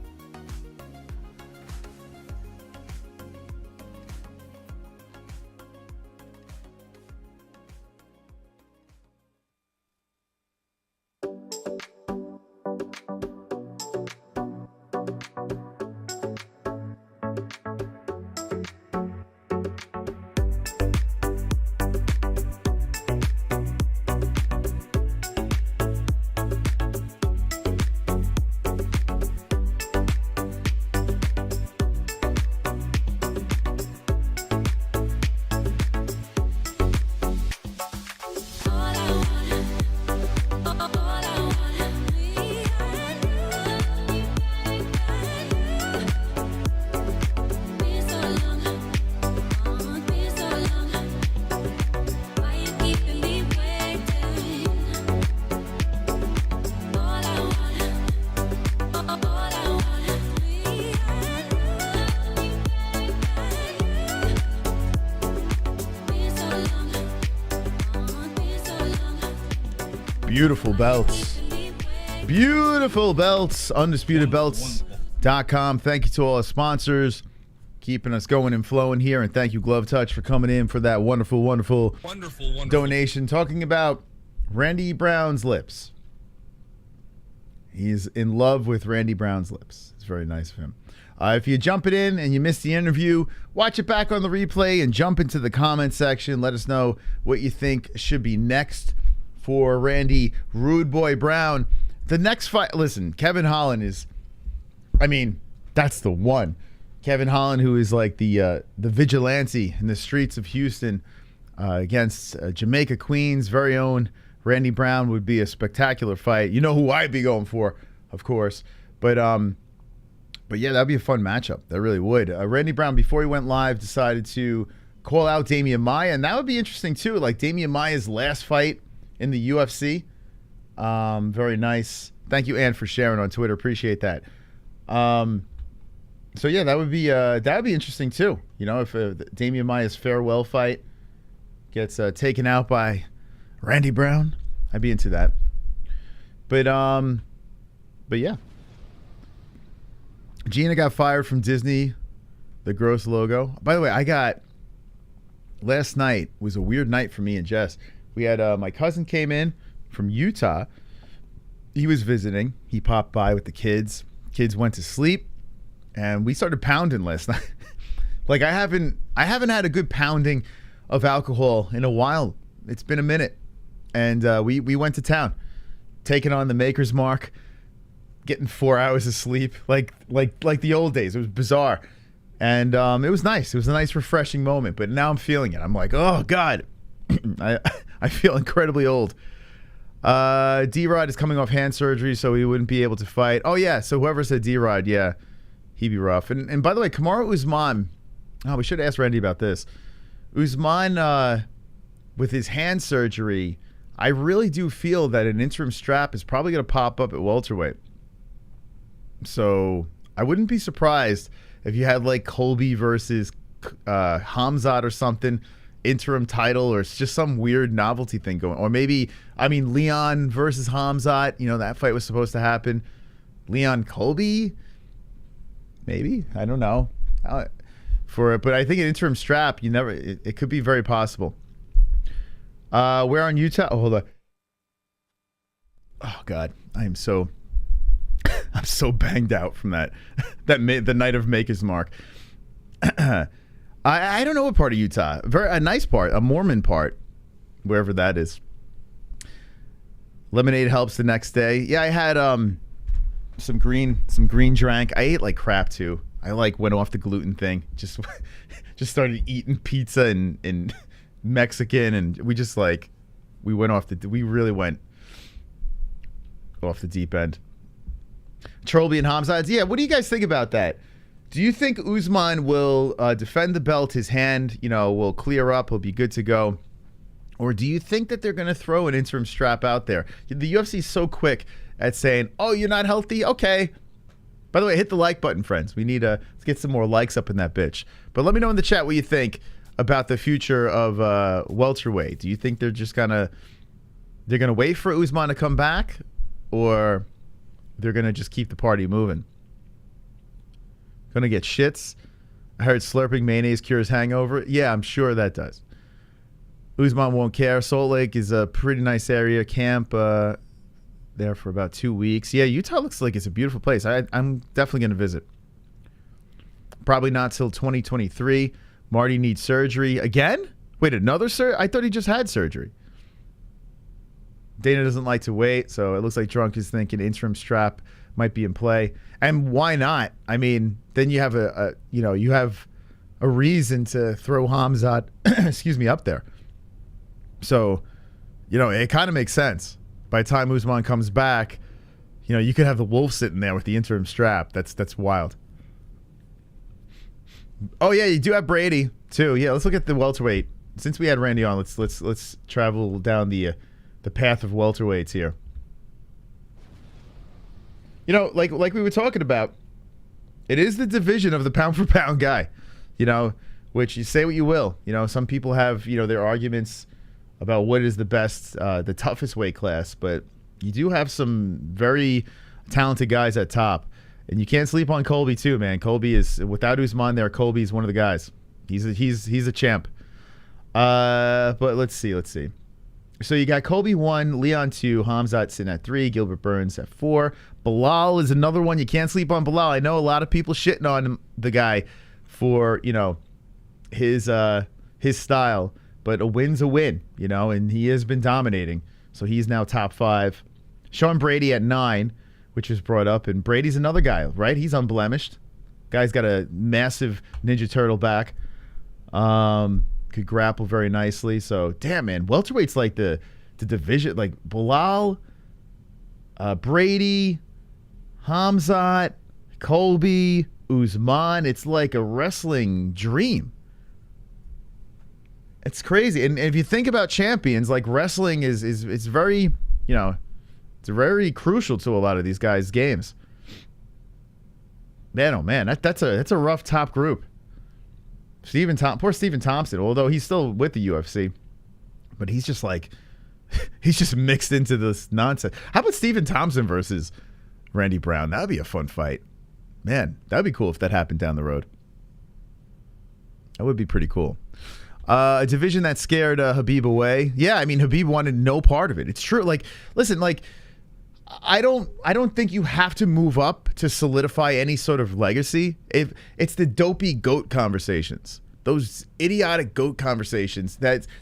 Beautiful belts. Beautiful belts. UndisputedBelts.com. Thank you to all our sponsors, keeping us going and flowing here. And thank you, Glove Touch, for coming in for that wonderful donation. Talking about Randy Brown's lips. He's in love with Randy Brown's lips. It's very nice of him. If you jump it in and you missed the interview, watch it back on the replay and jump into the comment section. Let us know what you think should be next for Randy Rudeboy Brown. The next fight, listen, Kevin Holland is, I mean, That's the one. Kevin Holland, who is like the vigilante in the streets of Houston against Jamaica Queen's very own Randy Brown, would be a spectacular fight. You know who I'd be going for, of course. But yeah, that'd be a fun matchup. That really would. Randy Brown, before he went live, decided to call out Damian Maia, and that would be interesting too. Like Damian Maia's last fight in the UFC. Very nice. Thank you, Ann, for sharing on Twitter. Appreciate that. So yeah, that would be interesting too. You know, if Damian Maia's farewell fight gets taken out by Randy Brown, I'd be into that. But yeah, Gina got fired from Disney, the gross logo. By the way, last night was a weird night for me and Jess. We had my cousin came in from Utah. He was visiting. He popped by with the kids. Kids went to sleep, and we started pounding last night. Like I haven't had a good pounding of alcohol in a while. It's been a minute, and we went to town, taking on the Maker's Mark, getting 4 hours of sleep, like the old days. It was bizarre, and it was nice. It was a nice, refreshing moment. But now I'm feeling it. I'm like, oh God, I feel incredibly old. D-Rod is coming off hand surgery, so he wouldn't be able to fight. Oh yeah, so whoever said D-Rod, yeah, he'd be rough. And by the way, Kamaru Usman, we should ask Randy about this. Usman, with his hand surgery, I really do feel that an interim strap is probably going to pop up at welterweight. So I wouldn't be surprised if you had like Colby versus Khamzat or something, interim title, or it's just some weird novelty thing going. Or maybe, Leon versus Khamzat, that fight was supposed to happen. Leon Colby, maybe, I don't know. But I think an interim strap, it could be very possible. We're on Utah. Oh, hold on. Oh God, I'm so banged out from the night of Maker's Mark. I don't know what part of Utah. A nice part, a Mormon part, wherever that is. Lemonade helps the next day. Yeah, I had some green drank. I ate like crap too. I went off the gluten thing. Just started eating pizza and Mexican, and we really went off the deep end. Trollby and Khamzat. Yeah, what do you guys think about that? Do you think Usman will defend the belt? His hand, will clear up. He'll be good to go. Or do you think that they're going to throw an interim strap out there? The UFC is so quick at saying, oh, you're not healthy? Okay. By the way, hit the like button, friends. We need let's get some more likes up in that bitch. But let me know in the chat what you think about the future of welterweight. Do you think they're gonna wait for Usman to come back, or they're gonna just keep the party moving? Gonna get shits. I heard slurping mayonnaise cures hangover. Yeah, I'm sure that does. Usman won't care. Salt Lake is a pretty nice area. Camp there for about 2 weeks. Yeah, Utah looks like it's a beautiful place. I'm definitely gonna visit. Probably not till 2023. Marty needs surgery again. Wait, another surgery? I thought he just had surgery. Dana doesn't like to wait, so it looks like Drunk is thinking interim strap might be in play. And why not? Then you have you have a reason to throw Khamzat, up there. So, it kind of makes sense. By the time Usman comes back, you could have the Wolf sitting there with the interim strap. That's wild. Oh yeah, you do have Brady too. Yeah, let's look at the welterweight. Since we had Randy on, let's travel down the path of welterweights here. Like we were talking about, it is the division of the pound for pound guy. Which you say what you will. Some people have their arguments about what is the best, the toughest weight class, but you do have some very talented guys at top. And you can't sleep on Colby too, man. Colby is, without Usman there, Colby is one of the guys. He's a champ. But let's see. So you got Colby 1, Leon 2, Khamzat sitting at 3, Gilbert Burns at 4. Bilal is another one. You can't sleep on Bilal. I know a lot of people shitting on the guy for, his style, but a win's a win, and he has been dominating. So he's now top 5. Sean Brady at 9, which was brought up, and Brady's another guy, right? He's unblemished. Guy's got a massive Ninja Turtle back. Could grapple very nicely. So, damn, man. Welterweight's like the division. Like, Bilal, Brady, Khamzat, Colby, Usman. It's like a wrestling dream. It's crazy. And if you think about champions, like, wrestling is very, it's very crucial to a lot of these guys' games. Man, oh man, that's a rough top group. Poor Stephen Thompson, although he's still with the UFC, but he's just like, he's just mixed into this nonsense. How about Stephen Thompson versus Randy Brown? That would be a fun fight. Man, that would be cool if that happened down the road. That would be pretty cool. A division that scared Khabib away. Yeah, I mean, Khabib wanted no part of it. It's true. Like, listen, like, I don't think you have to move up to solidify any sort of legacy. If it's the dopey GOAT conversations, those idiotic GOAT conversations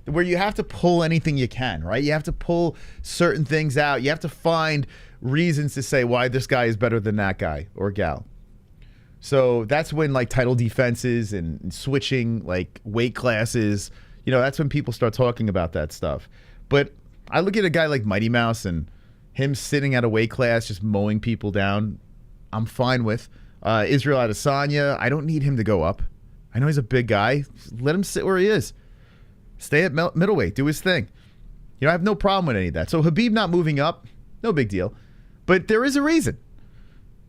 where you have to pull anything you can, right? You have to pull certain things out. You have to find reasons to say why this guy is better than that guy or gal. So that's when, like, title defenses and switching, like, weight classes, that's when people start talking about that stuff. But I look at a guy like Mighty Mouse and him sitting at a weight class just mowing people down, I'm fine with. Israel Adesanya, I don't need him to go up. I know he's a big guy. Let him sit where he is. Stay at middleweight. Do his thing. I have no problem with any of that. So Khabib not moving up, no big deal. But there is a reason.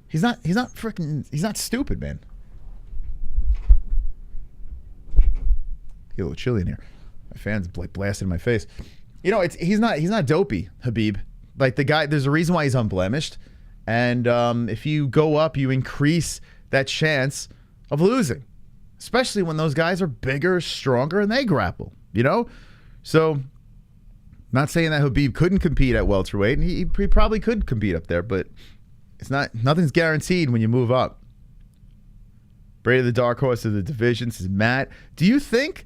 He's not stupid, man. Get a little chilly in here. My fan's like blasting in my face. He's not dopey, Khabib. Like, the guy, there's a reason why he's unblemished. And if you go up, you increase that chance of losing. Especially when those guys are bigger, stronger, and they grapple, So, not saying that Khabib couldn't compete at welterweight, and he probably could compete up there, but nothing's guaranteed when you move up. Brady, the dark horse of the divisions, is Matt. Do you think,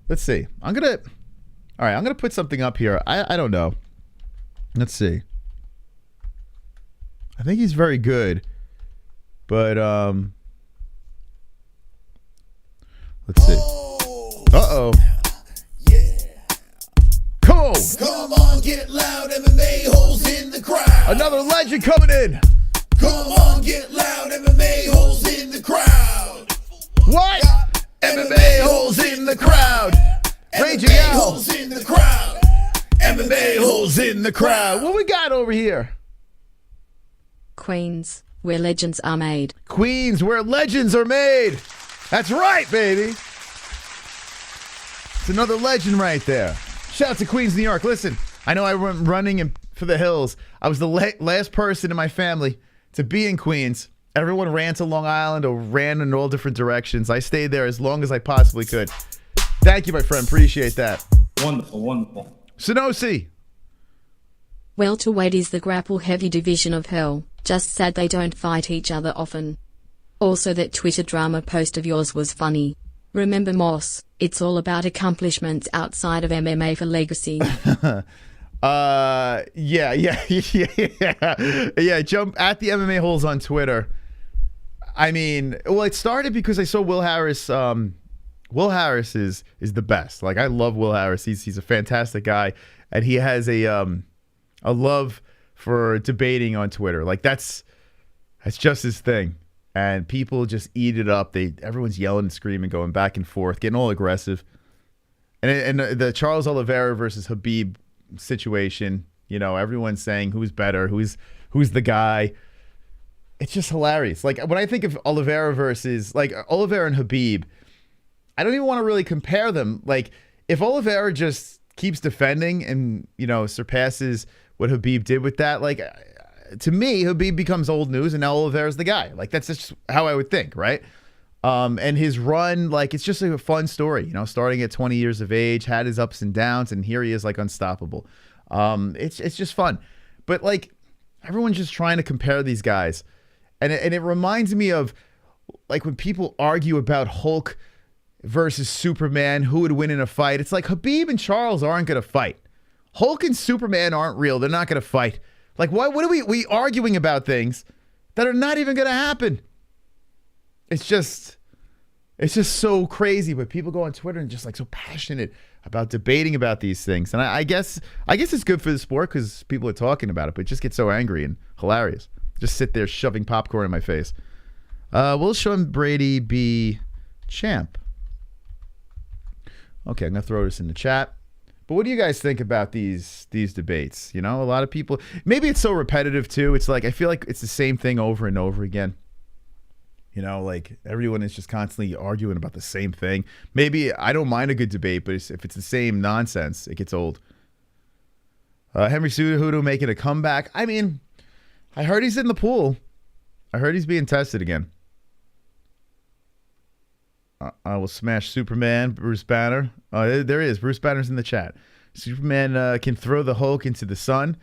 let's see, I'm going to put something up here. I don't know. Let's see. I think he's very good, but let's see. Uh-oh. Yeah. Come on, get loud, MMA holes in the crowd. Another legend coming in. Come on, get loud, MMA holes in the crowd. What? MMA holes in the crowd. Raging MMA out. holes in the crowd. MMA holes in the crowd. What we got over here? Queens, where legends are made. Queens, where legends are made. That's right, baby. It's another legend right there. Shout out to Queens, New York. Listen, I know I went running for the hills. I was the last person in my family to be in Queens. Everyone ran to Long Island or ran in all different directions. I stayed there as long as I possibly could. Thank you, my friend. Appreciate that. Wonderful, wonderful. Sunosi. Welterweight is the grapple-heavy division of hell. Just sad they don't fight each other often. Also, that Twitter drama post of yours was funny. Remember, Moss, it's all about accomplishments outside of MMA for legacy. Yeah. Jump at the MMA Holes on Twitter. I mean, well, it started because I saw Will Harris. Will Harris is the best. Like, I love Will Harris. He's a fantastic guy, and he has a love for debating on Twitter. Like, that's just his thing. And people just eat it up. Everyone's yelling and screaming, going back and forth, getting all aggressive. And the Charles Oliveira versus Khabib situation, everyone's saying who's better, who's the guy. It's just hilarious. Like, when I think of Oliveira versus, like, Oliveira and Khabib, I don't even want to really compare them. Like, if Oliveira just keeps defending and, surpasses what Khabib did with that, like, to me, Khabib becomes old news and now Oliveira's the guy. Like, that's just how I would think, right? And his run, like, it's just a fun story, starting at 20 years of age, had his ups and downs, and here he is, like, unstoppable. It's just fun. But, like, everyone's just trying to compare these guys. And it reminds me of, like, when people argue about Hulk versus Superman, who would win in a fight. It's like, Khabib and Charles aren't going to fight. Hulk and Superman aren't real. They're not going to fight. Like, what are we arguing about things that are not even going to happen? it's just so crazy. But people go on Twitter and just like so passionate about debating about these things. And I guess it's good for the sport because people are talking about it, but it just gets so angry and hilarious. Just sit there shoving popcorn in my face. Will Sean Brady be champ? Okay, I'm going to throw this in the chat. But what do you guys think about these debates? You know, a lot of people, maybe it's so repetitive too. It's like, I feel like it's the same thing over and over again. You know, like everyone is just constantly arguing about the same thing. Maybe I don't mind a good debate, but if it's the same nonsense, it gets old. Henry Cejudo making a comeback. I mean, I heard he's in the pool. I heard he's being tested again. I will smash Superman, Bruce Banner. There he is. Bruce Banner's in the chat. Superman can throw the Hulk into the sun.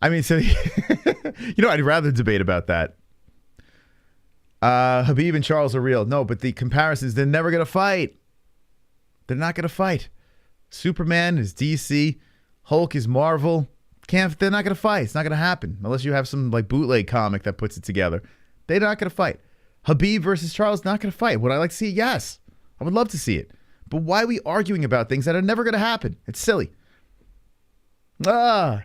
I mean, so, I'd rather debate about that. Khabib and Charles are real. No, but the comparisons, they're never going to fight. They're not going to fight. Superman is DC. Hulk is Marvel. They're not going to fight. It's not going to happen unless you have some like bootleg comic that puts it together. They're not going to fight. Khabib versus Charles, not going to fight. Would I like to see it? Yes. I would love to see it. But why are we arguing about things that are never going to happen? It's silly. Khabib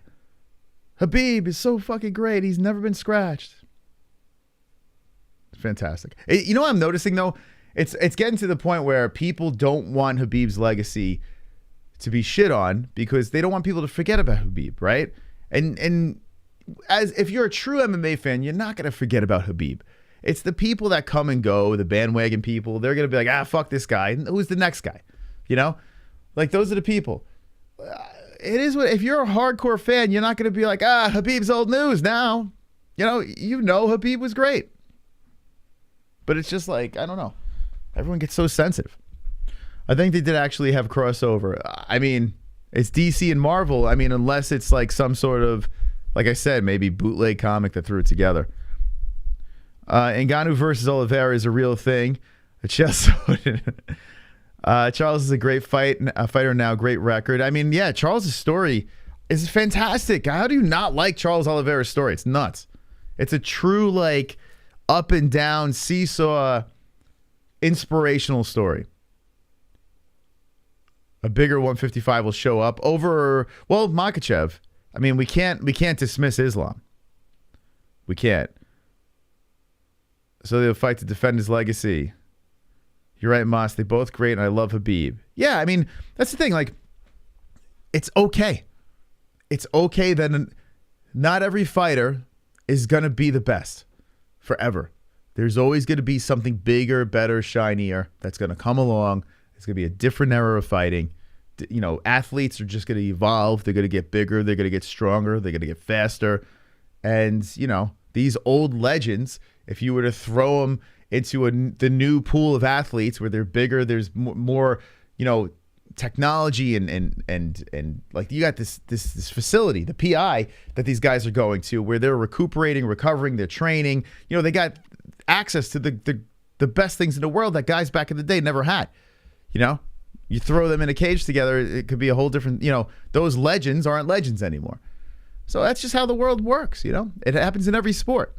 is so fucking great. He's never been scratched. Fantastic. You know what I'm noticing though? It's getting to the point where people don't want Khabib's legacy to be shit on because they don't want people to forget about Khabib, right? And as if you're a true MMA fan, you're not gonna forget about Khabib. It's the people that come and go, the bandwagon people. They're gonna be like, fuck this guy. Who's the next guy? You know, like those are the people. It is what if you're a hardcore fan, you're not gonna be like, Khabib's old news now. You know Khabib was great. But it's just like, I don't know. Everyone gets so sensitive. I think they did actually have crossover. I mean, it's DC and Marvel. I mean, unless it's like some sort of, like I said, maybe bootleg comic that threw it together. Ngannou versus Oliveira is a real thing. Charles is a great fighter now, great record. I mean, yeah, Charles' story is fantastic. How do you not like Charles Oliveira's story? It's nuts. It's a true, like, up and down seesaw inspirational story. A bigger 155 will show up over, well, Makhachev. I mean, we can't dismiss Islam. We can't. So they'll fight to defend his legacy. You're right, Moss. They both great, and I love Khabib. Yeah, I mean, that's the thing. Like, it's okay. It's okay that not every fighter is going to be the best forever. There's always going to be something bigger, better, shinier that's going to come along. It's going to be a different era of fighting. You know, athletes are just going to evolve. They're going to get bigger. They're going to get stronger. They're going to get faster. And, you know, these old legends, if you were to throw them into the new pool of athletes where they're bigger, there's more, you know, technology and like you got this facility, the PI that these guys are going to where they're recuperating, recovering, they're training. You know, they got access to the best things in the world that guys back in the day never had. You know, you throw them in a cage together, it could be a whole different, you know, those legends aren't legends anymore. So that's just how the world works, you know? It happens in every sport.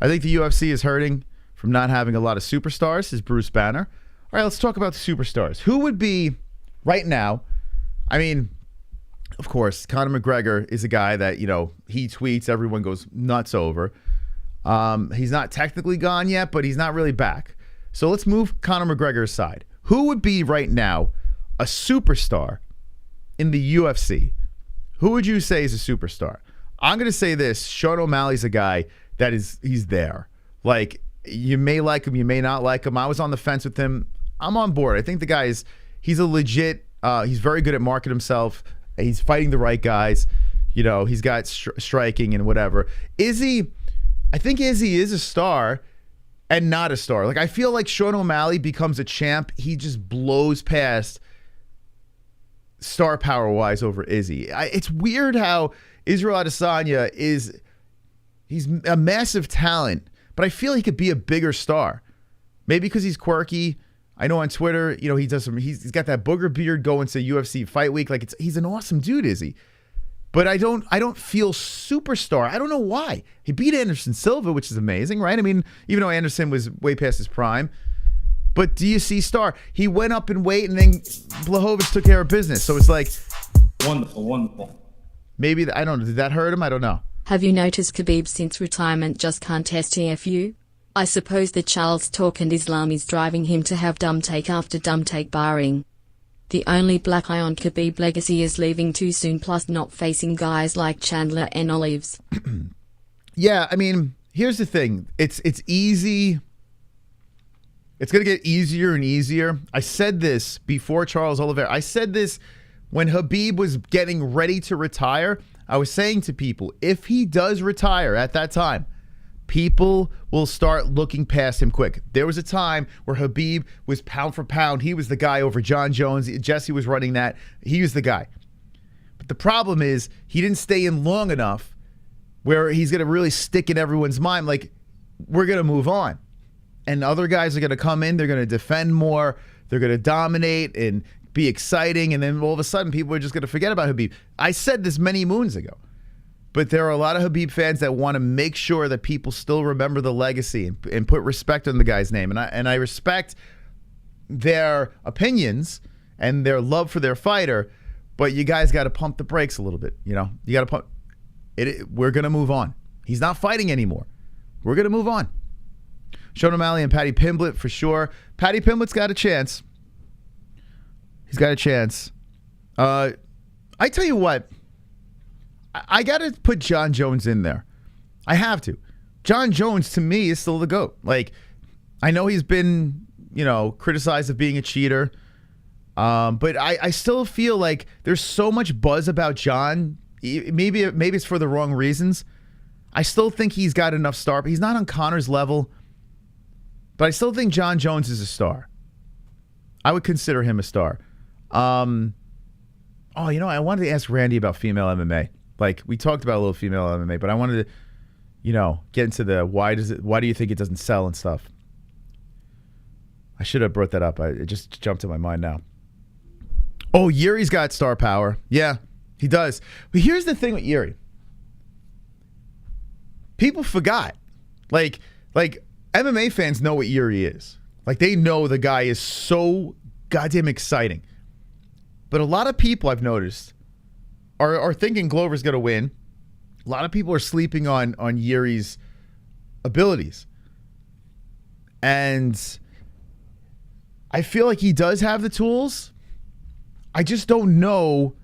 I think the UFC is hurting from not having a lot of superstars, says Bruce Banner. All right, let's talk about the superstars. Who would be, right now, I mean, of course, Conor McGregor is a guy that, you know, he tweets, everyone goes nuts over. He's not technically gone yet, but he's not really back. So let's move Conor McGregor aside. Who would be right now a superstar in the UFC? Who would you say is a superstar? I'm going to say this. Sean O'Malley's a guy that he's there. Like, you may like him, you may not like him. I was on the fence with him. I'm on board. I think the guy he's a legit, he's very good at marketing himself. He's fighting the right guys. You know, he's got striking and whatever. Izzy, I think Izzy is a star and not a star. Like, I feel like Sean O'Malley becomes a champ. He just blows past star power-wise over Izzy. It's weird how Israel Adesanya he's a massive talent, but I feel he could be a bigger star. Maybe because he's quirky. I know on Twitter, you know, he's got that booger beard going to UFC Fight Week. Like, he's an awesome dude, Izzy. But I don't feel superstar. I don't know why. He beat Anderson Silva, which is amazing, right? I mean, even though Anderson was way past his prime. But do you see star? He went up in weight, and then Blachowicz took care of business. So it's like... Wonderful. Maybe, I don't know. Did that hurt him? I don't know. Have you noticed Khabib since retirement just can't TFU? I suppose the Charles talk and Islam is driving him to have dumb take after dumb take barring. The only black eye on Khabib legacy is leaving too soon, plus not facing guys like Chandler and Olives. Yeah, I mean, here's the thing. It's easy. It's going to get easier and easier. I said this before Charles Oliveira. I said this when Khabib was getting ready to retire. I was saying to people, if he does retire at that time, people will start looking past him quick. There was a time where Khabib was pound for pound. He was the guy over John Jones. Jesse was running that. He was the guy. But the problem is he didn't stay in long enough where he's going to really stick in everyone's mind. Like, we're going to move on. And other guys are going to come in. They're going to defend more. They're going to dominate and be exciting. And then all of a sudden, people are just going to forget about Khabib. I said this many moons ago. But there are a lot of Khabib fans that want to make sure that people still remember the legacy and put respect on the guy's name. And I respect their opinions and their love for their fighter, but you guys got to pump the brakes a little bit. You know, you got to pump it. We're going to move on. He's not fighting anymore. We're going to move on. Sean O'Malley and Paddy Pimblett for sure. Paddy Pimblett's got a chance. He's got a chance. I tell you what. I got to put John Jones in there. I have to. John Jones, to me, is still the GOAT. Like, I know he's been, criticized of being a cheater. But I still feel like there's so much buzz about John. Maybe it's for the wrong reasons. I still think he's got enough star. But he's not on Conor's level. But I still think John Jones is a star. I would consider him a star. I wanted to ask Randy about female MMA. Like, we talked about a little female MMA, but I wanted to, get into the why do you think it doesn't sell and stuff. I should have brought that up. It just jumped in my mind now. Oh, Yuri's got star power. Yeah, he does. But here's the thing with Yuri. People forgot. Like MMA fans know what Yuri is. Like, they know the guy is so goddamn exciting. But a lot of people, I've noticed, are thinking Glover's going to win. A lot of people are sleeping on Yuri's abilities. And I feel like he does have the tools. I just don't know.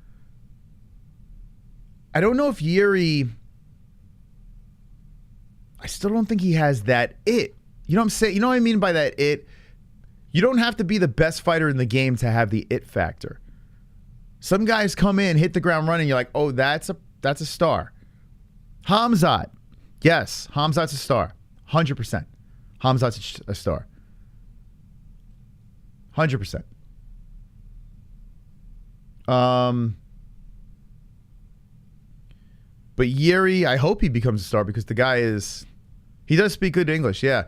I don't know if Yuri... I still don't think he has that it. You know what I'm saying? You know what I mean by that it? You don't have to be the best fighter in the game to have the it factor. Some guys come in, hit the ground running, you're like, oh, that's a star. Khamzat. Yes, Khamzat's a star. 100%. Khamzat's a star. 100%. But Yuri, I hope he becomes a star because the guy he does speak good English, yeah.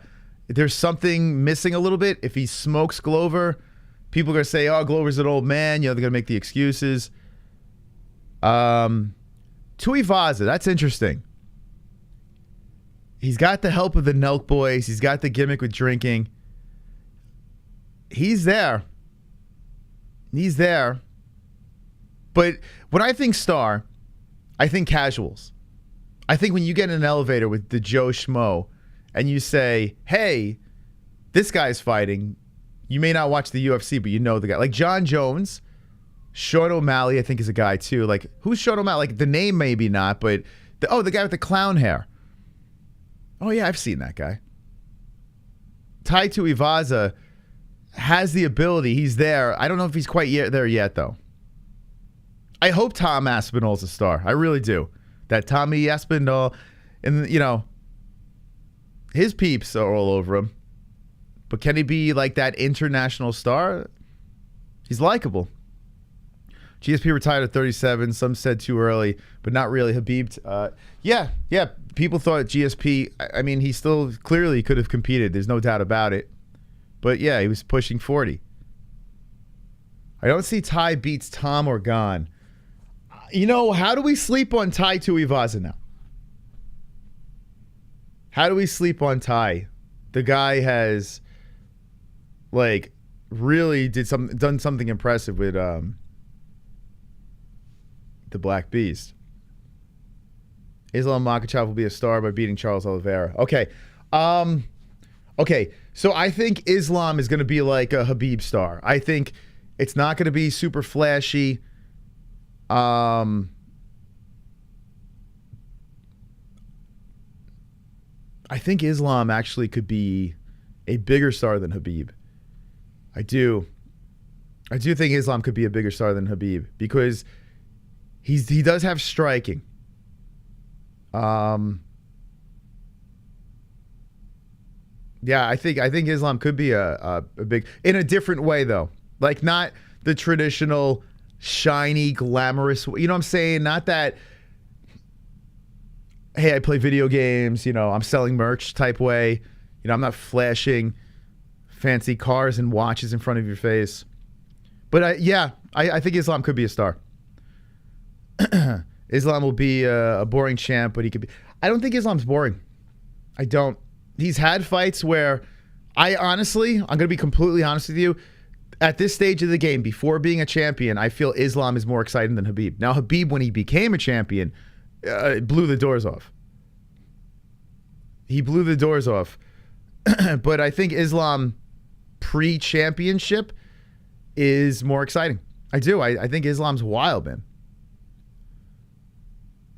There's something missing a little bit. If he smokes Glover, people are going to say, oh, Glover's an old man. They're going to make the excuses. Tuivasa, that's interesting. He's got the help of the Nelk boys. He's got the gimmick with drinking. He's there. But when I think star, I think casuals. I think when you get in an elevator with the Joe Schmo and you say, hey, this guy's fighting, you may not watch the UFC, but you know the guy. Like John Jones, Sean O'Malley, I think is a guy too. Like, who's Sean O'Malley? Like, the name maybe not, but the guy with the clown hair. Oh yeah, I've seen that guy. Tai Tuivasa has the ability. He's there. I don't know if he's quite there yet, though. I hope Tom Aspinall's a star. I really do. That Tommy Aspinall, and his peeps are all over him. But can he be like that international star? He's likable. GSP retired at 37. Some said too early, but not really. Habib, yeah. People thought GSP, I mean, he still clearly could have competed. There's no doubt about it. But yeah, he was pushing 40. I don't see Ty beats Tom or Gon. You know, how do we sleep on Tai Tuivasa now? How do we sleep on Tai? The guy has, like, really done something impressive with the Black Beast. Islam Makhachev will be a star by beating Charles Oliveira. Okay. Okay, so I think Islam is going to be like a Khabib star. I think it's not going to be super flashy. I think Islam actually could be a bigger star than Khabib. I do think Islam could be a bigger star than Khabib because he does have striking. Yeah, I think Islam could be a big, in a different way though. Like not the traditional shiny, glamorous, you know what I'm saying? Not that, hey, I play video games, you know, I'm selling merch type way. You know, I'm not flashing fancy cars and watches in front of your face. But I think Islam could be a star. Islam will be a boring champ, but he could be. I don't think Islam's boring. I don't. He's had fights where I'm going to be completely honest with you. At this stage of the game, before being a champion, I feel Islam is more exciting than Khabib. Now, Khabib, when he became a champion, blew the doors off. He blew the doors off. But I think Islam pre-championship is more exciting. I do. I think Islam's wild, man.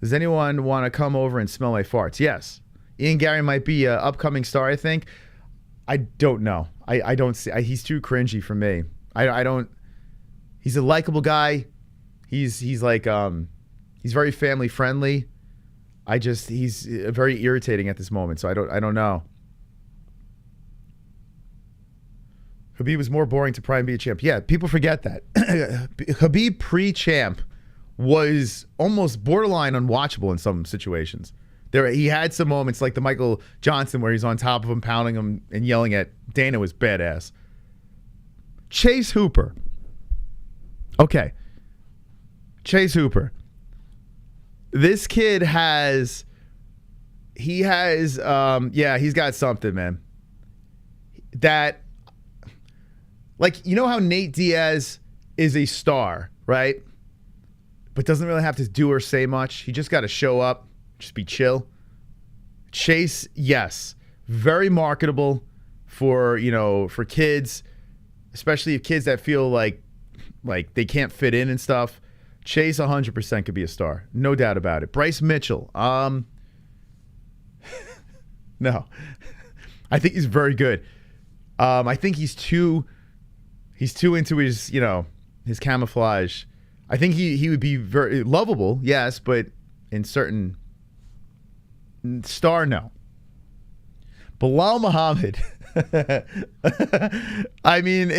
Does anyone want to come over and smell my farts? Yes. Ian Gary might be an upcoming star, I think. I don't know. I don't see. He's too cringy for me. I don't. He's a likable guy. He's like he's very family friendly. He's very irritating at this moment. So I don't know. Khabib was more boring to try and be a champ. Yeah, people forget that. Khabib pre-champ was almost borderline unwatchable in some situations. He had some moments like the Michael Johnson where he's on top of him, pounding him and yelling at Dana was badass. Chase Hooper. Okay. Chase Hooper. This kid he's got something, man. That, like, you know how Nate Diaz is a star, right? But doesn't really have to do or say much. He just got to show up. Just be chill. Chase, yes. Very marketable for kids, especially if kids that feel like they can't fit in and stuff. Chase 100% could be a star. No doubt about it. Bryce Mitchell. No. I think he's very good. I think he's too into his, his camouflage. I think he would be very lovable, yes, but in certain star, no. Bilal Muhammad. I mean,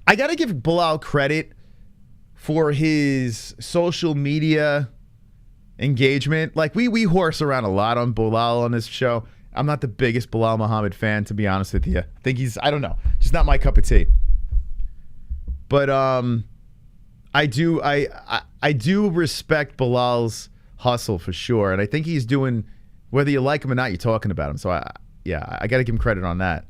I got to give Bilal credit for his social media engagement. Like we horse around a lot on Bilal on this show. I'm not the biggest Bilal Muhammad fan, to be honest with you. I think I don't know, just not my cup of tea. But I do respect Bilal's hustle for sure, and I think he's doing, whether you like him or not, you're talking about him. So I got to give him credit on that.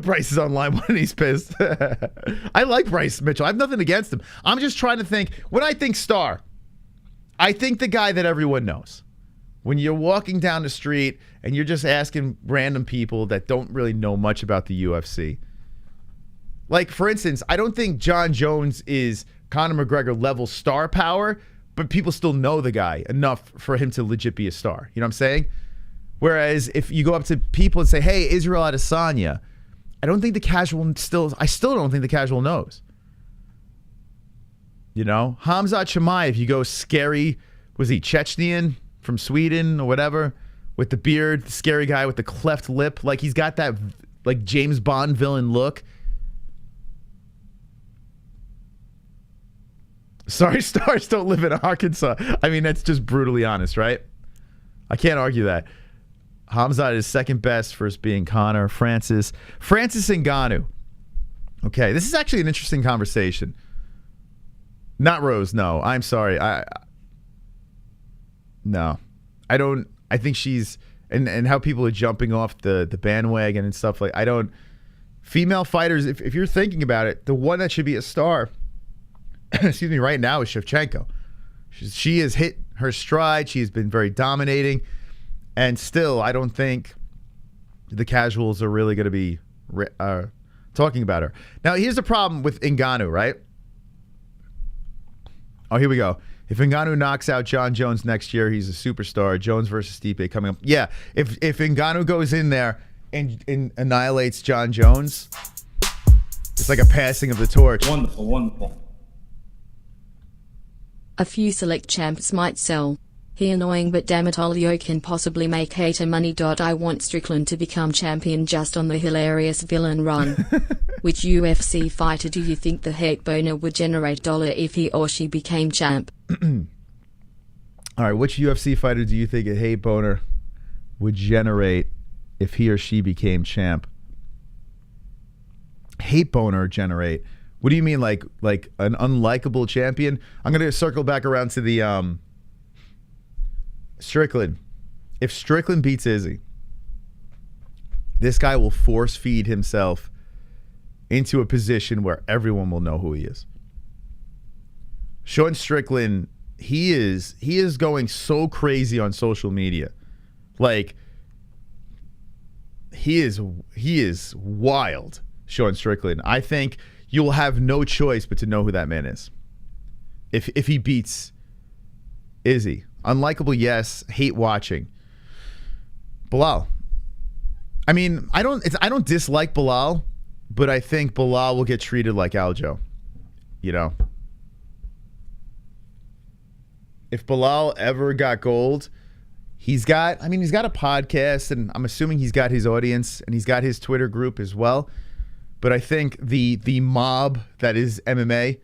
Bryce is online when he's pissed. I like Bryce Mitchell. I have nothing against him. I'm just trying to think. When I think star, I think the guy that everyone knows. When you're walking down the street and you're just asking random people that don't really know much about the UFC. Like, for instance, I don't think John Jones is Conor McGregor level star power, but people still know the guy enough for him to legit be a star. You know what I'm saying? Whereas if you go up to people and say, hey, Israel Adesanya, I still don't think the casual knows. You know? Khamzat Chimaev, you go scary, was he Chechnyan from Sweden or whatever, with the beard, the scary guy with the cleft lip, like he's got that like James Bond villain look. Sorry, stars don't live in Arkansas. I mean, that's just brutally honest, right? I can't argue that. Khamzat is second best, first being Conor. Francis Ngannou. Okay, this is actually an interesting conversation. Not Rose, no. I'm sorry. No. I don't. I think she's and how people are jumping off the bandwagon and stuff like. I don't. Female fighters, if you're thinking about it, the one that should be a star, excuse me, right now is Shevchenko. She has hit her stride. She has been very dominating, and still, I don't think the casuals are really going to be talking about her. Now, here's the problem with Ngannou, right? Oh, here we go. If Ngannou knocks out John Jones next year, he's a superstar. Jones versus Stipe coming up. Yeah, if Ngannou goes in there and annihilates John Jones, it's like a passing of the torch. Wonderful, wonderful. A few select champs might sell. He annoying, but damn it, Olio can possibly make hater money. I want Strickland to become champion just on the hilarious villain run. Which UFC fighter do you think the hate boner would generate dollar if he or she became champ? All right, which UFC fighter do you think a hate boner would generate if he or she became champ? Hate boner generate. What do you mean, like an unlikable champion? I'm gonna circle back around to the Strickland. If Strickland beats Izzy, this guy will force feed himself into a position where everyone will know who he is. Sean Strickland, he is going so crazy on social media. Like, he is wild, Sean Strickland. I think you will have no choice but to know who that man is if he beats Izzy. Unlikable, yes. Hate watching. Bilal. I mean, I don't dislike Bilal, but I think Bilal will get treated like Aljo. You know? If Bilal ever got gold, he's got a podcast, and I'm assuming he's got his audience, and he's got his Twitter group as well. But I think the mob that is MMA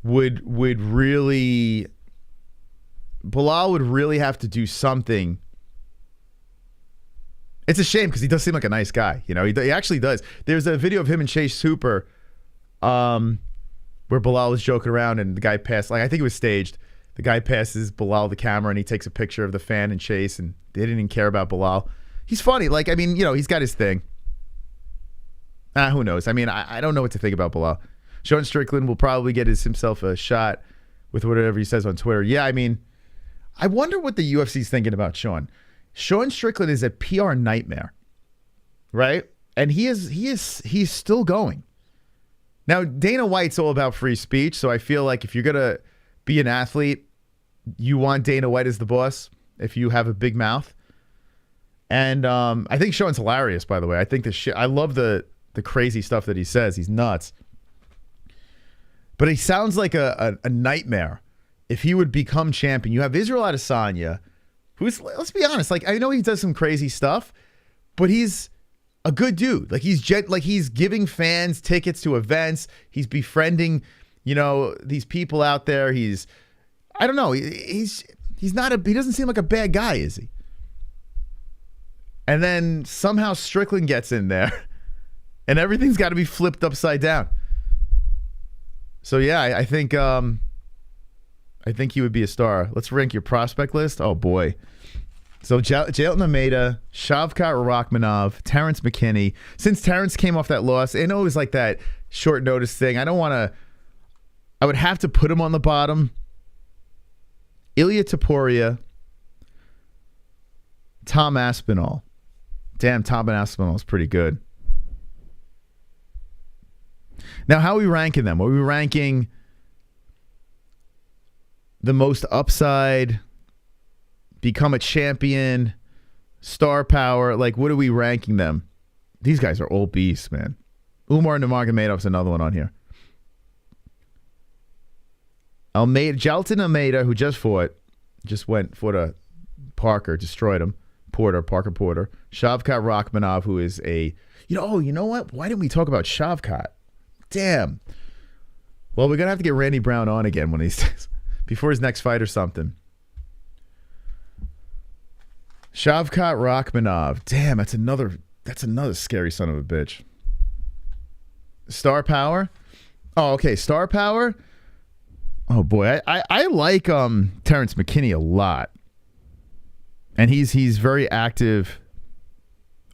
would really... Bilal would really have to do something. It's a shame because he does seem like a nice guy. You know, he actually does. There's a video of him and Chase Hooper where Bilal was joking around and the guy passed, like I think it was staged. The guy passes Bilal the camera and he takes a picture of the fan and Chase, and they didn't even care about Bilal. He's funny. Like, I mean, you know, he's got his thing. Who knows? I mean, I don't know what to think about Bilal. Sean Strickland will probably get himself a shot with whatever he says on Twitter. Yeah, I mean, I wonder what the UFC's thinking about Sean. Sean Strickland is a PR nightmare, right? And he's still going. Now, Dana White's all about free speech, so I feel like if you're gonna be an athlete, you want Dana White as the boss if you have a big mouth. And I think Sean's hilarious, by the way. I think I love the crazy stuff that he says. He's nuts. But he sounds like a nightmare. If he would become champion, you have Israel Adesanya, who's, let's be honest, like, I know he does some crazy stuff, but he's a good dude. Like, he's giving fans tickets to events. He's befriending, you know, these people out there. I don't know. He doesn't seem like a bad guy, is he? And then somehow Strickland gets in there, and everything's got to be flipped upside down. So yeah, I think he would be a star. Let's rank your prospect list. Oh boy. So Jailton Almeida, Shavkat Rachmanov, Terrence McKinney. Since Terrence came off that loss, I know it was like that short notice thing. I would have to put him on the bottom. Ilia Topuria, Tom Aspinall. Damn, Tom Aspinall is pretty good. Now, how are we ranking them? Are we ranking the most upside, become a champion, star power? Like, what are we ranking them? These guys are all beasts, man. Umar Nurmagomedov's another one on here. Jailton Almeida, who just fought a Parker, destroyed him. Parker Porter. Shavkat Rachmanov, who is you know what? Why didn't we talk about Shavkat? Damn. Well, we're going to have to get Randy Brown on again one of these days. Before his next fight or something. Shavkat Rachmanov. Damn, that's another scary son of a bitch. Star Power. Oh, okay. Star Power. Oh boy, I like Terrence McKinney a lot, and he's very active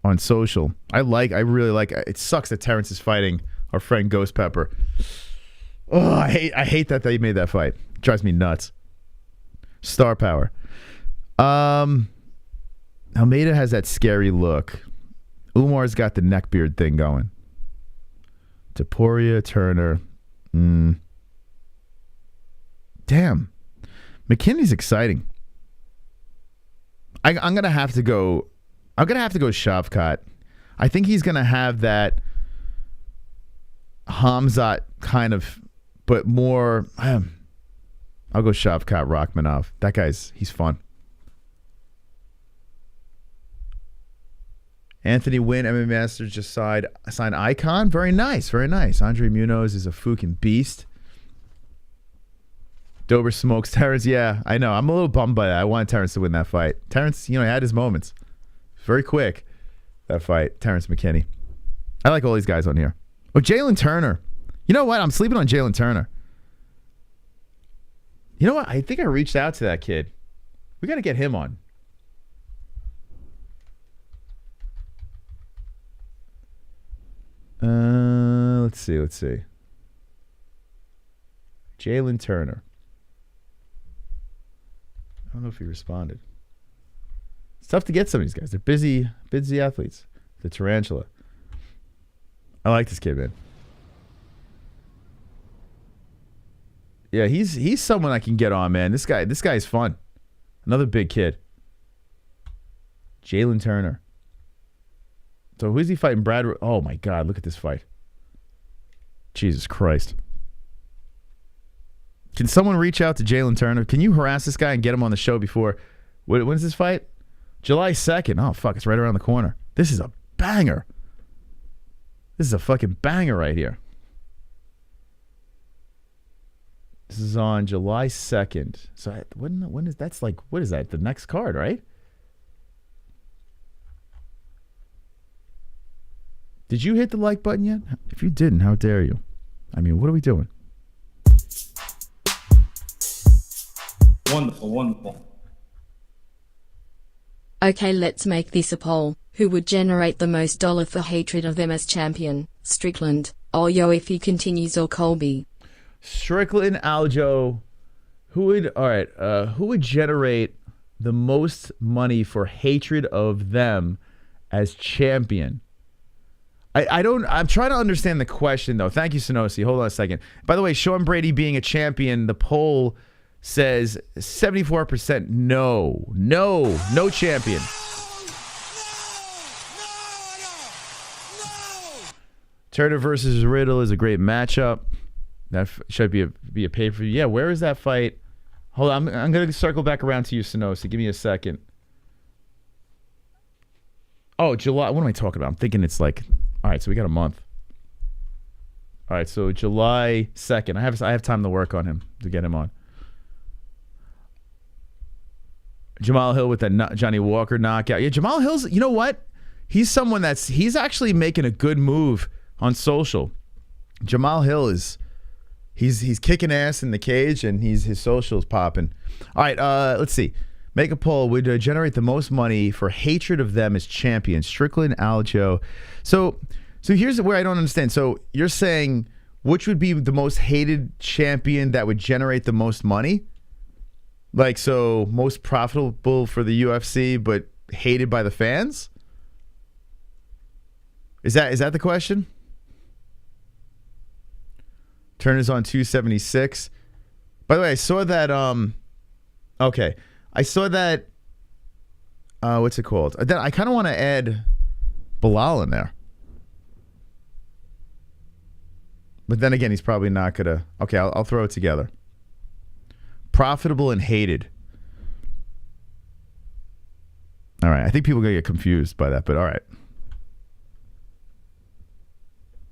on social. I really like. It sucks that Terrence is fighting our friend Ghost Pepper. Oh, I hate that they made that fight. It drives me nuts. Star Power. Almeida has that scary look. Umar's got the neckbeard thing going. Poirier, Turner. Damn. McKinney's exciting. I'm gonna have to go Shavkat. I think he's gonna have that Khamzat kind of, but more. I'll go Shavkat Rachmanov. That he's fun. Anthony Wynn, MMA Masters just signed Icon. Very nice, very nice. Andre Munoz is a fucking beast. Dober smokes Terrence. Yeah, I know. I'm a little bummed by that. I wanted Terrence to win that fight. Terrence, he had his moments. Very quick, that fight. Terrence McKinney. I like all these guys on here. Oh, Jalen Turner. You know what? I'm sleeping on Jalen Turner. You know what? I think I reached out to that kid. We got to get him on. Let's see. Jalen Turner. I don't know if he responded. It's tough to get some of these guys. They're busy athletes. The Tarantula. I like this kid, man. Yeah, he's someone I can get on, man. This guy's fun. Another big kid. Jalen Turner. So who's he fighting? Brad? Oh my God! Look at this fight. Jesus Christ! Can someone reach out to Jalen Turner? Can you harass this guy and get him on the show before? When's this fight? July 2nd. Oh fuck! It's right around the corner. This is a banger. This is a fucking banger right here. This is on July 2nd. So when is that's like what is that? The next card, right? Did you hit the like button yet? If you didn't, how dare you? I mean, what are we doing? Wonderful, wonderful. Okay, let's make this a poll. Who would generate the most dollar for hatred of them as champion? Strickland, Aljo if he continues, or Colby? Strickland, Aljo. Who would generate the most money for hatred of them as champion? I'm trying to understand the question, though. Thank you, Sonosi. Hold on a second. By the way, Sean Brady being a champion, the poll says 74% no champion. Turner versus Riddle is a great matchup. That should be a pay-per-view. Yeah, where is that fight? Hold on, I'm going to circle back around to you, Sonosi. Give me a second. Oh, July. What am I talking about? I'm thinking it's like... All right, so we got a month. All right, so July 2nd. I have time to work on him, to get him on. Jamal Hill with that Johnny Walker knockout. Yeah, Jamal Hill's, you know what? He's someone he's actually making a good move on social. Jamal Hill he's kicking ass in the cage, and his social's popping. All right, let's see. Make a poll. Would generate the most money for hatred of them as champions? Strickland, Aljo. So here's where I don't understand. So you're saying which would be the most hated champion that would generate the most money? Like, so most profitable for the UFC, but hated by the fans? Is that the question? Turner's on 276. By the way, I saw that. Okay. I saw that, what's it called? I kind of want to add Bilal in there. But then again, he's probably not going to. Okay, I'll throw it together. Profitable and hated. All right, I think people are going to get confused by that, but all right.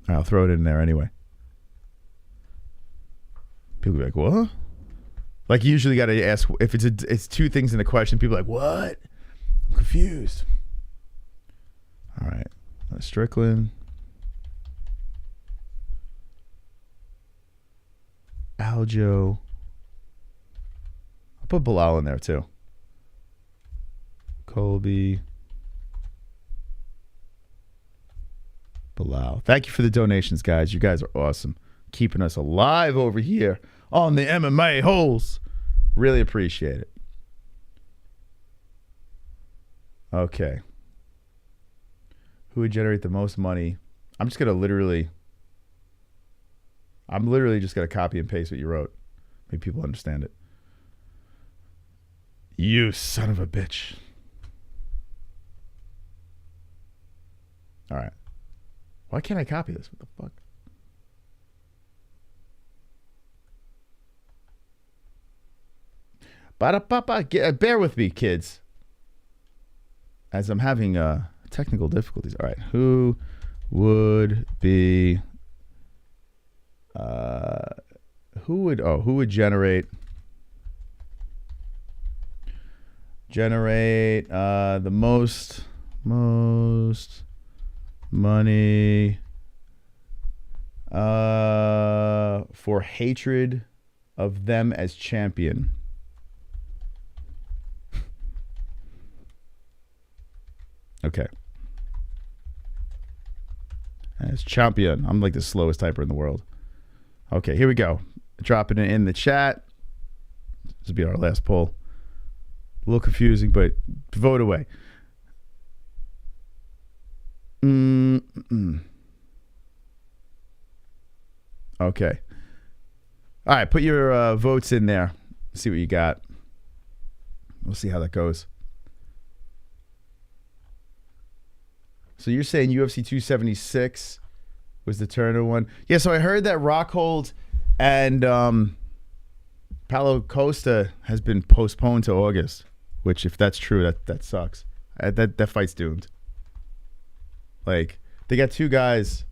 I'll throw it in there anyway. People be like, what? Like, you usually got to ask if it's two things in the question. People are like, what? I'm confused. All right. Strickland. Aljo. I'll put Bilal in there too. Colby. Bilal. Thank you for the donations, guys. You guys are awesome. Keeping us alive over here on the MMA-Holes. Really appreciate it. Okay. Who would generate the most money? I'm literally just going to copy and paste what you wrote. Make people understand it. You son of a bitch. All right. Why can't I copy this? What the fuck? Ba-da-ba-ba. Bear with me, kids. As I'm having technical difficulties. All right. Who would be... who would generate the most money for hatred of them as champion? Okay. As champion. I'm like the slowest typer in the world. Okay, here we go. Dropping it in the chat. This will be our last poll. A little confusing, but vote away. Okay. All right, put your votes in there. See what you got. We'll see how that goes. So you're saying UFC 276 was the Turner one? Yeah, so I heard that Rockhold and Paulo Costa has been postponed to August, which if that's true, that sucks. That fight's doomed. Like, they got two guys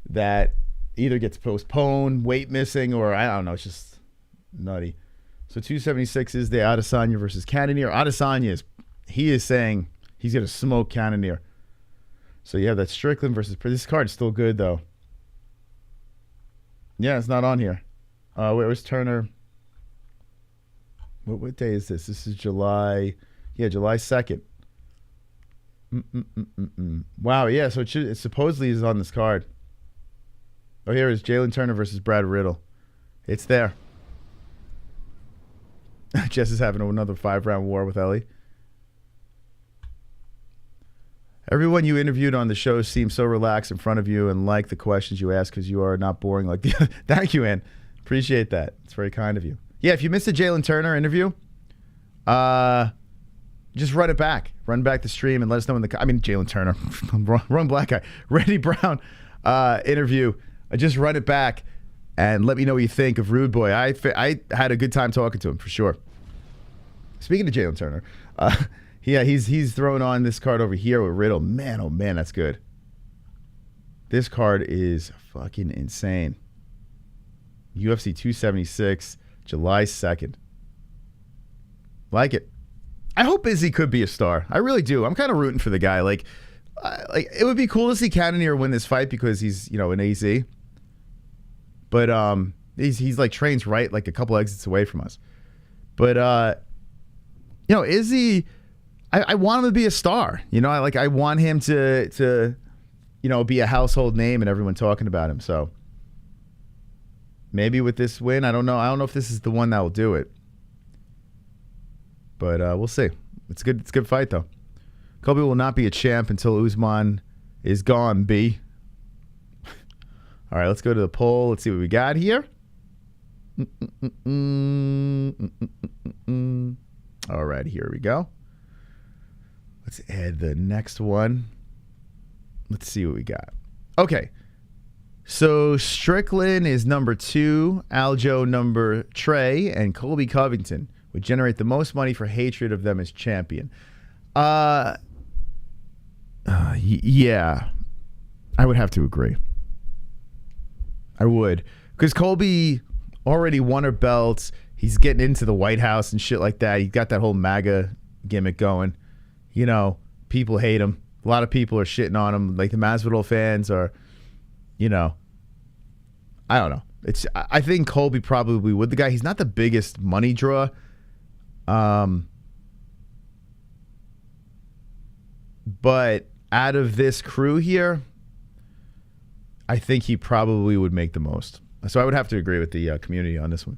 that either gets postponed, weight missing, or I don't know, it's just nutty. So 276 is the Adesanya versus Cannonier. Adesanya is saying he's going to smoke Cannonier. So you have that Strickland versus... This card's still good, though. Yeah, it's not on here. Where's Turner? What day is this? This is July... Yeah, July 2nd. Wow, yeah, so it supposedly is on this card. Oh, here is Jalen Turner versus Brad Riddle. It's there. Jess is having another 5-round war with Ellie. Everyone you interviewed on the show seems so relaxed in front of you and like the questions you ask because you are not boring like the... Thank you, Ann. Appreciate that. It's very kind of you. Yeah, if you missed a Jalen Turner interview, just run it back. Run back the stream and let us know in the... I mean, Jalen Turner. Wrong black guy. Randy Brown interview. Just run it back and let me know what you think of Rudeboy. I had a good time talking to him, for sure. Speaking of Jalen Turner... yeah, he's throwing on this card over here with Riddle. Man, oh man, that's good. This card is fucking insane. UFC 276, July 2nd. Like it. I hope Izzy could be a star. I really do. I'm kind of rooting for the guy. Like it would be cool to see Cannonier win this fight because he's, an AZ. But he's like trains right like a couple exits away from us. But Izzy... I want him to be a star. I want him to be a household name and everyone talking about him. So maybe with this win, I don't know. I don't know if this is the one that will do it. But we'll see. It's good. It's a good fight though. Colby will not be a champ until Usman is gone, B. All right, let's go to the poll. Let's see what we got here. All right, here we go. Let's add the next one. Let's see what we got. Okay. So Strickland is number 2, Aljo number Trey, and Colby Covington would generate the most money for hatred of them as champion. Yeah. I would have to agree. I would. Because Colby already won her belts. He's getting into the White House and shit like that. He got that whole MAGA gimmick going. People hate him. A lot of people are shitting on him. Like the Masvidal fans are, I don't know. I think Colby probably would. The guy, he's not the biggest money draw. But out of this crew here, I think he probably would make the most. So I would have to agree with the community on this one.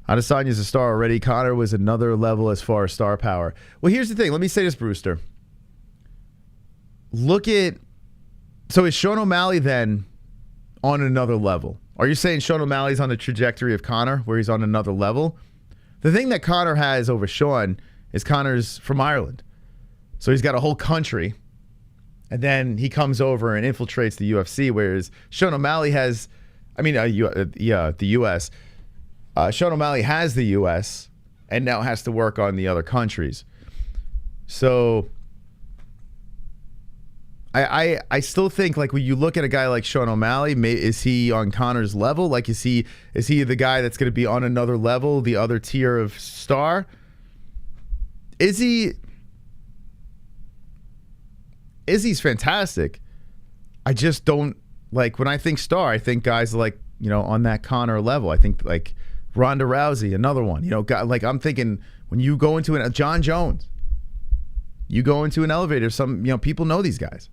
Adesanya's a star already. Conor was another level as far as star power. Well, here's the thing. Let me say this, Brewster. Look at... So is Sean O'Malley then on another level? Are you saying Sean O'Malley's on the trajectory of Conor, where he's on another level? The thing that Conor has over Sean is Conor's from Ireland. So he's got a whole country. And then he comes over and infiltrates the UFC, whereas Sean O'Malley has... I mean, the U.S., Sean O'Malley has the U.S. and now has to work on the other countries. So I still think, like, when you look at a guy like Sean O'Malley, is he on Conor's level? Like, is he the guy that's going to be on another level, the other tier of star? Izzy's fantastic. I just don't, like, when I think star, I think guys like, on that Conor level. I think like Ronda Rousey, another one. Like, I'm thinking when you go into John Jones, you go into an elevator, some people know these guys.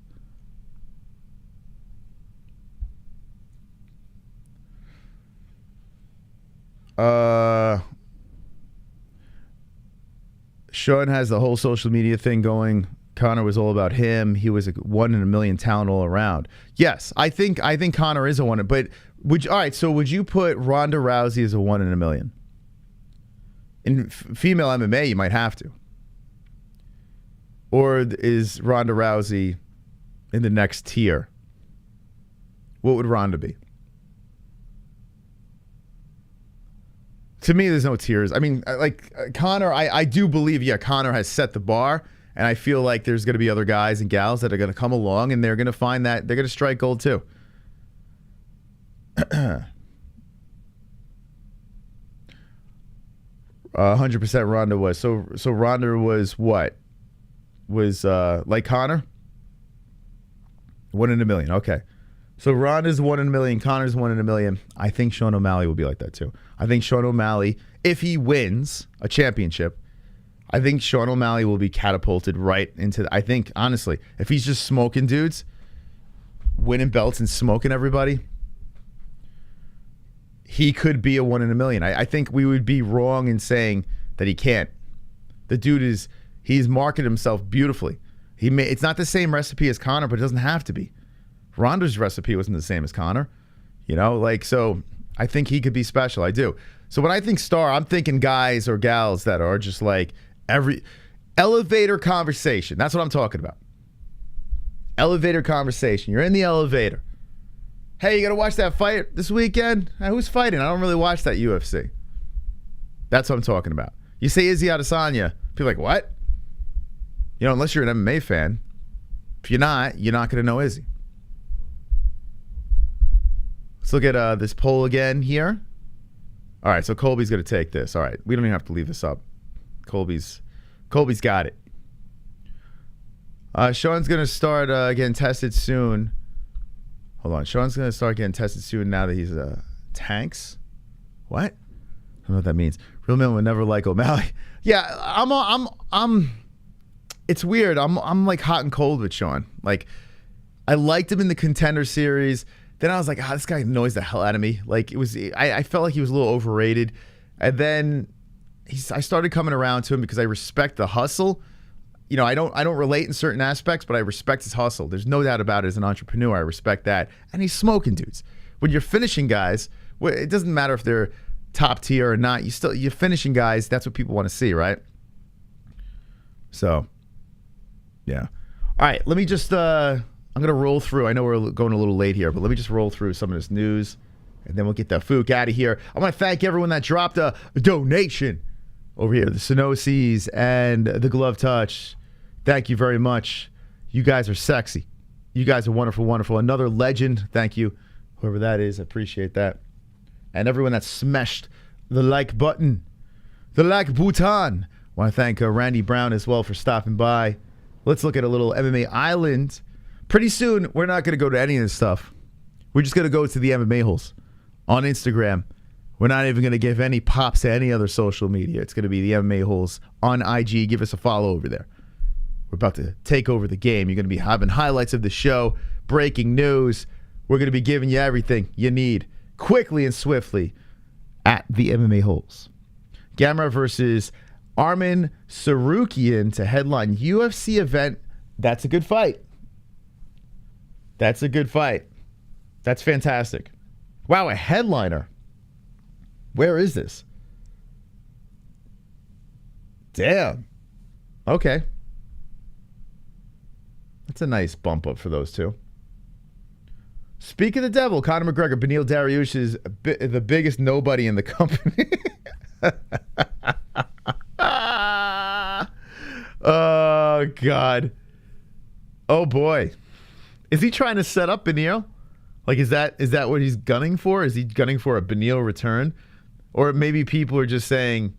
Sean has the whole social media thing going. Conor was all about him. He was a 1 in a million talent all around. Yes, I think Conor is a one. But all right? So would you put Ronda Rousey as a 1 in a million? In female MMA, you might have to. Or is Ronda Rousey in the next tier? What would Ronda be? To me, there's no tiers. I mean, like Conor, I do believe, Conor has set the bar. And I feel like there's going to be other guys and gals that are going to come along and they're going to find that they're going to strike gold too. 100% Ronda was. So Ronda was what? Was like Conor? 1 in a million. Okay. So Ronda's 1 in a million. Conor's 1 in a million. I think Sean O'Malley will be like that too. I think Sean O'Malley, if he wins a championship, I think Sean O'Malley will be catapulted right into... I think, honestly, if he's just smoking dudes, winning belts and smoking everybody, he could be a 1 in a million. I think we would be wrong in saying that he can't. The dude he's marketed himself beautifully. It's not the same recipe as Conor, but it doesn't have to be. Ronda's recipe wasn't the same as Conor. So I think he could be special. I do. So when I think star, I'm thinking guys or gals that are just like... Every elevator conversation. That's what I'm talking about. Elevator conversation. You're in the elevator. Hey, you got to watch that fight this weekend? Who's fighting? I don't really watch that UFC. That's what I'm talking about. You say Izzy Adesanya, people are like, what? Unless you're an MMA fan. If you're not going to know Izzy. Let's look at this poll again here. All right, so Colby's going to take this. All right, we don't even have to leave this up. Colby's got it. Sean's going to start getting tested soon. Hold on. Sean's going to start getting tested soon now that he's tanks. What? I don't know what that means. Real men would never like O'Malley. Yeah, I'm it's weird. I'm like hot and cold with Sean. Like, I liked him in the Contender Series. Then I was like, this guy annoys the hell out of me. Like, I felt like he was a little overrated. And then I started coming around to him because I respect the hustle. I don't relate in certain aspects, but I respect his hustle. There's no doubt about it. As an entrepreneur, I respect that. And he's smoking dudes. When you're finishing guys, it doesn't matter if they're top tier or not. You're finishing guys. That's what people want to see, right? So, yeah. All right, let me just, I'm going to roll through. I know we're going a little late here, but let me just roll through some of this news, and then we'll get the fook out of here. I want to thank everyone that dropped a donation over here, the Synoses and the Glove Touch. Thank you very much. You guys are sexy. You guys are wonderful, wonderful. Another legend. Thank you, whoever that is. I appreciate that. And everyone that smashed the like button, the like button. Want to thank Randy Brown as well for stopping by. Let's look at a little MMA Island. Pretty soon, we're not going to go to any of this stuff. We're just going to go to the MMA-Holes on Instagram. We're not even going to give any pops to any other social media. It's going to be the MMA-Holes on IG. Give us a follow over there. We're about to take over the game. You're going to be having highlights of the show, breaking news. We're going to be giving you everything you need quickly and swiftly at the MMA-Holes. Gamera versus Arman Sarukian to headline UFC event. That's a good fight. That's a good fight. That's fantastic. Wow, a headliner. Where is this? Damn. Okay. That's a nice bump up for those two. Speak of the devil, Conor McGregor, Beneil Dariush is the biggest nobody in the company. Oh, God. Oh, boy. Is he trying to set up Beneil? Like, is that what he's gunning for? Is he gunning for a Beneil return? Or maybe people are saying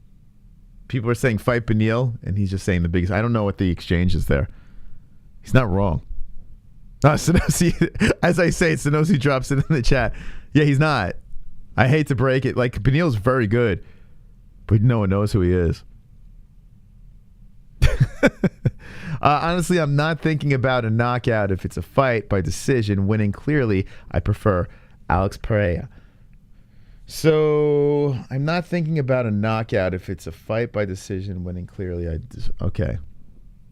fight Beneil, and he's just saying the biggest. I don't know what the exchange is there. He's not wrong. Sonosi, as I say, Sonosi drops it in the chat. Yeah, he's not. I hate to break it. Like, Beneil's very good, but no one knows who he is. Honestly, I'm not thinking about a knockout if it's a fight by decision, winning clearly. I prefer Alex Pereira. So, I'm not thinking about a knockout if it's a fight by decision, winning clearly. Okay.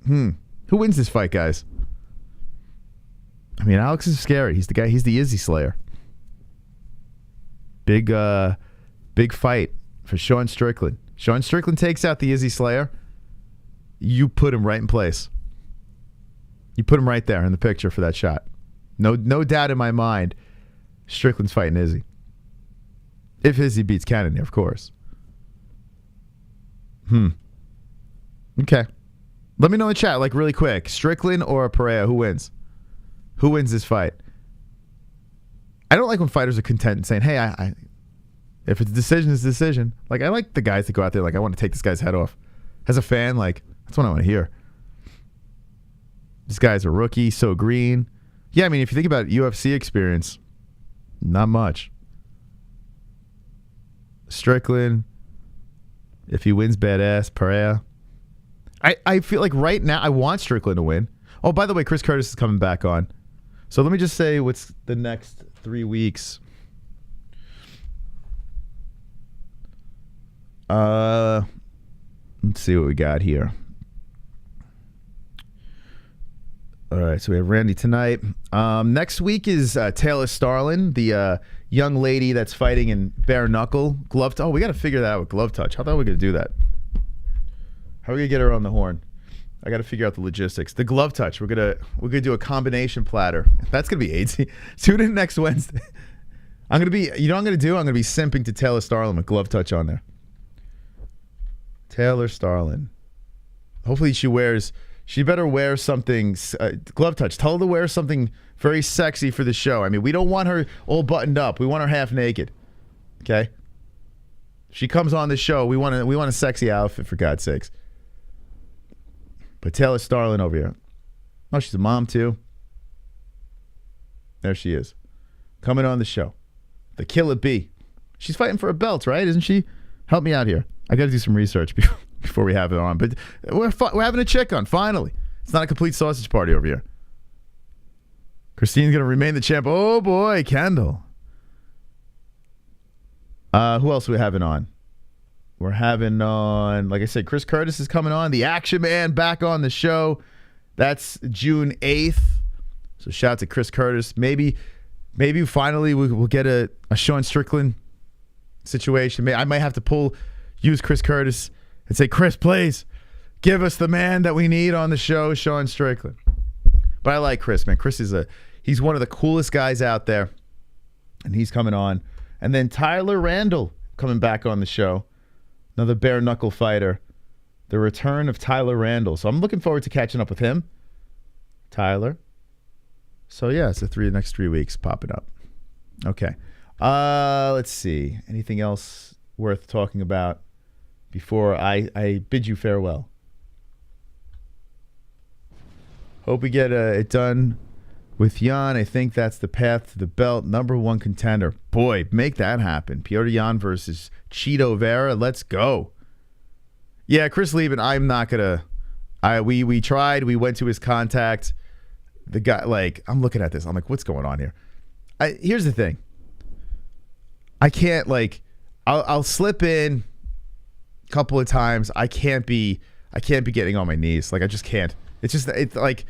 Who wins this fight, guys? I mean, Alex is scary. He's the guy. He's the IZZY Slayer. Big fight for Sean Strickland. Sean Strickland takes out the IZZY Slayer. You put him right in place. You put him right there in the picture for that shot. No doubt in my mind, Strickland's fighting IZZY. If IZZY beats Cannonier, of course. Okay. Let me know in the chat, like, really quick. Strickland or Pereira, who wins? Who wins this fight? I don't like when fighters are content and saying, hey, I if it's a decision, it's a decision. Like, I like the guys that go out there, like, I want to take this guy's head off. As a fan, like, that's what I want to hear. This guy's a rookie, so green. Yeah, I mean, if you think about UFC experience, not much. Strickland, if he wins, badass. Pereira. I feel like right now, I want Strickland to win. Oh, by the way, Chris Curtis is coming back on. So let me just say what's the next 3 weeks. Let's see what we got here. All right, so we have Randy tonight. Next week is Taylor Starlin, the young lady that's fighting in bare knuckle glove. Oh, we got to figure that out with glove touch. How the hell are we gonna do that? How are we gonna get her on the horn? I got to figure out the logistics. The glove touch. We're gonna do a combination platter. That's gonna be AIDS. Tune in next Wednesday. I'm gonna be. You know what I'm gonna do? I'm gonna be simping to Taylor Starlin with glove touch on there. Taylor Starlin. Hopefully she better wear something, glove touch. Tell her to wear something very sexy for the show. I mean, we don't want her all buttoned up. We want her half naked. Okay? She comes on the show. We want a sexy outfit, for God's sakes. But Taylor Starlin over here. Oh, she's a mom too. There she is. Coming on the show. The Killer Bee. She's fighting for a belt, right? Isn't she? Help me out here. I got to do some research before we have it on. But we're having a chick on, finally. It's not a complete sausage party over here. Christine's going to remain the champ. Oh, boy, Kendall. Who else are we having on? We're having on, like I said, Chris Curtis is coming on. The Action Man back on the show. That's June 8th. So shout out to Chris Curtis. Maybe finally we'll get a Sean Strickland situation. I might have to use Chris Curtis and say, Chris, please give us the man that we need on the show, Sean Strickland. But I like Chris, man. Chris he's one of the coolest guys out there, and he's coming on. And then Tyler Randall coming back on the show, another bare knuckle fighter. The return of Tyler Randall. So I'm looking forward to catching up with him, Tyler. So yeah, it's the next 3 weeks popping up. Okay. Let's see. Anything else worth talking about before I bid you farewell? Hope we get it done With Jan, I think that's the path to the belt. #1 contender. Boy, make that happen. Petr Yan versus Chito Vera. Let's go. Yeah, Chris Lieben, I'm not going to... We tried. We went to his contact. The guy, like, I'm looking at this. I'm like, what's going on here? Here's the thing. I can't, like... I'll slip in a couple of times. I can't be getting on my knees. Like, I just can't. It's like...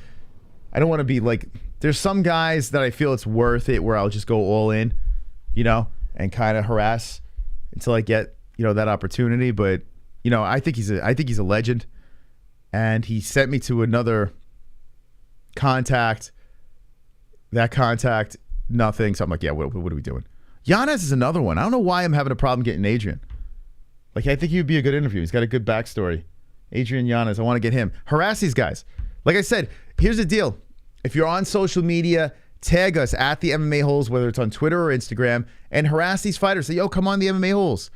I don't want to be like... There's some guys that I feel it's worth it where I'll just go all in, you know, and kind of harass until I get, you know, that opportunity. But, you know, I think he's a legend. And he sent me to another contact. That contact, nothing. So I'm like, yeah, what are we doing? Giannis is another one. I don't know why I'm having a problem getting Adrian. Like, I think he would be a good interview. He's got a good backstory. Adrian Giannis, I want to get him. Harass these guys. Like I said, here's the deal. If you're on social media, tag us at the MMA-Holes, whether it's on Twitter or Instagram, and harass these fighters. Say, yo, come on the MMA-Holes.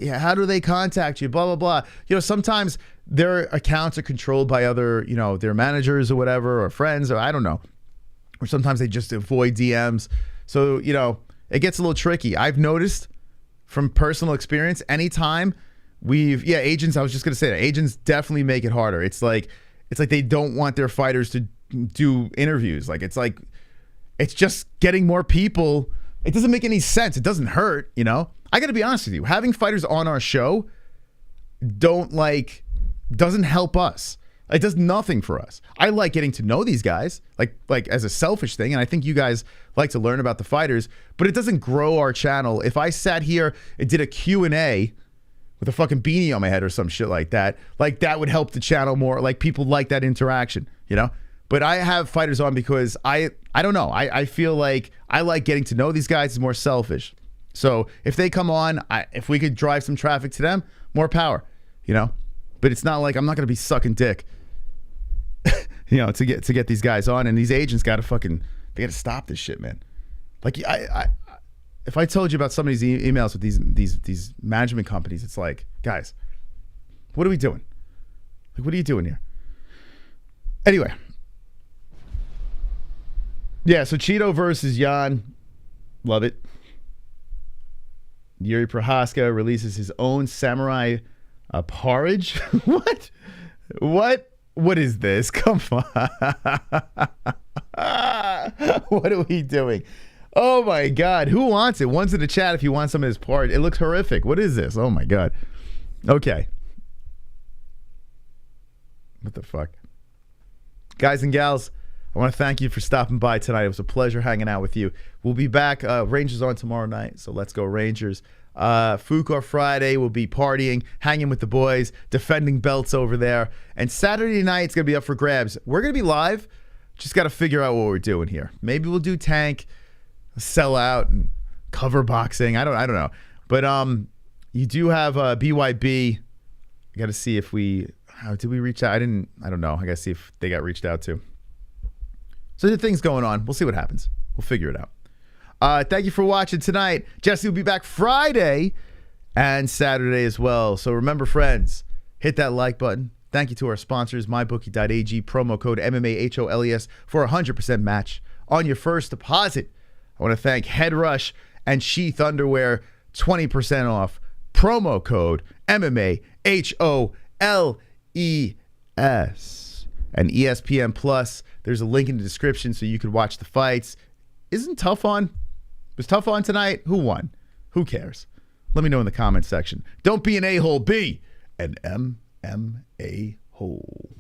How do they contact you? Blah, blah, blah. You know, sometimes their accounts are controlled by other, you know, their managers or whatever, or friends, or I don't know. Or sometimes they just avoid DMs. So, you know, it gets a little tricky. I've noticed from personal experience, anytime agents, I was just going to say that. Agents definitely make it harder. It's like they don't want their fighters to do interviews. It's just getting more people. It doesn't make any sense. It doesn't hurt, you know. I got to be honest with you. Having fighters on our show doesn't help us. It does nothing for us. I like getting to know these guys, like as a selfish thing, and I think you guys like to learn about the fighters, but it doesn't grow our channel. If I sat here and did a Q&A with a fucking beanie on my head or some shit like that would help the channel more. Like, people like that interaction, you know. But I have fighters on because I don't know. I feel like I like getting to know these guys. It's more selfish. So if they come on, if we could drive some traffic to them, more power, you know. But it's not like I'm not going to be sucking dick, you know, to get these guys on. And these agents got to stop this shit, man. Like, if I told you about some of these emails with these management companies, it's like, guys, what are we doing? Like, what are you doing here? Anyway. Yeah, so Chito versus Jan. Love it. Yuri Prohaska releases his own samurai porridge. What? What is this? Come on. What are we doing? Oh my God. Who wants it? One's in the chat if you want some of his porridge. It looks horrific. What is this? Oh my God. Okay. What the fuck? Guys and gals, I want to thank you for stopping by tonight. It was a pleasure hanging out with you. We'll be back. Rangers on tomorrow night, so let's go Rangers. Fuqua Friday, we'll be partying, hanging with the boys, defending belts over there. And Saturday night, it's going to be up for grabs. We're going to be live. Just got to figure out what we're doing here. Maybe we'll do tank, sell out, and cover boxing. I don't know. But you do have BYB. I got to see if did we reach out? I don't know. I got to see if they got reached out to. So there are things going on. We'll see what happens. We'll figure it out. Thank you for watching tonight. Jesse will be back Friday and Saturday as well. So remember, friends, hit that like button. Thank you to our sponsors, mybookie.ag, promo code MMA-HOLES for a 100% match on your first deposit. I want to thank Head Rush and Sheath Underwear, 20% off, promo code MMA-HOLES. And ESPN Plus, there's a link in the description so you could watch the fights. Isn't Tough on? Was Tough on tonight? Who won? Who cares? Let me know in the comment section. Don't be an a-hole, be an MMA-hole.